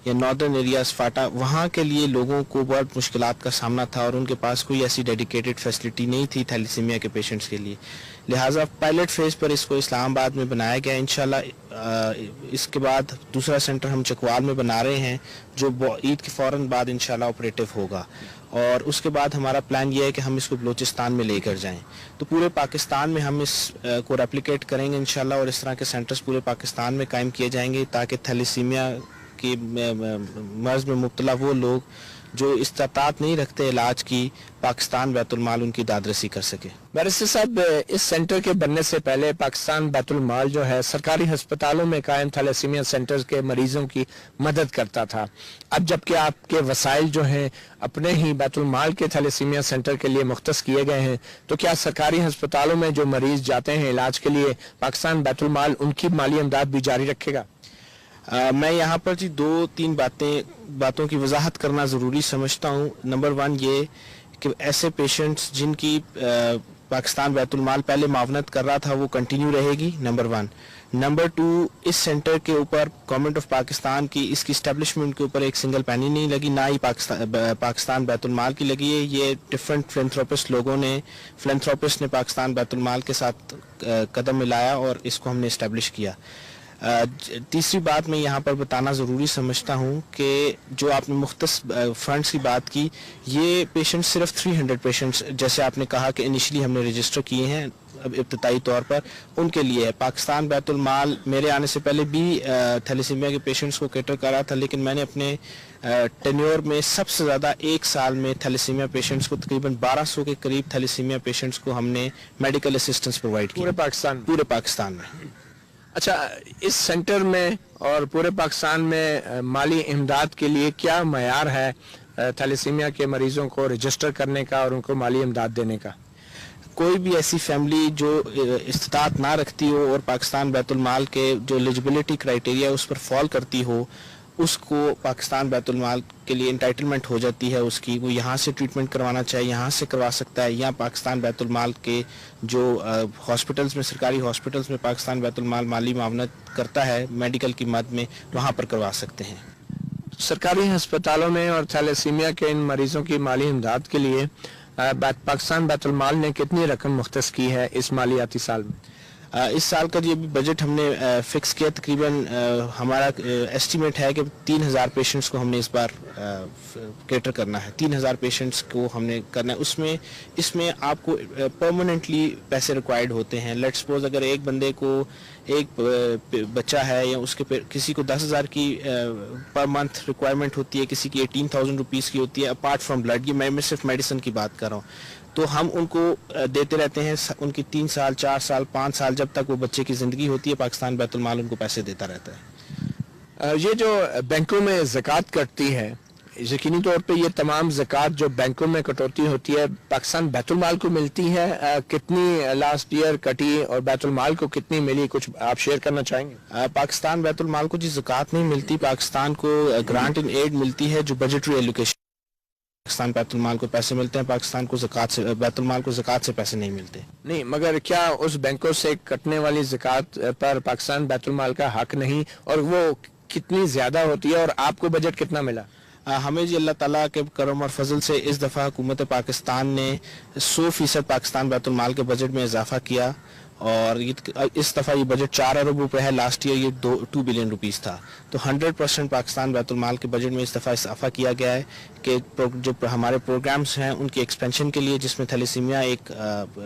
या नॉर्दर्न एरियाज फाटा, वहाँ के लिए लोगों को बहुत मुश्किलात का सामना था और उनके पास कोई ऐसी डेडिकेटेड फैसिलिटी नहीं थी थैलेसीमिया के पेशेंट्स के लिए। लिहाजा पायलट फेज़ पर इसको इस्लामाबाद में बनाया गया। इंशाल्लाह इसके बाद दूसरा सेंटर हम चकवाल में बना रहे हैं जो ईद के फ़ौरन बाद इंशाल्लाह ऑपरेटिव होगा, और उसके बाद हमारा प्लान ये है कि हम इसको बलूचिस्तान में लेकर जाएं। तो पूरे पाकिस्तान में हम इस को रेप्लिकेट करेंगे इंशाल्लाह, और इस तरह के सेंटर्स पूरे पाकिस्तान में कायम किए जाएंगे ताकि थैलेसीमिया के मर्ज़ में मुब्तला वो लोग जो इस्तात नहीं रखते इलाज की, पाकिस्तान बैतुल माल उनकी दादरसी कर सके। बैरिस्टर साहब, इस सेंटर के बनने से पहले पाकिस्तान बैतुल माल जो है सरकारी अस्पतालों में कायम थैलेसीमिया सेंटर्स के मरीजों की मदद करता था। अब जबकि आपके वसाइल जो हैं अपने ही बैतुल माल के थैलेसीमिया सेंटर के लिए मुख्तस किए गए हैं, तो क्या सरकारी अस्पतालों में जो मरीज जाते हैं इलाज के लिए पाकिस्तान बैतुल माल उनकी माली इमदाद भी जारी रखेगा? मैं यहाँ पर जी 2-3 बातों की वजाहत करना ज़रूरी समझता हूँ। नंबर 1 ये कि ऐसे पेशेंट्स जिनकी पाकिस्तान बैतुल माल पहले मावनत कर रहा था वो कंटिन्यू रहेगी, नंबर 1। नंबर 2, इस सेंटर के ऊपर गवर्नमेंट ऑफ पाकिस्तान की इसकी इस्टेब्लिशमेंट के ऊपर एक सिंगल पैनी नहीं लगी, ना ही पाकिस्तान बैतुल माल की लगी है। ये डिफरेंट फिलैंथ्रोपिस्ट ने पाकिस्तान बैतुल माल के साथ कदम मिलाया और इसको हमने इस्टेब्लिश किया। तीसरी बात मैं यहाँ पर बताना ज़रूरी समझता हूँ कि जो आपने मुख्तस फंड्स की बात की, ये पेशेंट्स सिर्फ 300 पेशेंट्स जैसे आपने कहा कि इनिशियली हमने रजिस्टर किए हैं अब इब्तदाई तौर पर, उनके लिए है। पाकिस्तान बैतुल माल मेरे आने से पहले भी थैलेसीमिया के पेशेंट्स को कैटर कर रहा था, लेकिन मैंने अपने टेन्योर में सबसे ज़्यादा 1 साल में थैलेसीमिया पेशेंट्स को तकरीबन 1200 के करीब थैलेसीमिया पेशेंट्स को हमने मेडिकल असिस्टेंस प्रोवाइड किया पूरे पाकिस्तान में। अच्छा, इस सेंटर में और पूरे पाकिस्तान में माली इमदाद के लिए क्या मयार है थैलेसीमिया के मरीजों को रजिस्टर करने का और उनको माली इमदाद देने का? कोई भी ऐसी फैमिली जो इस्तात ना रखती हो और पाकिस्तान बैतुल माल के जो एलिजिबिलिटी क्राइटेरिया उस पर फॉल करती हो, उसको पाकिस्तान बैतुल माल के लिए इंटाइटलमेंट हो जाती है उसकी। वो यहाँ से ट्रीटमेंट करवाना चाहे यहाँ से करवा सकता है, या पाकिस्तान बैतुल माल के जो हॉस्पिटल्स में, सरकारी हॉस्पिटल्स में पाकिस्तान बैतुल माल माली मावनत करता है मेडिकल की मद में, वहाँ पर करवा सकते हैं। सरकारी अस्पतालों में और थैलेसीमिया के इन मरीजों की माली इमदाद के लिए पाकिस्तान बैतुल माल ने कितनी रकम मुख्तस की है इस मालियाती साल में? इस साल का जो बजट हमने फिक्स किया, तकरीबन हमारा एस्टीमेट है कि 3000 पेशेंट्स को हमने इस बार कैटर करना है। 3000 पेशेंट्स को हमने करना है। इसमें आपको परमानेंटली पैसे रिक्वायर्ड होते हैं। लेट्स सपोज अगर एक बंदे को एक बच्चा है या उसके किसी को 10,000 की पर मंथ रिक्वायरमेंट होती है, किसी की 18,000 रुपीज़ की होती है अपार्ट फ्रॉम ब्लड। ये मैं सिर्फ मेडिसिन की बात कर रहा हूँ। تو ہم ان کو دیتے رہتے ہیں. ان کی 3 سال 4 سال 5 سال جب تک وہ بچے کی زندگی ہوتی ہے پاکستان بیت المال ان کو پیسے دیتا رہتا ہے. یہ جو بینکوں میں زکوٰۃ کٹتی ہے یقینی طور پہ یہ تمام زکوٰۃ جو بینکوں میں کٹوتی ہوتی ہے پاکستان بیت المال کو ملتی ہے. کتنی لاسٹ ایئر کٹی اور بیت المال کو کتنی ملی کچھ آپ شیئر کرنا چاہیں گے؟ پاکستان بیت المال کو زکوٰۃ نہیں ملتی. پاکستان کو گرانٹ اینڈ ایڈ ملتی ہے جو بجٹری ایلوکیشن. پاکستان بیت المال کو پیسے ملتے ہیں. پاکستان کو زکوٰۃ سے بیت المال کو زکوٰۃ سے پیسے نہیں ملتے. نہیں مگر کیا اس بینکوں سے کٹنے والی زکوٰۃ پر پاکستان بیت المال کا حق نہیں اور وہ کتنی زیادہ ہوتی ہے اور آپ کو بجٹ کتنا ملا؟ ہمیں اللہ تعالیٰ کے کرم اور فضل سے اس دفعہ حکومت پاکستان نے 100% پاکستان بیت المال کے بجٹ میں اضافہ کیا اور اس دفعہ یہ بجٹ 4 ارب روپے ہے. لاسٹ ایئر یہ 2 بلین روپیز تھا. تو 100% پاکستان بیت المال کے بجٹ میں اس دفعہ اضافہ کیا گیا ہے کہ جو ہمارے پروگرامز ہیں ان کی ایکسپینشن کے لیے جس میں تھیلیسیمیا ایک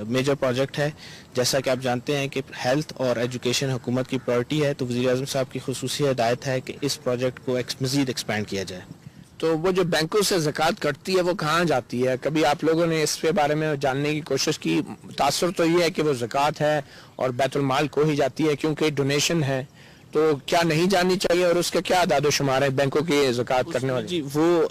میجر پروجیکٹ ہے. جیسا کہ آپ جانتے ہیں کہ ہیلتھ اور ایجوکیشن حکومت کی پرائرٹی ہے تو وزیر اعظم صاحب کی خصوصی ہدایت ہے کہ اس پروجیکٹ کو مزید ایکسپینڈ کیا جائے. تو وہ جو بینکوں سے زکوٰۃ کٹتی ہے وہ کہاں جاتی ہے؟ کبھی آپ لوگوں نے اس کے بارے میں جاننے کی کوشش کی؟ تاثر تو یہ ہے کہ وہ زکوٰۃ ہے اور بیت المال کو ہی جاتی ہے کیونکہ ڈونیشن ہے. تو کیا نہیں جانی چاہیے اور اس کا کیا اعداد و شمار ہے بینکوں کی زکوٰۃ کرنے والی؟ جی وہ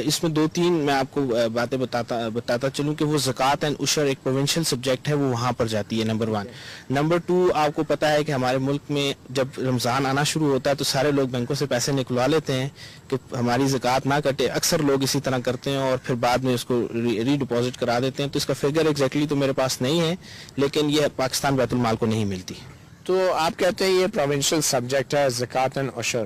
اس میں 2-3 میں آپ کو باتیں بتاتا چلوں کہ وہ زکوٰۃ اینڈ عشر ایک پروونشل سبجیکٹ ہے وہ وہاں پر جاتی ہے. نمبر 1. نمبر 2 آپ کو پتہ ہے کہ ہمارے ملک میں جب رمضان آنا شروع ہوتا ہے تو سارے لوگ بینکوں سے پیسے نکلوا لیتے ہیں کہ ہماری زکوٰۃ نہ کٹے. اکثر لوگ اسی طرح کرتے ہیں اور پھر بعد میں اس کو ری ڈپازٹ کرا دیتے ہیں. تو اس کا فگر ایگزیکٹلی تو میرے پاس نہیں ہے لیکن یہ پاکستان بیت المال کو نہیں ملتی. تو آپ کہتے ہیں یہ پروونشل سبجیکٹ ہے زکوٰۃ اینڈ عشر.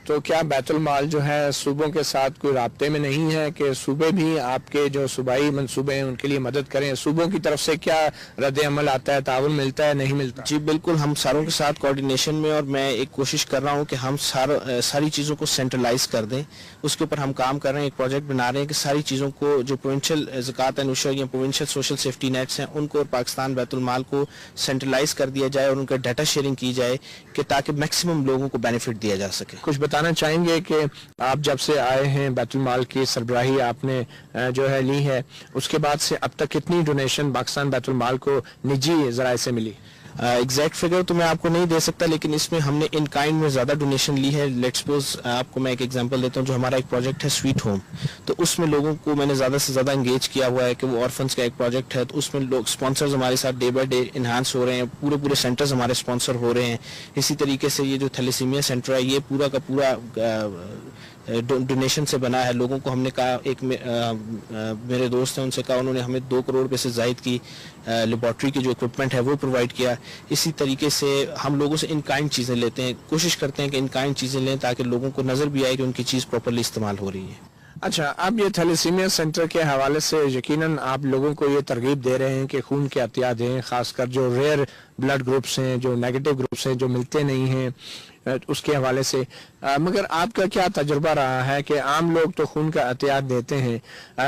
تو کیا بیت المال جو ہے صوبوں کے ساتھ کوئی رابطے میں نہیں ہے کہ صوبے بھی آپ کے جو صوبائی منصوبے ہیں ان کے لیے مدد کریں؟ صوبوں کی طرف سے کیا رد عمل آتا ہے، تعاون ملتا ہے، نہیں ملتا؟ جی بالکل، ہم ساروں کے ساتھ کوارڈینیشن میں اور میں ایک کوشش کر رہا ہوں کہ ہم ساری چیزوں کو سینٹرلائز کر دیں. اس کے اوپر ہم کام کر رہے ہیں، ایک پروجیکٹ بنا رہے ہیں کہ ساری چیزوں کو جو پروونشل زکوٰۃ اینڈ عشر یا پروونشل سوشل سیفٹی نیٹس ہیں ان کو اور پاکستان بیت المال کو سینٹرلائز کر دیا جائے اور ان کا ڈیٹا شیئرنگ کی جائے کہ تاکہ میکسیمم لوگوں کو بینیفٹ دیا جا سکے. کچھ بتانا چاہیں گے کہ آپ جب سے آئے ہیں بیت المال کی سربراہی آپ نے جو ہے لی ہے اس کے بعد سے اب تک کتنی ڈونیشن پاکستان بیت المال کو نجی ذرائع سے ملی؟ ایگزیکٹ فگر تو میں آپ کو نہیں دے سکتا لیکن اس میں ہم نے ان کائنڈ میں زیادہ ڈونیشن لی ہے. لیٹ سپوز آپ کو میں ایک ایگزامپل دیتا ہوں. جو ہمارا ایک پروجیکٹ ہے سویٹ ہوم تو اس میں لوگوں کو میں نے زیادہ سے زیادہ انگیج کیا ہوا ہے کہ وہ آرفنس کا ایک پروجیکٹ ہے تو اس میں لوگ اسپانسرز ہمارے ساتھ ڈے بائی ڈے انہانس ہو رہے ہیں. پورے سینٹرز ہمارے اسپانسر ہو رہے ہیں. اسی طریقے سے یہ جو تھیلیسیمیا سینٹر ہے یہ پورا کا پورا ڈونیشن سے بنا ہے. لوگوں کو ہم نے کہا، ایک میرے دوست ہیں ان سے کہا، انہوں نے ہمیں 2 کروڑ روپے سے زائد کی لیبارٹری کی جو اکوپمنٹ ہے وہ پرووائڈ کیا. اسی طریقے سے ہم لوگوں سے ان کائنڈ چیزیں لیتے ہیں، کوشش کرتے ہیں کہ ان کائنڈ چیزیں لیں تاکہ لوگوں کو نظر بھی آئے کہ ان کی چیز پراپرلی استعمال ہو رہی ہے. اچھا، اب یہ تھیلیسیمیا سینٹر کے حوالے سے یقیناً آپ لوگوں کو یہ ترغیب دے رہے ہیں کہ خون کے عطیہ دیں، خاص کر جو ریئر بلڈ گروپس ہیں، جو نیگیٹو گروپس ہیں، جو ملتے نہیں ہیں اس کے حوالے سے. مگر آپ کا کیا تجربہ رہا ہے کہ عام لوگ تو خون کا عطیات دیتے ہیں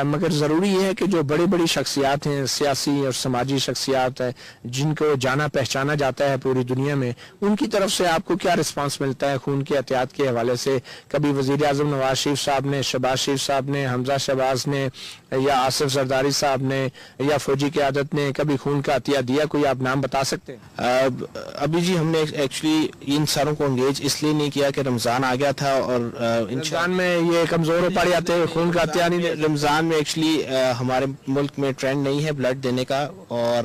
مگر ضروری یہ ہے کہ جو بڑی بڑی شخصیات ہیں، سیاسی اور سماجی شخصیات ہیں جن کو جانا پہچانا جاتا ہے پوری دنیا میں، ان کی طرف سے آپ کو کیا رسپانس ملتا ہے خون کے عطیات کے حوالے سے؟ کبھی وزیر اعظم نواز شریف صاحب نے، شہباز شریف صاحب نے، حمزہ شہباز نے یا آصف زرداری صاحب نے یا فوجی قیادت نے کبھی خون کا عطیہ دیا؟ کوئی آپ نام بتا سکتے ہیں؟ ابھی جی ہم نے ایکچولی ان ساروں کو انگیج اس لیے نہیں کیا کہ رمضان آ گیا تھا اور رمضان میں یہ کمزور ہو پڑ جاتے ہیں، خون کا عطیہ نہیں. رمضان میں ایکچولی ہمارے ملک میں ٹرینڈ نہیں ہے بلڈ دینے کا اور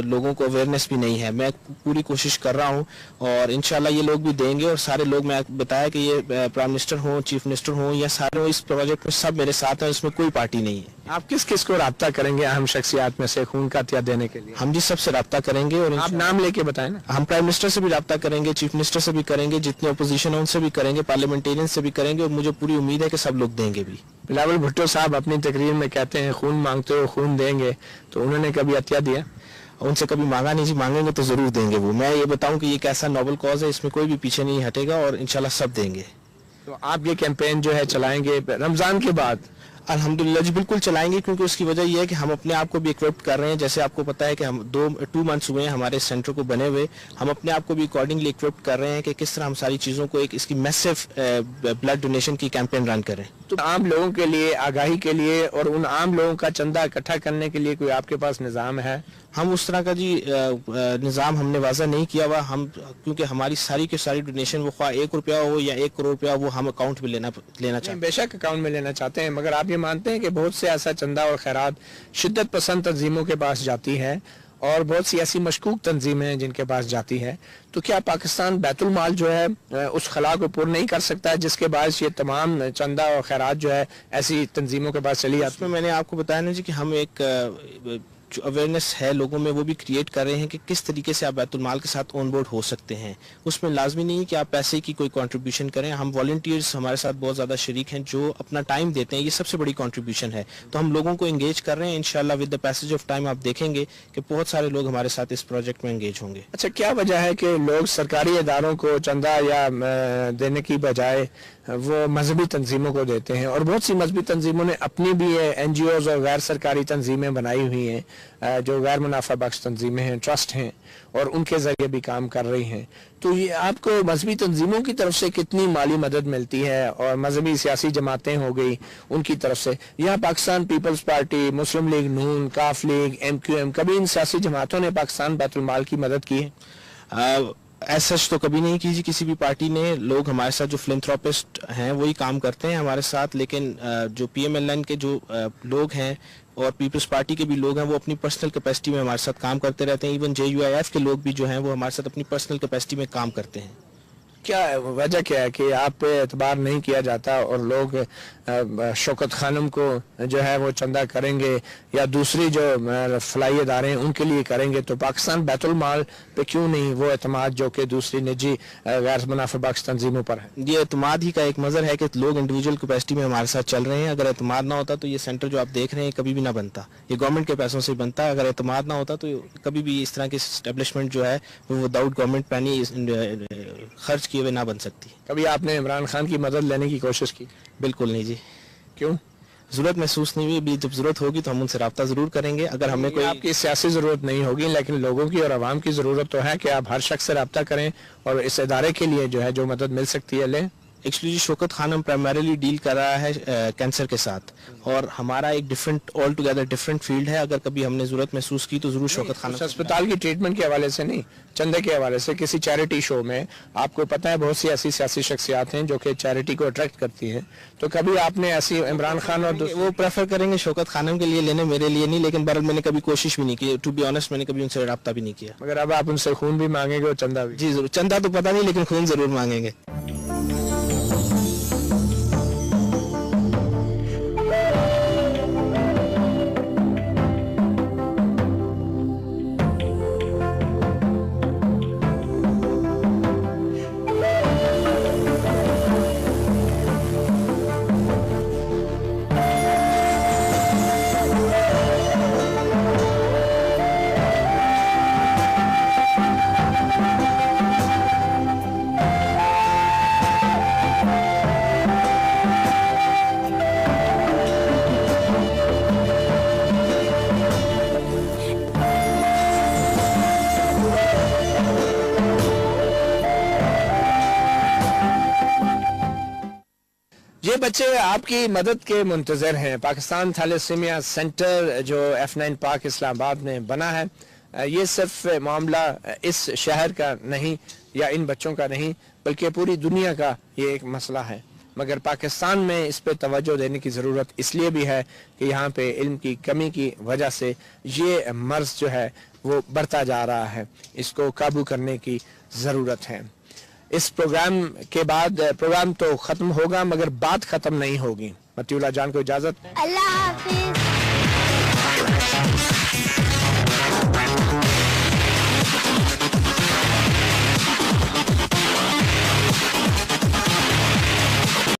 لوگوں کو اویئرنیس بھی نہیں ہے. میں پوری کوشش کر رہا ہوں اور انشاءاللہ یہ لوگ بھی دیں گے اور سارے لوگ، میں بتایا کہ یہ پرائم منسٹر ہوں، چیف منسٹر ہوں یا سارے اس پروجیکٹ میں سب میرے ساتھ ہیں، اس میں کوئی پارٹی نہیں ہے. آپ کس کو رابطہ کریں گے اہم شخصیات میں سے خون کا عطیہ دینے کے لیے؟ ہم جی سب سے رابطہ کریں گے اور آپ نام لے کے بتائیں نا. ہم پرائم منسٹر سے بھی رابطہ کریں گے، چیف منسٹر سے بھی کریں گے، جتنے اپوزیشن ہیں ان سے بھی کریں گے، پارلیمنٹیرین سے بھی کریں گے اور مجھے پوری امید ہے کہ سب لوگ دیں گے بھی. بلاول بھٹو صاحب اپنی تقریر میں کہتے ہیں خون مانگتے ہو خون دیں گے، تو انہوں نے کبھی عطیہ دیا؟ ان سے کبھی مانگا نہیں جی، مانگیں گے تو ضرور دیں گے. وہ میں یہ بتاؤں کہ یہ کیسا نوبل کاز ہے، اس میں کوئی بھی پیچھے نہیں ہٹے گا اور انشاءاللہ سب دیں گے. تو آپ یہ کیمپین جو ہے چلائیں گے رمضان کے بعد؟ अल्हम्दुलिल्लाह जी बिल्कुल चलाएंगे, क्योंकि उसकी वजह यह है कि हम अपने आप को भी इक्विप्ड कर रहे हैं। जैसे आपको पता है कि हम 2 मंथ्स हुए हैं हमारे सेंटर को बने हुए, हम अपने आप को भी अकॉर्डिंगली इक्विप्ड कर रहे हैं कि किस तरह हम सारी चीज़ों को एक इसकी मैसिव ब्लड डोनेशन की कैंपेन रन करें। तो आम लोगों के लिए, आगाही के लिए और उन आम लोगों का चंदा इकट्ठा करने के लिए कोई आपके पास निज़ाम है? हम उस तरह का जी निज़ाम हमने वाज़ा नहीं किया हुआ, हम क्योंकि हमारी सारी की सारी डोनेशन वो ख्वाह 1 रुपया हो या 1 करोड़ रुपया, वो हम अकाउंट में लेना चाहते हैं। बेशक अकाउंट में लेना चाहते हैं, मगर आप ये मानते हैं कि बहुत से ऐसा चंदा और खैरात शिद्दत पसंद तंजीमों के पास जाती है और बहुत सी ऐसी मशकूक तंजीमें हैं जिनके पास जाती है, तो क्या पाकिस्तान बैतुल माल जो है उस खला को पूर्ण नहीं कर सकता है, जिसके बाद ये तमाम चंदा और खैरात जो है ऐसी तंजीमों के पास चली जाती है? उसमें मैंने आपको बताया ना जी कि हम एक जो अवेयरनेस है लोगों में वो भी क्रिएट कर रहे हैं कि किस तरीके से आप बैतुल माल के साथ ऑन बोर्ड हो सकते हैं। उसमें लाजमी नहीं कि आप पैसे की कोई कंट्रीब्यूशन करें, हम वॉलंटियर्स हमारे साथ बहुत ज़्यादा शरीक हैं जो अपना टाइम देते हैं, ये सबसे बड़ी कंट्रीब्यूशन है। तो हम लोगों को एंगेज कर रहे हैं, इंशाल्लाह with the passage of time आप देखेंगे कि बहुत सारे लोग हमारे साथ इस प्रोजेक्ट में एंगेज होंगे। अच्छा, क्या वजह है कि लोग सरकारी इदारों को चंदा या देने की बजाय वो मजहबी तंजीमों को देते हैं, और बहुत सी मजहबी तंजीमों ने अपनी भी NGOs और गैर सरकारी तंजीमें बनाई हुई हैं जो गैर मुनाफा बख्श तंजीमें हैं, ट्रस्ट हैं, और उनके जरिए भी काम कर रही हैं। तो ये आपको मजहबी तंजीमों की तरफ से कितनी माली मदद मिलती है, और मजहबी सियासी जमातें हो गई उनकी तरफ से, या पाकिस्तान पीपल्स पार्टी, मुस्लिम लीग नून, काफ लीग, MQM, कभी इन सियासी जमातों ने पाकिस्तान बैतुल माल की मदद की है? ऐसा तो कभी नहीं की जी किसी भी पार्टी ने। लोग हमारे साथ जो फिलैंथ्रोपिस्ट हैं वही काम करते हैं हमारे साथ, लेकिन जो PMLN के जो लोग हैं और पीपल्स पार्टी के भी लोग हैं वो अपनी पर्सनल कैपेसिटी में हमारे साथ काम करते रहते हैं। इवन JUIF के लोग भी जो हैं वो हमारे साथ अपनी पर्सनल कैपेसिटी में काम करते हैं। क्या वजह क्या है कि आप पे एतबार नहीं किया जाता और लोग शौकत खानम को जो है वो चंदा करेंगे या दूसरी जो फलाई इदारे हैं उनके लिए करेंगे, तो पाकिस्तान बैतुल माल पे क्यों नहीं वो एतमाद जो कि दूसरी निजी गैर मुनाफा बख्श तंजीमों पर है? ये एतमाद ही का एक मज़र है कि लोग इंडिविजुअल कैपेसिटी में हमारे साथ चल रहे हैं। अगर एतमाद ना होता तो ये सेंटर जो आप देख रहे हैं कभी भी ना बनता, ये गवर्नमेंट के पैसों से बनता। अगर एतमाद ना होता तो कभी भी इस तरह की एस्टेब्लिशमेंट जो है वो विदाउट गवर्नमेंट पैनी खर्च किए हुए ना बन सकती। कभी आपने इमरान खान की मदद लेने की कोशिश की? बिल्कुल नहीं जी। क्यों? जरूरत महसूस नहीं हुई। अभी जब जरूरत होगी तो हम उनसे राब्ता जरूर करेंगे। अगर हमें कोई आपकी सियासी जरूरत नहीं होगी, लेकिन लोगों की और आवाम की जरूरत तो है कि आप हर शख्स से राब्ता करें और इस इदारे के लिए जो है जो मदद मिल सकती है लें। Actually Shaukat Khanum primarily deal कर रहा है कैंसर के साथ, और हमारा एक different altogether different field है। अगर कभी हमने जरूरत महसूस की तो जरूर शौकत खानम अस्पताल की ट्रीटमेंट के हवाले से नहीं, चंदे के हवाले से किसी चैरिटी शो में आपको पता है बहुत सी ऐसी सियासी शख्सियात हैं जो कि चैरिटी को अट्रैक्ट करती हैं, तो कभी आपने ऐसी इमरान खान और वो प्रेफर करेंगे शौकत खानम के लिए लेने, मेरे लिए नहीं। लेकिन बहरहाल मैंने कभी कोशिश भी नहीं की, टू बी ऑनेस्ट मैंने कभी उनसे राब्ता भी नहीं किया। मगर अब आप उनसे खून भी मांगेंगे और चंदा भी? जी जरूर, चंदा तो पता नहीं लेकिन खून जरूर मांगेंगे। ये बच्चे आपकी मदद के मुंतजर हैं। पाकिस्तान थैलेसीमिया सेंटर जो F9 पार्क इस्लामाबाद में बना है, ये सिर्फ मामला इस शहर का नहीं या इन बच्चों का नहीं बल्कि पूरी दुनिया का ये एक मसला है। मगर पाकिस्तान में इस पे तवज्जो देने की ज़रूरत इसलिए भी है कि यहाँ पे इल्म की कमी की वजह से ये मर्ज़ जो है वो बढ़ता जा रहा है, इसको काबू करने की ज़रूरत है। इस प्रोग्राम के बाद प्रोग्राम तो ख़त्म होगा मगर बात ख़त्म नहीं होगी। मतीउल्लाह जान को इजाज़त। अल्लाह हाफिज़।